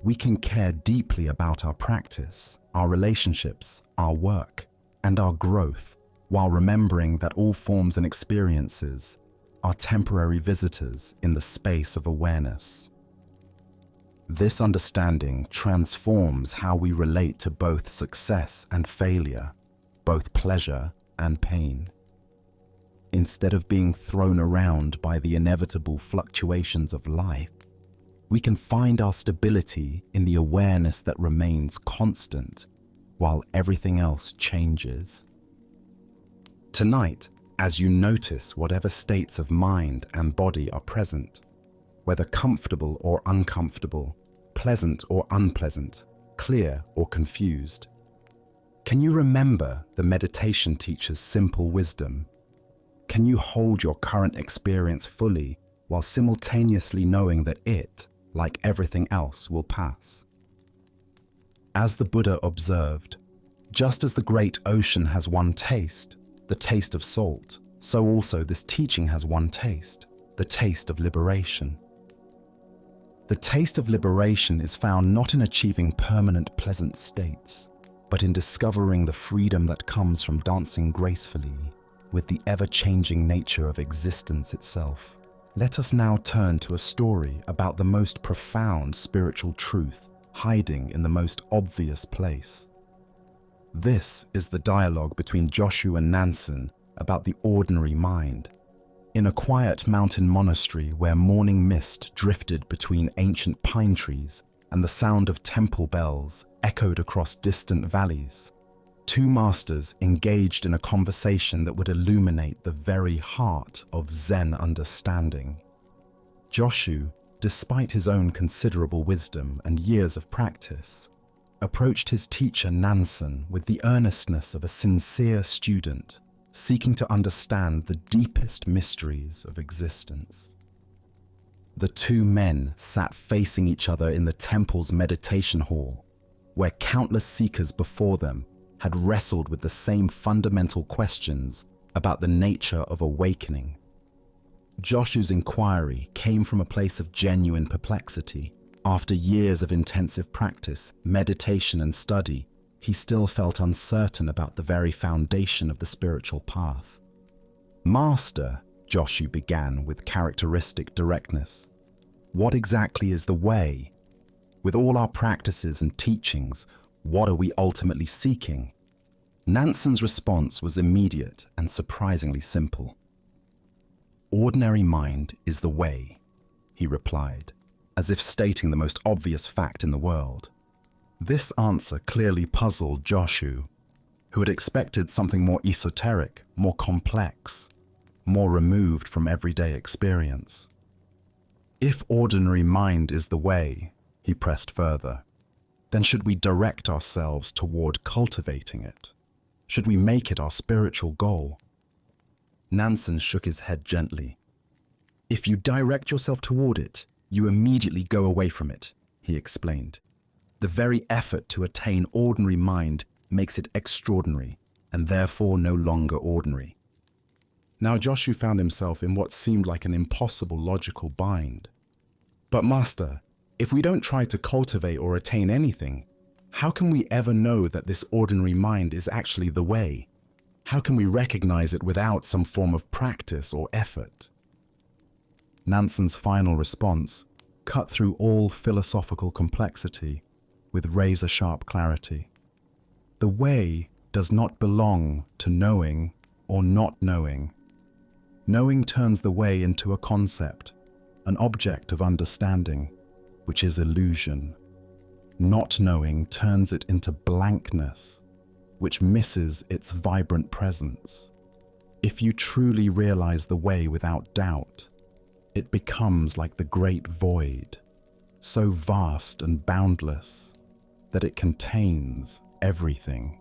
We can care deeply about our practice, our relationships, our work, and our growth, while remembering that all forms and experiences are temporary visitors in the space of awareness. This understanding transforms how we relate to both success and failure, both pleasure and pain. Instead of being thrown around by the inevitable fluctuations of life, we can find our stability in the awareness that remains constant while everything else changes. Tonight, as you notice whatever states of mind and body are present, whether comfortable or uncomfortable, pleasant or unpleasant, clear or confused, can you remember the meditation teacher's simple wisdom? Can you hold your current experience fully while simultaneously knowing that it, like everything else, will pass? As the Buddha observed, just as the great ocean has one taste, the taste of salt, so also this teaching has one taste, the taste of liberation. The taste of liberation is found not in achieving permanent pleasant states, but in discovering the freedom that comes from dancing gracefully with the ever-changing nature of existence itself. Let us now turn to a story about the most profound spiritual truth hiding in the most obvious place. This is the dialogue between Joshu and Nansen about the ordinary mind. In a quiet mountain monastery where morning mist drifted between ancient pine trees and the sound of temple bells echoed across distant valleys, two masters engaged in a conversation that would illuminate the very heart of Zen understanding. Joshu, despite his own considerable wisdom and years of practice, approached his teacher Nansen with the earnestness of a sincere student seeking to understand the deepest mysteries of existence. The two men sat facing each other in the temple's meditation hall, where countless seekers before them had wrestled with the same fundamental questions about the nature of awakening. Joshu's inquiry came from a place of genuine perplexity. After years of intensive practice, meditation and study, he still felt uncertain about the very foundation of the spiritual path. "Master," Joshu began with characteristic directness, "what exactly is the way? With all our practices and teachings, what are we ultimately seeking?" Nansen's response was immediate and surprisingly simple. "Ordinary mind is the way," he replied, as if stating the most obvious fact in the world. This answer clearly puzzled Joshu, who had expected something more esoteric, more complex, more removed from everyday experience. "If ordinary mind is the way," he pressed further, "then should we direct ourselves toward cultivating it? Should we make it our spiritual goal?" Nansen shook his head gently. "If you direct yourself toward it, you immediately go away from it," he explained. "The very effort to attain ordinary mind makes it extraordinary, and therefore no longer ordinary." Now Joshu found himself in what seemed like an impossible logical bind. "But Master, if we don't try to cultivate or attain anything, how can we ever know that this ordinary mind is actually the way? How can we recognize it without some form of practice or effort?" Nansen's final response cut through all philosophical complexity with razor-sharp clarity. The way does not belong to knowing or not knowing. Knowing turns the way into a concept, an object of understanding, which is illusion. Not knowing turns it into blankness, which misses its vibrant presence. If you truly realize the way without doubt, it becomes like the great void, so vast and boundless that it contains everything.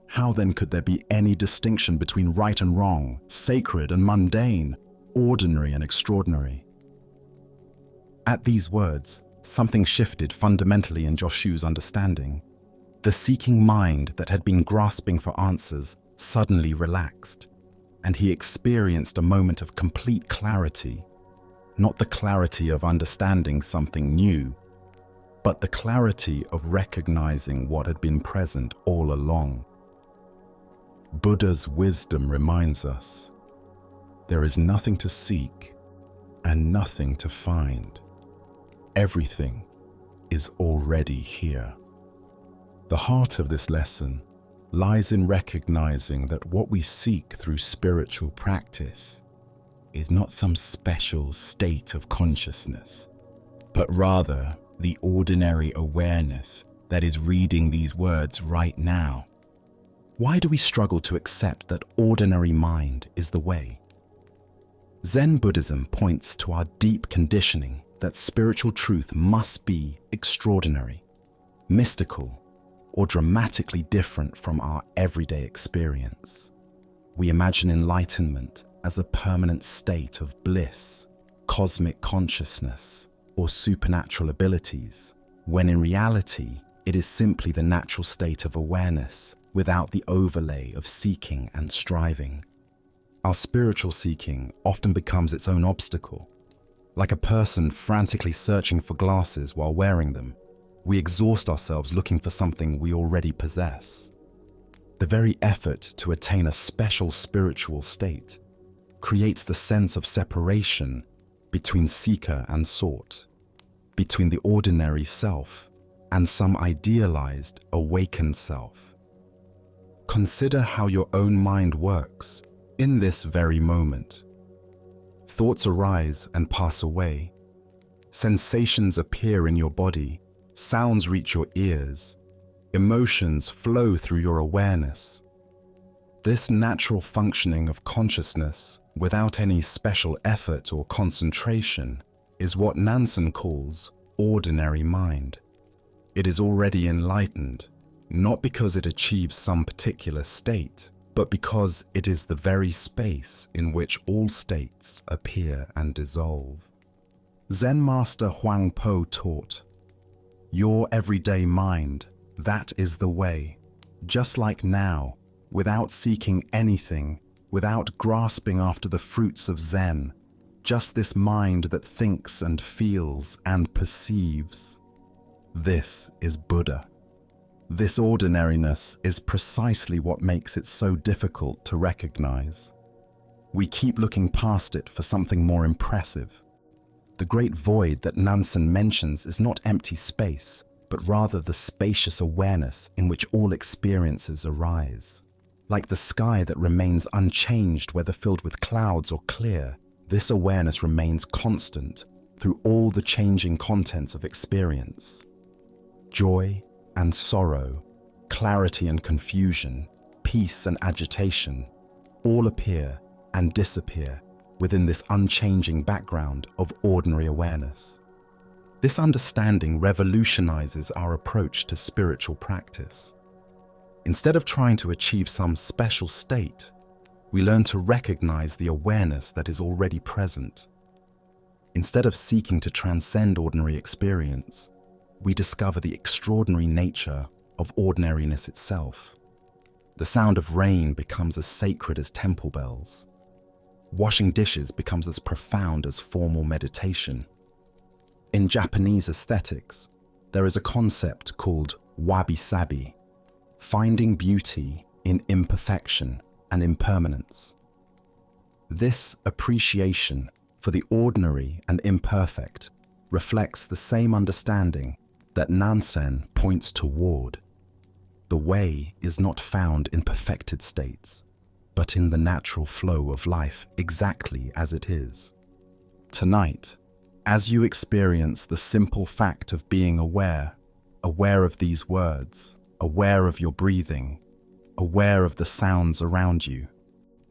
How then could there be any distinction between right and wrong, sacred and mundane, ordinary and extraordinary? At these words, something shifted fundamentally in Joshu's understanding. The seeking mind that had been grasping for answers suddenly relaxed, and he experienced a moment of complete clarity. Not the clarity of understanding something new, but the clarity of recognizing what had been present all along. Buddha's wisdom reminds us, there is nothing to seek and nothing to find. Everything is already here. The heart of this lesson lies in recognizing that what we seek through spiritual practice is not some special state of consciousness, but rather the ordinary awareness that is reading these words right now. Why do we struggle to accept that ordinary mind is the way? Zen Buddhism points to our deep conditioning that spiritual truth must be extraordinary, mystical, or dramatically different from our everyday experience. We imagine enlightenment as a permanent state of bliss, cosmic consciousness, or supernatural abilities, when in reality, it is simply the natural state of awareness without the overlay of seeking and striving. Our spiritual seeking often becomes its own obstacle. Like a person frantically searching for glasses while wearing them, we exhaust ourselves looking for something we already possess. The very effort to attain a special spiritual state creates the sense of separation between seeker and sought, between the ordinary self and some idealized, awakened self. Consider how your own mind works in this very moment. Thoughts arise and pass away. Sensations appear in your body. Sounds reach your ears. Emotions flow through your awareness. This natural functioning of consciousness, without any special effort or concentration, is what Nansen calls ordinary mind. It is already enlightened, not because it achieves some particular state, but because it is the very space in which all states appear and dissolve. Zen master Huang Po taught, "Your everyday mind, that is the way, just like now, without seeking anything, without grasping after the fruits of Zen, just this mind that thinks and feels and perceives. This is Buddha. This ordinariness is precisely what makes it so difficult to recognize. We keep looking past it for something more impressive. The great void that Nansen mentions is not empty space, but rather the spacious awareness in which all experiences arise. Like the sky that remains unchanged whether filled with clouds or clear, this awareness remains constant through all the changing contents of experience. Joy and sorrow, clarity and confusion, peace and agitation, all appear and disappear within this unchanging background of ordinary awareness. This understanding revolutionizes our approach to spiritual practice. Instead of trying to achieve some special state, we learn to recognize the awareness that is already present. Instead of seeking to transcend ordinary experience, we discover the extraordinary nature of ordinariness itself. The sound of rain becomes as sacred as temple bells. Washing dishes becomes as profound as formal meditation. In Japanese aesthetics, there is a concept called wabi-sabi, finding beauty in imperfection and impermanence. This appreciation for the ordinary and imperfect reflects the same understanding that Nansen points toward. The way is not found in perfected states, but in the natural flow of life exactly as it is. Tonight, as you experience the simple fact of being aware of these words, aware of your breathing, aware of the sounds around you,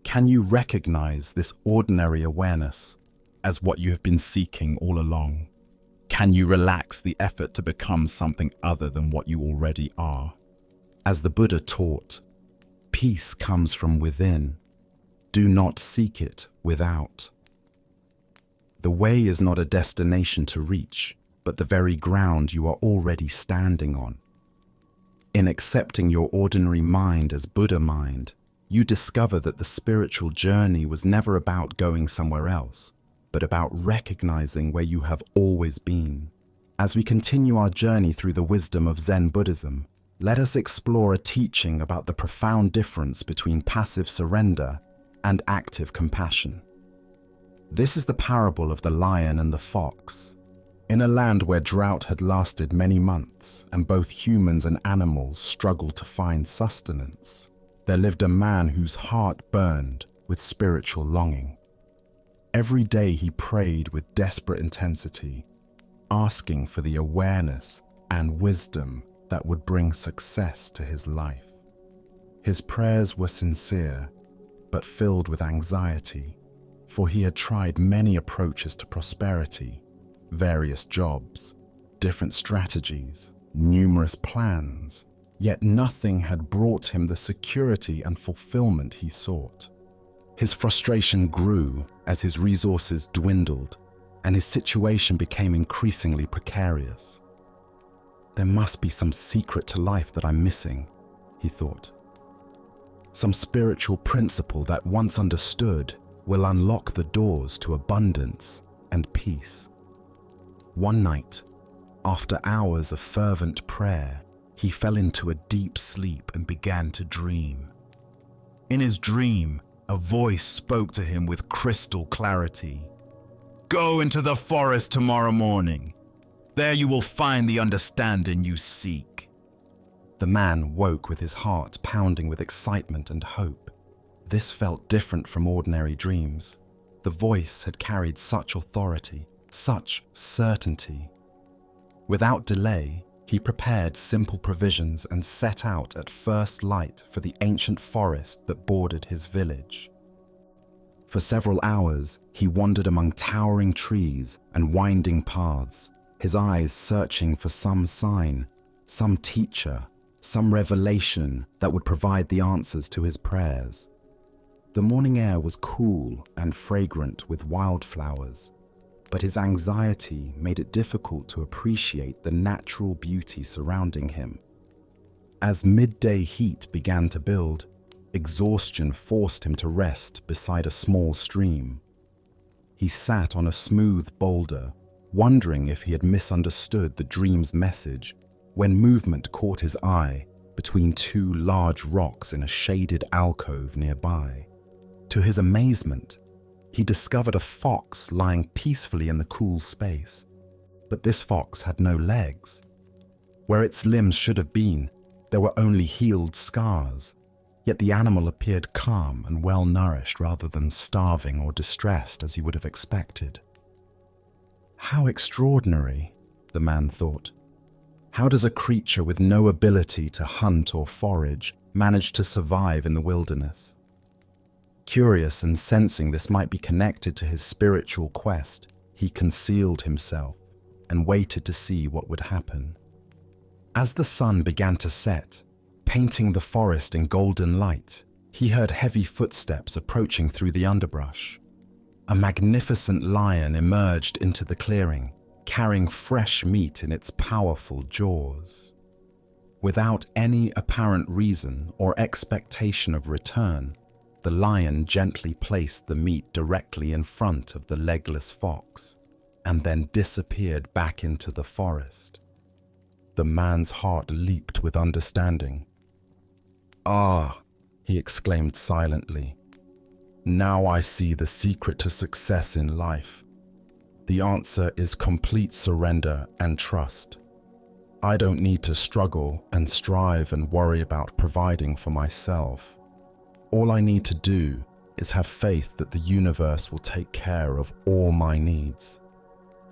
can you recognize this ordinary awareness as what you have been seeking all along? Can you relax the effort to become something other than what you already are? As the Buddha taught, peace comes from within. Do not seek it without. The way is not a destination to reach, but the very ground you are already standing on. In accepting your ordinary mind as Buddha mind, you discover that the spiritual journey was never about going somewhere else, but about recognizing where you have always been. As we continue our journey through the wisdom of Zen Buddhism, let us explore a teaching about the profound difference between passive surrender and active compassion. This is the parable of the lion and the fox. In a land where drought had lasted many months and both humans and animals struggled to find sustenance, there lived a man whose heart burned with spiritual longing. Every day he prayed with desperate intensity, asking for the awareness and wisdom that would bring success to his life. His prayers were sincere, but filled with anxiety, for he had tried many approaches to prosperity, various jobs, different strategies, numerous plans, yet nothing had brought him the security and fulfillment he sought. His frustration grew as his resources dwindled and his situation became increasingly precarious. There must be some secret to life that I'm missing, he thought. Some spiritual principle that, once understood, will unlock the doors to abundance and peace. One night, after hours of fervent prayer, he fell into a deep sleep and began to dream. In his dream, a voice spoke to him with crystal clarity. "Go into the forest tomorrow morning. There you will find the understanding you seek." The man woke with his heart pounding with excitement and hope. This felt different from ordinary dreams. The voice had carried such authority, such certainty. Without delay, he prepared simple provisions and set out at first light for the ancient forest that bordered his village. For several hours, he wandered among towering trees and winding paths, his eyes searching for some sign, some teacher, some revelation that would provide the answers to his prayers. The morning air was cool and fragrant with wildflowers, but his anxiety made it difficult to appreciate the natural beauty surrounding him. As midday heat began to build, exhaustion forced him to rest beside a small stream. He sat on a smooth boulder, wondering if he had misunderstood the dream's message, when movement caught his eye between two large rocks in a shaded alcove nearby. To his amazement, he discovered a fox lying peacefully in the cool space. But this fox had no legs. Where its limbs should have been, there were only healed scars. Yet the animal appeared calm and well-nourished rather than starving or distressed as he would have expected. How extraordinary, the man thought. How does a creature with no ability to hunt or forage manage to survive in the wilderness? Curious and sensing this might be connected to his spiritual quest, he concealed himself and waited to see what would happen. As the sun began to set, painting the forest in golden light, he heard heavy footsteps approaching through the underbrush. A magnificent lion emerged into the clearing, carrying fresh meat in its powerful jaws. Without any apparent reason or expectation of return, the lion gently placed the meat directly in front of the legless fox and then disappeared back into the forest. The man's heart leaped with understanding. "Ah," he exclaimed silently, "now I see the secret to success in life. The answer is complete surrender and trust. I don't need to struggle and strive and worry about providing for myself. All I need to do is have faith that the universe will take care of all my needs.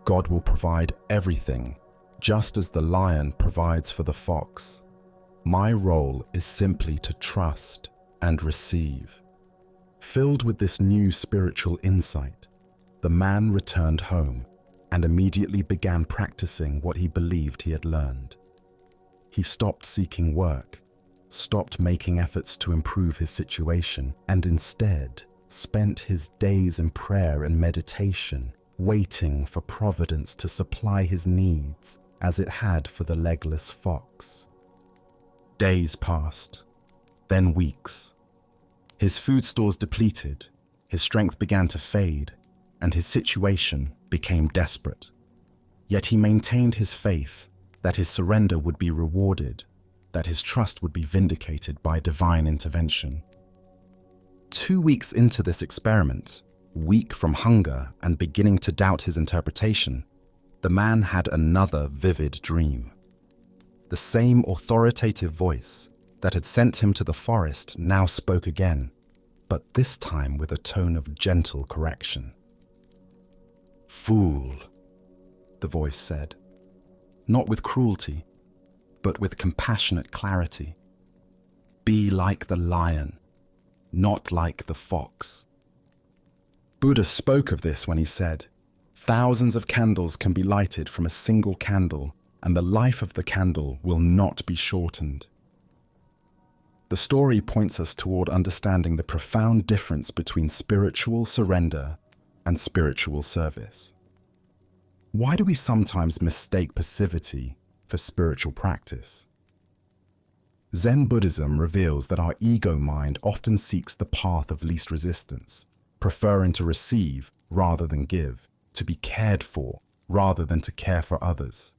God will provide everything, just as the lion provides for the fox. My role is simply to trust and receive." Filled with this new spiritual insight, the man returned home and immediately began practicing what he believed he had learned. He stopped seeking work, stopped making efforts to improve his situation, and instead spent his days in prayer and meditation, waiting for providence to supply his needs as it had for the legless fox. Days passed, then weeks. His food stores depleted, his strength began to fade, and his situation became desperate. Yet he maintained his faith that his surrender would be rewarded, that his trust would be vindicated by divine intervention. 2 weeks into this experiment, weak from hunger and beginning to doubt his interpretation, the man had another vivid dream. The same authoritative voice that had sent him to the forest now spoke again, but this time with a tone of gentle correction. "Fool," the voice said, not with cruelty, but with compassionate clarity. "Be like the lion, not like the fox." Buddha spoke of this when he said, "Thousands of candles can be lighted from a single candle, and the life of the candle will not be shortened." The story points us toward understanding the profound difference between spiritual surrender and spiritual service. Why do we sometimes mistake passivity for spiritual practice? Zen Buddhism reveals that our ego mind often seeks the path of least resistance, preferring to receive rather than give, to be cared for rather than to care for others.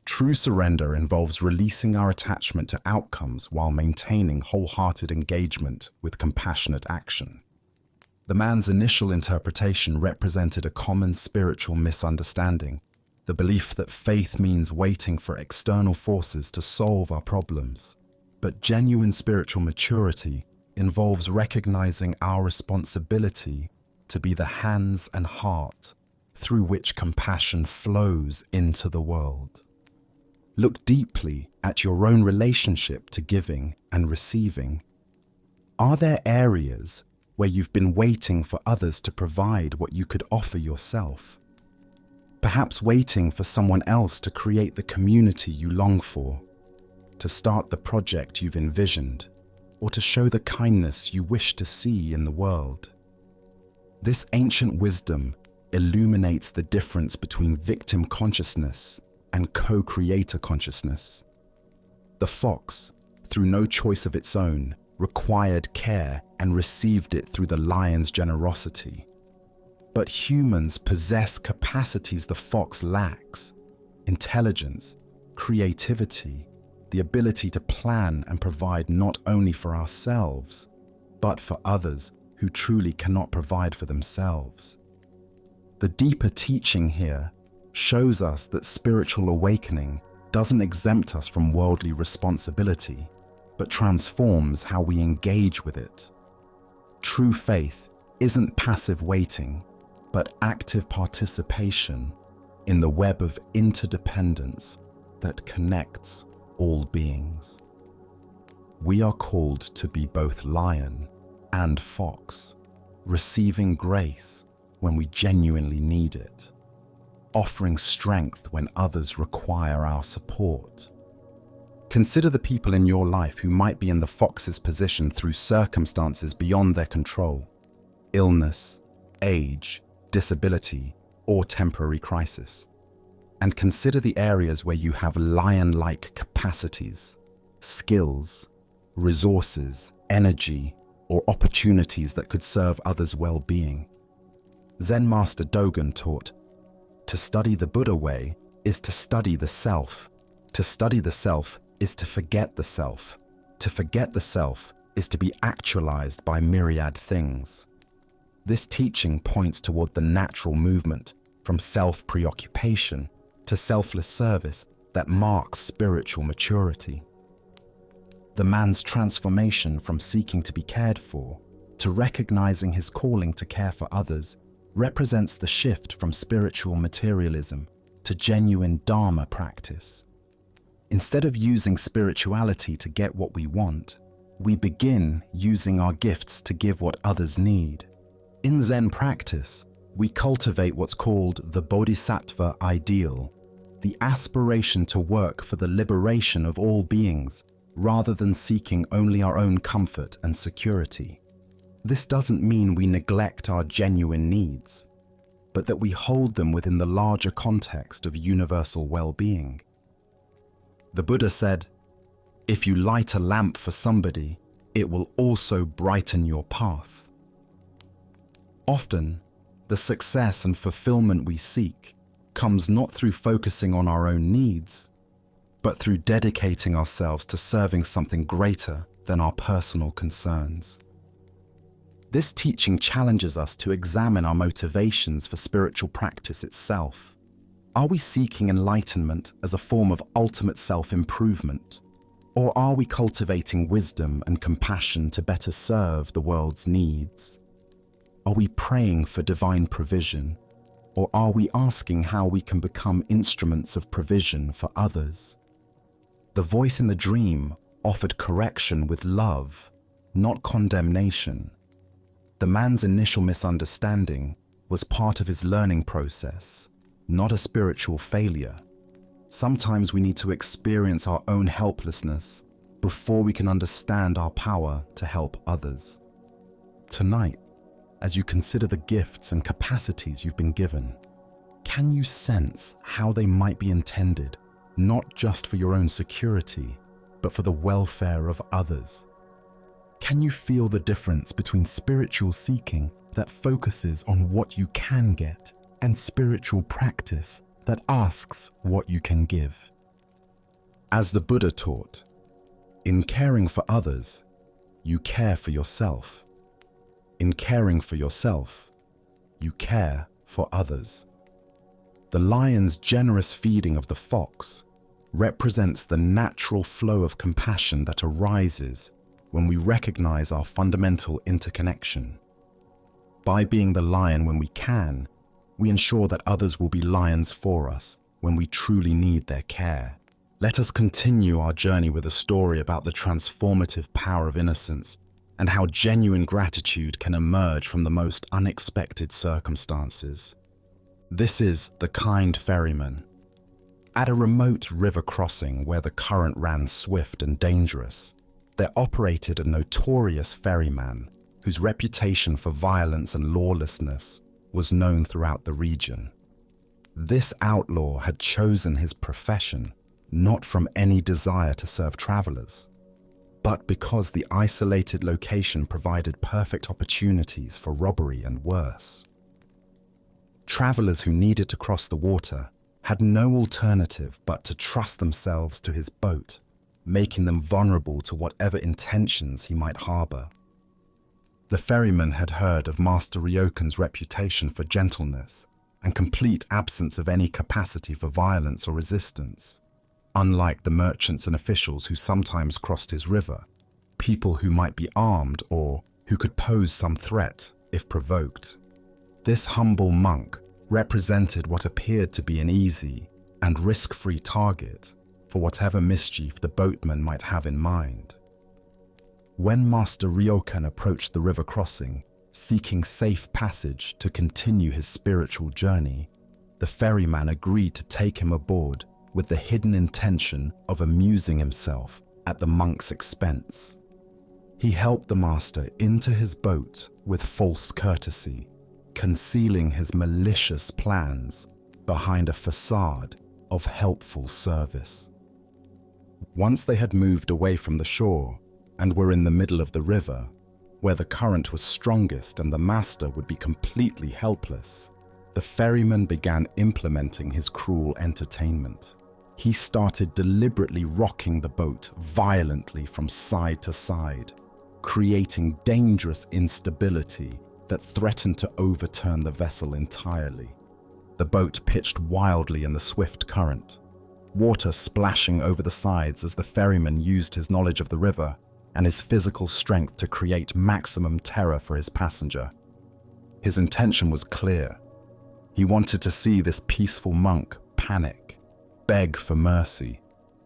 True surrender involves releasing our attachment to outcomes while maintaining wholehearted engagement with compassionate action. The man's initial interpretation represented a common spiritual misunderstanding, the belief that faith means waiting for external forces to solve our problems. But genuine spiritual maturity involves recognizing our responsibility to be the hands and heart through which compassion flows into the world. Look deeply at your own relationship to giving and receiving. Are there areas where you've been waiting for others to provide what you could offer yourself? Perhaps waiting for someone else to create the community you long for, to start the project you've envisioned, or to show the kindness you wish to see in the world. This ancient wisdom illuminates the difference between victim consciousness and co-creator consciousness. The fox, through no choice of its own, required care and received it through the lion's generosity. But humans possess capacities the fox lacks: intelligence, creativity, the ability to plan and provide not only for ourselves, but for others who truly cannot provide for themselves. The deeper teaching here shows us that spiritual awakening doesn't exempt us from worldly responsibility, but transforms how we engage with it. True faith isn't passive waiting, but active participation in the web of interdependence that connects all beings. We are called to be both lion and fox, receiving grace when we genuinely need it, offering strength when others require our support. Consider the people in your life who might be in the fox's position through circumstances beyond their control: illness, age, disability, or temporary crisis. And consider the areas where you have lion-like capacities, skills, resources, energy, or opportunities that could serve others' well-being. Zen Master Dogen taught, "To study the Buddha way is to study the self. To study the self is to forget the self. To forget the self is to be actualized by myriad things." This teaching points toward the natural movement from self-preoccupation to selfless service that marks spiritual maturity. The man's transformation from seeking to be cared for to recognizing his calling to care for others represents the shift from spiritual materialism to genuine Dharma practice. Instead of using spirituality to get what we want, we begin using our gifts to give what others need. In Zen practice, we cultivate what's called the Bodhisattva ideal, the aspiration to work for the liberation of all beings, rather than seeking only our own comfort and security. This doesn't mean we neglect our genuine needs, but that we hold them within the larger context of universal well-being. The Buddha said, "If you light a lamp for somebody, it will also brighten your path." Often, the success and fulfillment we seek comes not through focusing on our own needs, but through dedicating ourselves to serving something greater than our personal concerns. This teaching challenges us to examine our motivations for spiritual practice itself. Are we seeking enlightenment as a form of ultimate self-improvement? Or are we cultivating wisdom and compassion to better serve the world's needs? Are we praying for divine provision? Or are we asking how we can become instruments of provision for others? The voice in the dream offered correction with love, not condemnation. The man's initial misunderstanding was part of his learning process, not a spiritual failure. Sometimes we need to experience our own helplessness before we can understand our power to help others. Tonight, as you consider the gifts and capacities you've been given, can you sense how they might be intended, not just for your own security, but for the welfare of others? Can you feel the difference between spiritual seeking that focuses on what you can get and spiritual practice that asks what you can give? As the Buddha taught, in caring for others, you care for yourself. In caring for yourself, you care for others. The lion's generous feeding of the fox represents the natural flow of compassion that arises when we recognize our fundamental interconnection. By being the lion when we can, we ensure that others will be lions for us when we truly need their care. Let us continue our journey with a story about the transformative power of innocence and how genuine gratitude can emerge from the most unexpected circumstances. This is The Kind Ferryman. At a remote river crossing where the current ran swift and dangerous, there operated a notorious ferryman whose reputation for violence and lawlessness was known throughout the region. This outlaw had chosen his profession not from any desire to serve travelers, but because the isolated location provided perfect opportunities for robbery and worse. Travelers who needed to cross the water had no alternative but to trust themselves to his boat, making them vulnerable to whatever intentions he might harbor. The ferryman had heard of Master Ryokan's reputation for gentleness and complete absence of any capacity for violence or resistance. Unlike the merchants and officials who sometimes crossed his river, people who might be armed or who could pose some threat if provoked. This humble monk represented what appeared to be an easy and risk-free target for whatever mischief the boatman might have in mind. When Master Ryokan approached the river crossing, seeking safe passage to continue his spiritual journey, the ferryman agreed to take him aboard with the hidden intention of amusing himself at the monk's expense. He helped the master into his boat with false courtesy, concealing his malicious plans behind a facade of helpful service. Once they had moved away from the shore and were in the middle of the river, where the current was strongest and the master would be completely helpless, the ferryman began implementing his cruel entertainment. He started deliberately rocking the boat violently from side to side, creating dangerous instability that threatened to overturn the vessel entirely. The boat pitched wildly in the swift current, water splashing over the sides as the ferryman used his knowledge of the river and his physical strength to create maximum terror for his passenger. His intention was clear. He wanted to see this peaceful monk panic, beg for mercy,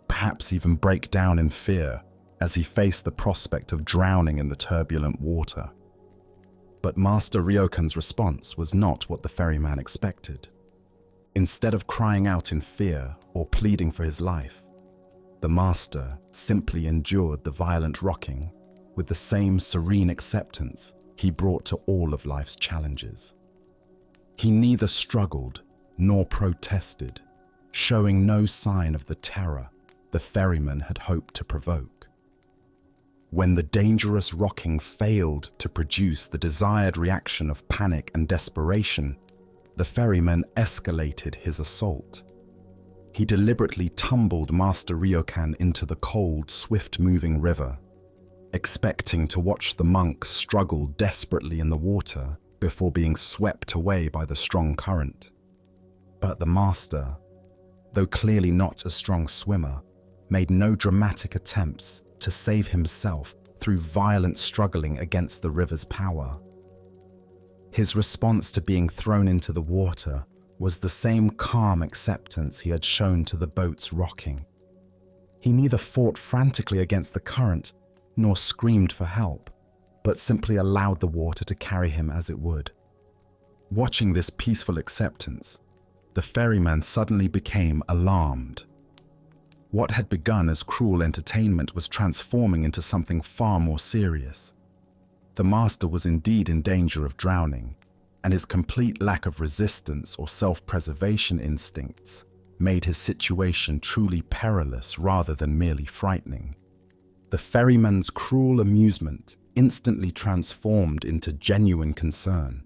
perhaps even break down in fear as he faced the prospect of drowning in the turbulent water. But Master Ryokan's response was not what the ferryman expected. Instead of crying out in fear or pleading for his life, the master simply endured the violent rocking with the same serene acceptance he brought to all of life's challenges. He neither struggled nor protested, showing no sign of the terror the ferryman had hoped to provoke. When the dangerous rocking failed to produce the desired reaction of panic and desperation, the ferryman escalated his assault. He deliberately tumbled Master Ryokan into the cold, swift-moving river, expecting to watch the monk struggle desperately in the water before being swept away by the strong current. But the master, though clearly not a strong swimmer, made no dramatic attempts to save himself through violent struggling against the river's power. His response to being thrown into the water was the same calm acceptance he had shown to the boat's rocking. He neither fought frantically against the current nor screamed for help, but simply allowed the water to carry him as it would. Watching this peaceful acceptance, the ferryman suddenly became alarmed. What had begun as cruel entertainment was transforming into something far more serious. The master was indeed in danger of drowning, and his complete lack of resistance or self-preservation instincts made his situation truly perilous rather than merely frightening. The ferryman's cruel amusement instantly transformed into genuine concern.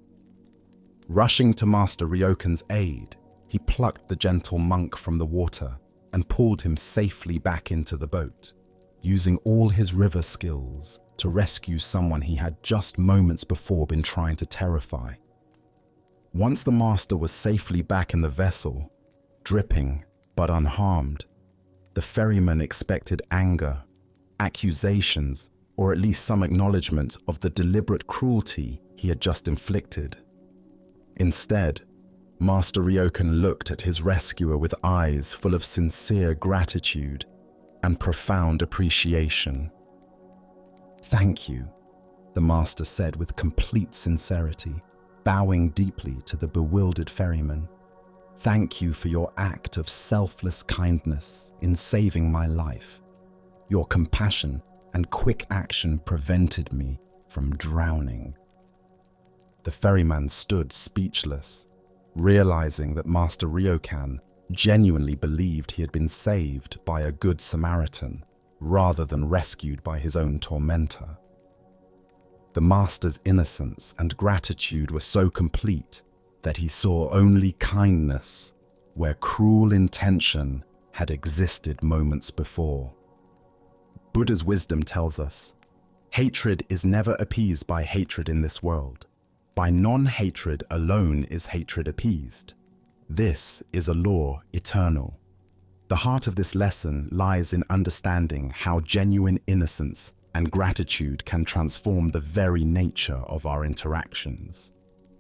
Rushing to Master Ryokan's aid, he plucked the gentle monk from the water and pulled him safely back into the boat, using all his river skills to rescue someone he had just moments before been trying to terrify. Once the master was safely back in the vessel, dripping but unharmed, the ferryman expected anger, accusations, or at least some acknowledgement of the deliberate cruelty he had just inflicted. Instead, Master Ryokan looked at his rescuer with eyes full of sincere gratitude and profound appreciation. "Thank you," the master said with complete sincerity, bowing deeply to the bewildered ferryman. "Thank you for your act of selfless kindness in saving my life. Your compassion and quick action prevented me from drowning." The ferryman stood speechless, realizing that Master Ryokan genuinely believed he had been saved by a good Samaritan rather than rescued by his own tormentor. The master's innocence and gratitude were so complete that he saw only kindness where cruel intention had existed moments before. Buddha's wisdom tells us, hatred is never appeased by hatred in this world. By non-hatred alone is hatred appeased. This is a law eternal. The heart of this lesson lies in understanding how genuine innocence and gratitude can transform the very nature of our interactions,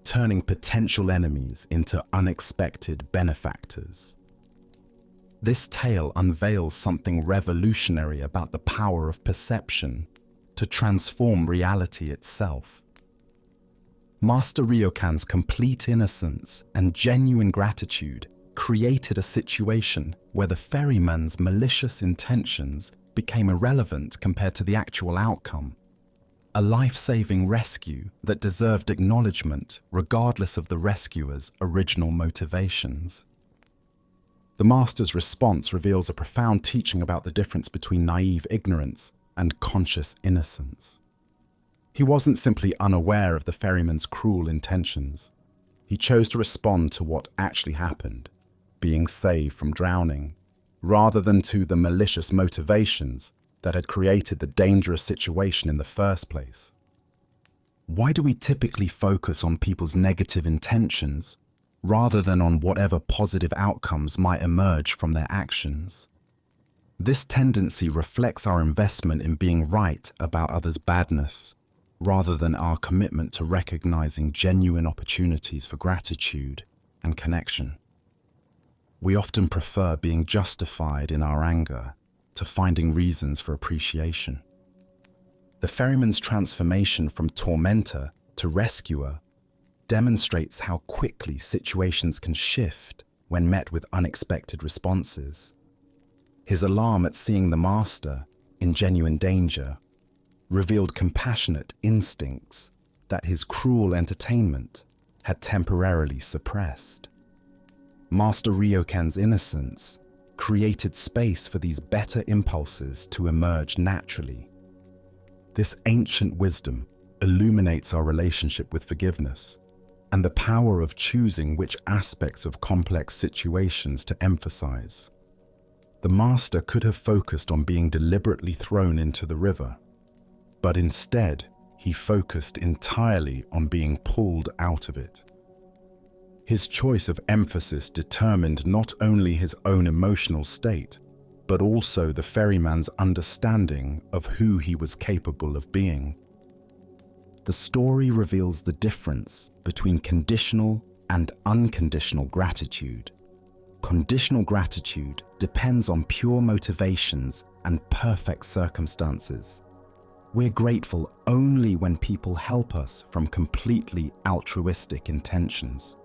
turning potential enemies into unexpected benefactors. This tale unveils something revolutionary about the power of perception to transform reality itself. Master Ryokan's complete innocence and genuine gratitude created a situation where the ferryman's malicious intentions became irrelevant compared to the actual outcome. A life-saving rescue that deserved acknowledgement regardless of the rescuer's original motivations. The Master's response reveals a profound teaching about the difference between naive ignorance and conscious innocence. He wasn't simply unaware of the ferryman's cruel intentions. He chose to respond to what actually happened, being saved from drowning, rather than to the malicious motivations that had created the dangerous situation in the first place. Why do we typically focus on people's negative intentions rather than on whatever positive outcomes might emerge from their actions? This tendency reflects our investment in being right about others' badness, rather than our commitment to recognizing genuine opportunities for gratitude and connection. We often prefer being justified in our anger to finding reasons for appreciation. The ferryman's transformation from tormentor to rescuer demonstrates how quickly situations can shift when met with unexpected responses. His alarm at seeing the Master in genuine danger revealed compassionate instincts that his cruel entertainment had temporarily suppressed. Master Ryokan's innocence created space for these better impulses to emerge naturally. This ancient wisdom illuminates our relationship with forgiveness and the power of choosing which aspects of complex situations to emphasize. The Master could have focused on being deliberately thrown into the river, but instead he focused entirely on being pulled out of it. His choice of emphasis determined not only his own emotional state, but also the ferryman's understanding of who he was capable of being. The story reveals the difference between conditional and unconditional gratitude. Conditional gratitude depends on pure motivations and perfect circumstances. We're grateful only when people help us from completely altruistic intentions.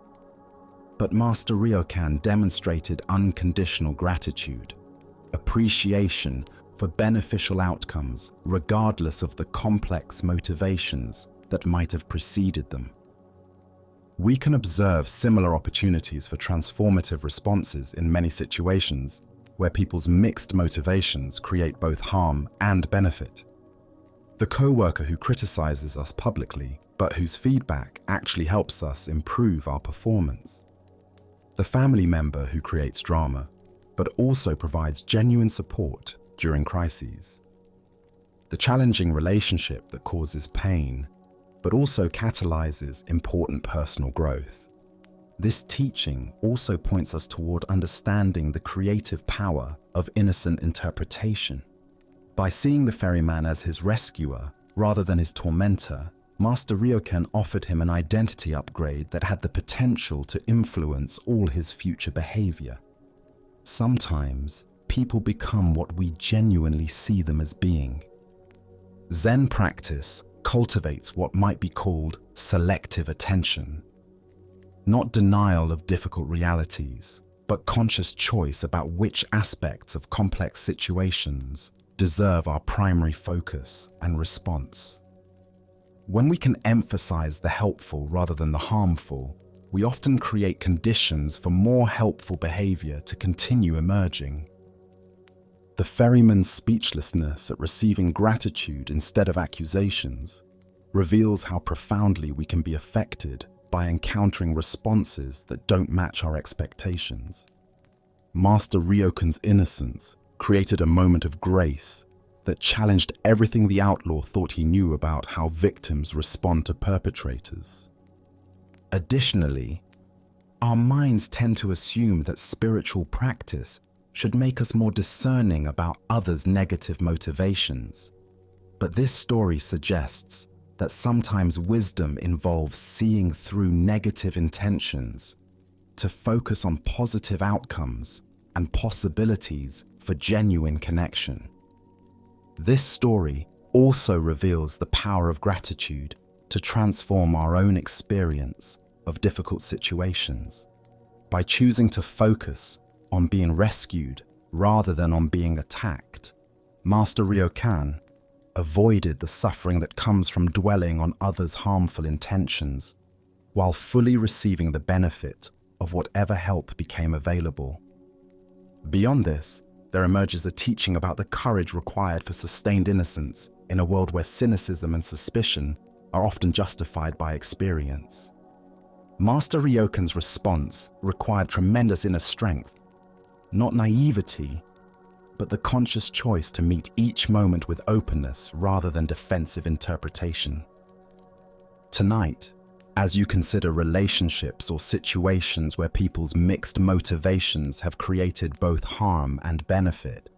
But Master Ryokan demonstrated unconditional gratitude, appreciation for beneficial outcomes regardless of the complex motivations that might have preceded them. We can observe similar opportunities for transformative responses in many situations where people's mixed motivations create both harm and benefit. The co-worker who criticizes us publicly, but whose feedback actually helps us improve our performance. The family member who creates drama, but also provides genuine support during crises. The challenging relationship that causes pain, but also catalyzes important personal growth. This teaching also points us toward understanding the creative power of innocent interpretation. By seeing the ferryman as his rescuer rather than his tormentor, Master Ryokan offered him an identity upgrade that had the potential to influence all his future behavior. Sometimes, people become what we genuinely see them as being. Zen practice cultivates what might be called selective attention. Not denial of difficult realities, but conscious choice about which aspects of complex situations deserve our primary focus and response. When we can emphasize the helpful rather than the harmful, we often create conditions for more helpful behavior to continue emerging. The ferryman's speechlessness at receiving gratitude instead of accusations reveals how profoundly we can be affected by encountering responses that don't match our expectations. Master Ryokan's innocence created a moment of grace that challenged everything the outlaw thought he knew about how victims respond to perpetrators. Additionally, our minds tend to assume that spiritual practice should make us more discerning about others' negative motivations. But this story suggests that sometimes wisdom involves seeing through negative intentions to focus on positive outcomes and possibilities for genuine connection. This story also reveals the power of gratitude to transform our own experience of difficult situations. By choosing to focus on being rescued rather than on being attacked, Master Ryokan avoided the suffering that comes from dwelling on others' harmful intentions, while fully receiving the benefit of whatever help became available. Beyond this, there emerges a teaching about the courage required for sustained innocence in a world where cynicism and suspicion are often justified by experience. Master Ryokan's response required tremendous inner strength, not naivety, but the conscious choice to meet each moment with openness rather than defensive interpretation. Tonight, as you consider relationships or situations where people's mixed motivations have created both harm and benefit,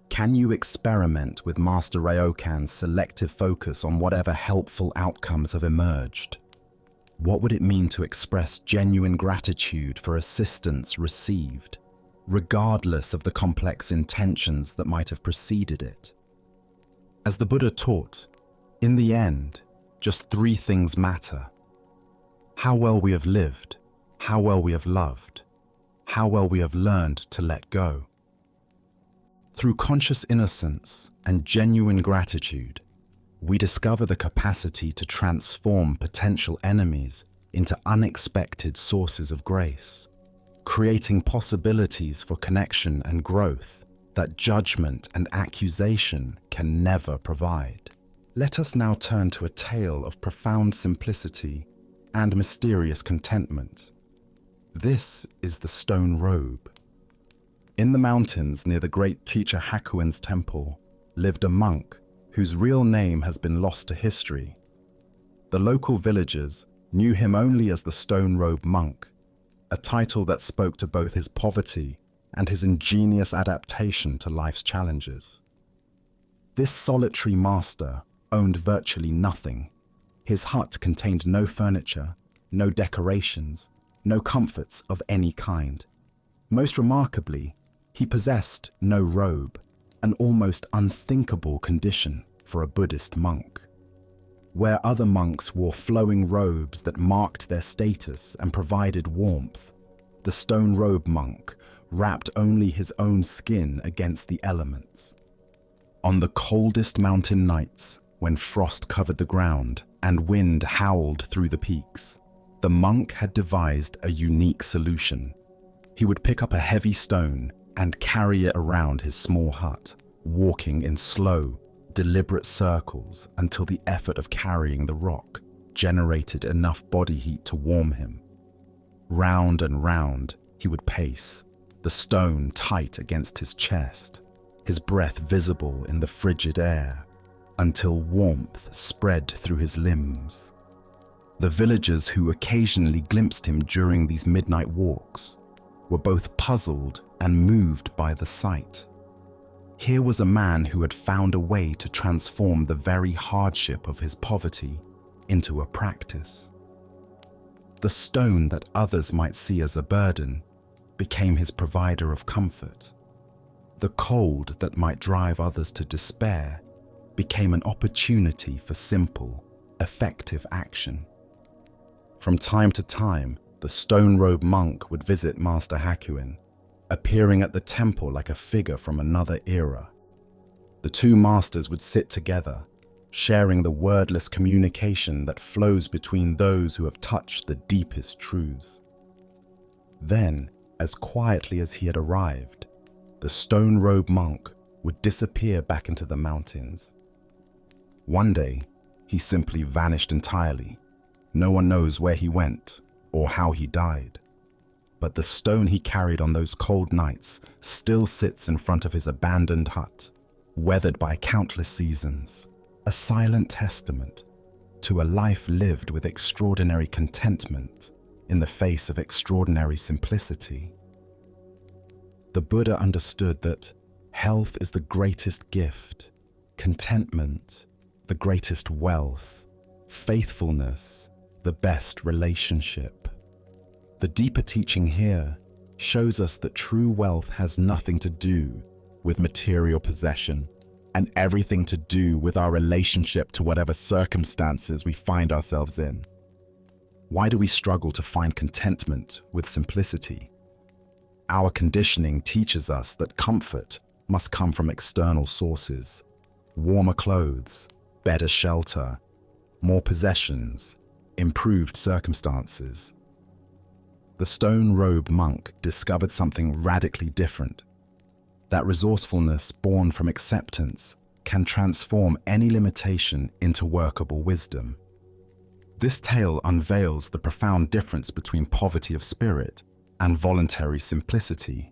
can you experiment with Master Ryokan's selective focus on whatever helpful outcomes have emerged? What would it mean to express genuine gratitude for assistance received, regardless of the complex intentions that might have preceded it? As the Buddha taught, in the end, just three things matter: how well we have lived, how well we have loved, how well we have learned to let go. Through conscious innocence and genuine gratitude, we discover the capacity to transform potential enemies into unexpected sources of grace, creating possibilities for connection and growth that judgment and accusation can never provide. Let us now turn to a tale of profound simplicity and mysterious contentment. This is the stone robe. In the mountains near the great teacher Hakuin's temple lived a monk whose real name has been lost to history. The local villagers knew him only as the Stone Robe Monk, a title that spoke to both his poverty and his ingenious adaptation to life's challenges. This solitary master owned virtually nothing. His hut contained no furniture, no decorations, no comforts of any kind. Most remarkably, he possessed no robe, an almost unthinkable condition for a Buddhist monk. Where other monks wore flowing robes that marked their status and provided warmth, the Stone Robe Monk wrapped only his own skin against the elements. On the coldest mountain nights, when frost covered the ground and wind howled through the peaks, the monk had devised a unique solution. He would pick up a heavy stone and carry it around his small hut, walking in slow, deliberate circles until the effort of carrying the rock generated enough body heat to warm him. Round and round he would pace, the stone tight against his chest, his breath visible in the frigid air, until warmth spread through his limbs. The villagers who occasionally glimpsed him during these midnight walks were both puzzled and moved by the sight. Here was a man who had found a way to transform the very hardship of his poverty into a practice. The stone that others might see as a burden became his provider of comfort. The cold that might drive others to despair became an opportunity for simple, effective action. From time to time, the Stone Robe Monk would visit Master Hakuin, appearing at the temple like a figure from another era. The two masters would sit together, sharing the wordless communication that flows between those who have touched the deepest truths. Then, as quietly as he had arrived, the Stone Robe Monk would disappear back into the mountains. One day, he simply vanished entirely, No one knows where he went or how he died. But the stone he carried on those cold nights still sits in front of his abandoned hut, weathered by countless seasons, a silent testament to a life lived with extraordinary contentment in the face of extraordinary simplicity. The Buddha understood that health is the greatest gift, contentment the greatest wealth, faithfulness the best relationship. The deeper teaching here shows us that true wealth has nothing to do with material possession and everything to do with our relationship to whatever circumstances we find ourselves in. Why do we struggle to find contentment with simplicity? Our conditioning teaches us that comfort must come from external sources: warmer clothes, better shelter, more possessions, improved circumstances. The stone-robed monk discovered something radically different. That resourcefulness born from acceptance can transform any limitation into workable wisdom. This tale unveils the profound difference between poverty of spirit and voluntary simplicity.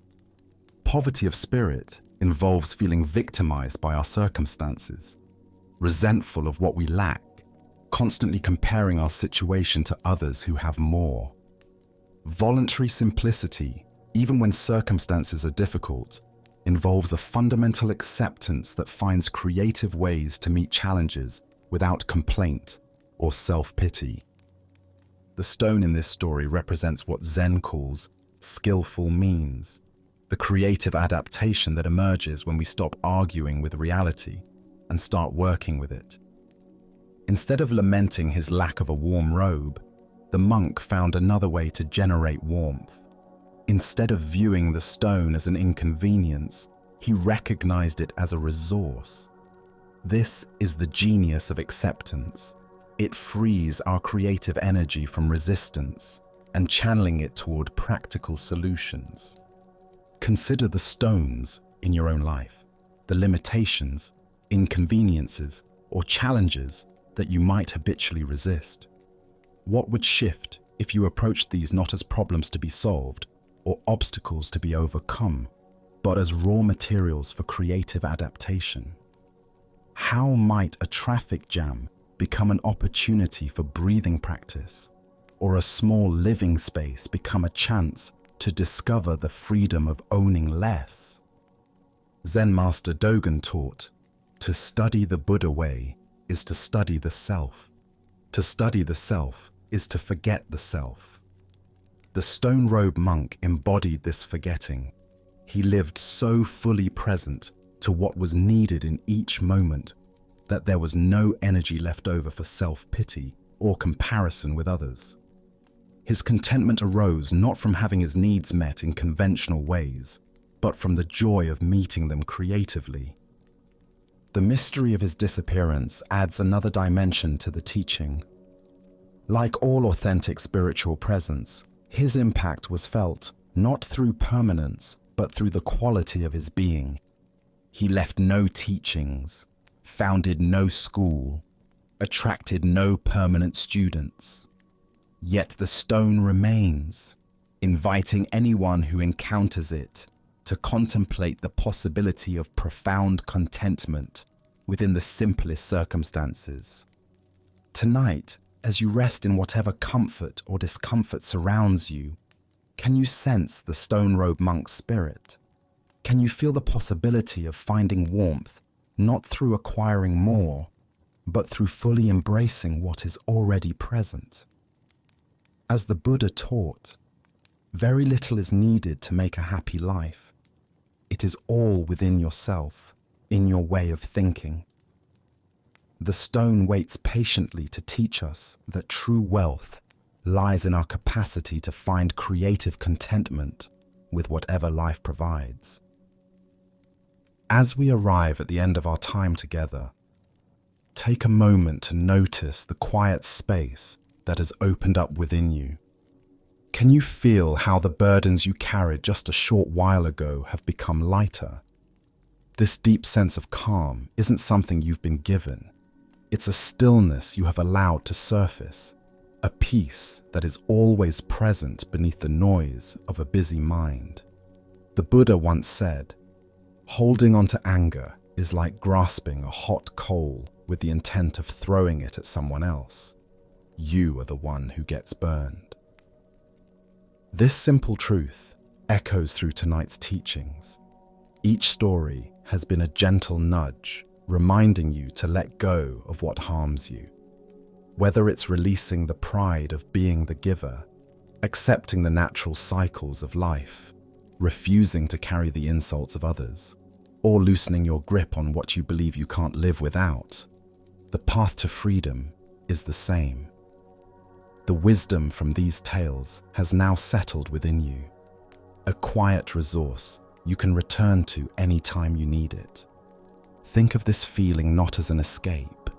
Poverty of spirit involves feeling victimized by our circumstances, resentful of what we lack, constantly comparing our situation to others who have more. Voluntary simplicity, even when circumstances are difficult, involves a fundamental acceptance that finds creative ways to meet challenges without complaint or self-pity. The stone in this story represents what Zen calls skillful means, the creative adaptation that emerges when we stop arguing with reality and start working with it. Instead of lamenting his lack of a warm robe, the monk found another way to generate warmth. Instead of viewing the stone as an inconvenience, he recognized it as a resource. This is the genius of acceptance. It frees our creative energy from resistance and channeling it toward practical solutions. Consider the stones in your own life, the limitations, inconveniences, or challenges that you might habitually resist. What would shift if you approached these not as problems to be solved or obstacles to be overcome, but as raw materials for creative adaptation? How might a traffic jam become an opportunity for breathing practice, or a small living space become a chance to discover the freedom of owning less? Zen master Dogen taught, to study the Buddha way is to study the self. To study the self is to forget the self. The stone-robed monk embodied this forgetting. He lived so fully present to what was needed in each moment that there was no energy left over for self-pity or comparison with others. His contentment arose not from having his needs met in conventional ways, but from the joy of meeting them creatively. The mystery of his disappearance adds another dimension to the teaching. Like all authentic spiritual presence, his impact was felt not through permanence, but through the quality of his being. He left no teachings, founded no school, attracted no permanent students. Yet the stone remains, inviting anyone who encounters it to contemplate the possibility of profound contentment within the simplest circumstances. Tonight, as you rest in whatever comfort or discomfort surrounds you, can you sense the stone-robed monk's spirit? Can you feel the possibility of finding warmth not through acquiring more, but through fully embracing what is already present? As the Buddha taught, very little is needed to make a happy life. It is all within yourself, in your way of thinking. The stone waits patiently to teach us that true wealth lies in our capacity to find creative contentment with whatever life provides. As we arrive at the end of our time together, take a moment to notice the quiet space that has opened up within you. Can you feel how the burdens you carried just a short while ago have become lighter? This deep sense of calm isn't something you've been given. It's a stillness you have allowed to surface. a peace that is always present beneath the noise of a busy mind. The Buddha once said, "Holding on to anger is like grasping a hot coal with the intent of throwing it at someone else. You are the one who gets burned." This simple truth echoes through tonight's teachings. Each story has been a gentle nudge, reminding you to let go of what harms you. Whether it's releasing the pride of being the giver, accepting the natural cycles of life, refusing to carry the insults of others, or loosening your grip on what you believe you can't live without, the path to freedom is the same. The wisdom from these tales has now settled within you, a quiet resource you can return to any time you need it. Think of this feeling not as an escape,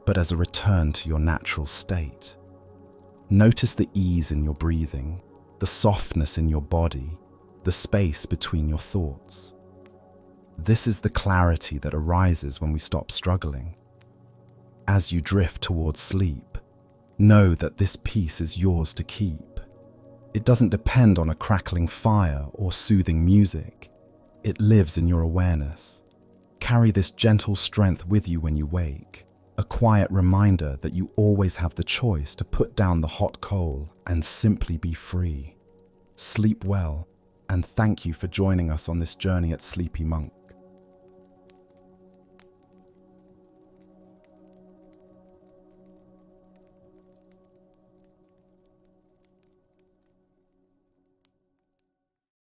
but as a return to your natural state. Notice the ease in your breathing, the softness in your body, the space between your thoughts. This is the clarity that arises when we stop struggling. As you drift towards sleep, know that this peace is yours to keep. It doesn't depend on a crackling fire or soothing music. It lives in your awareness. Carry this gentle strength with you when you wake, a quiet reminder that you always have the choice to put down the hot coal and simply be free. Sleep well, and thank you for joining us on this journey at Sleepy Monk.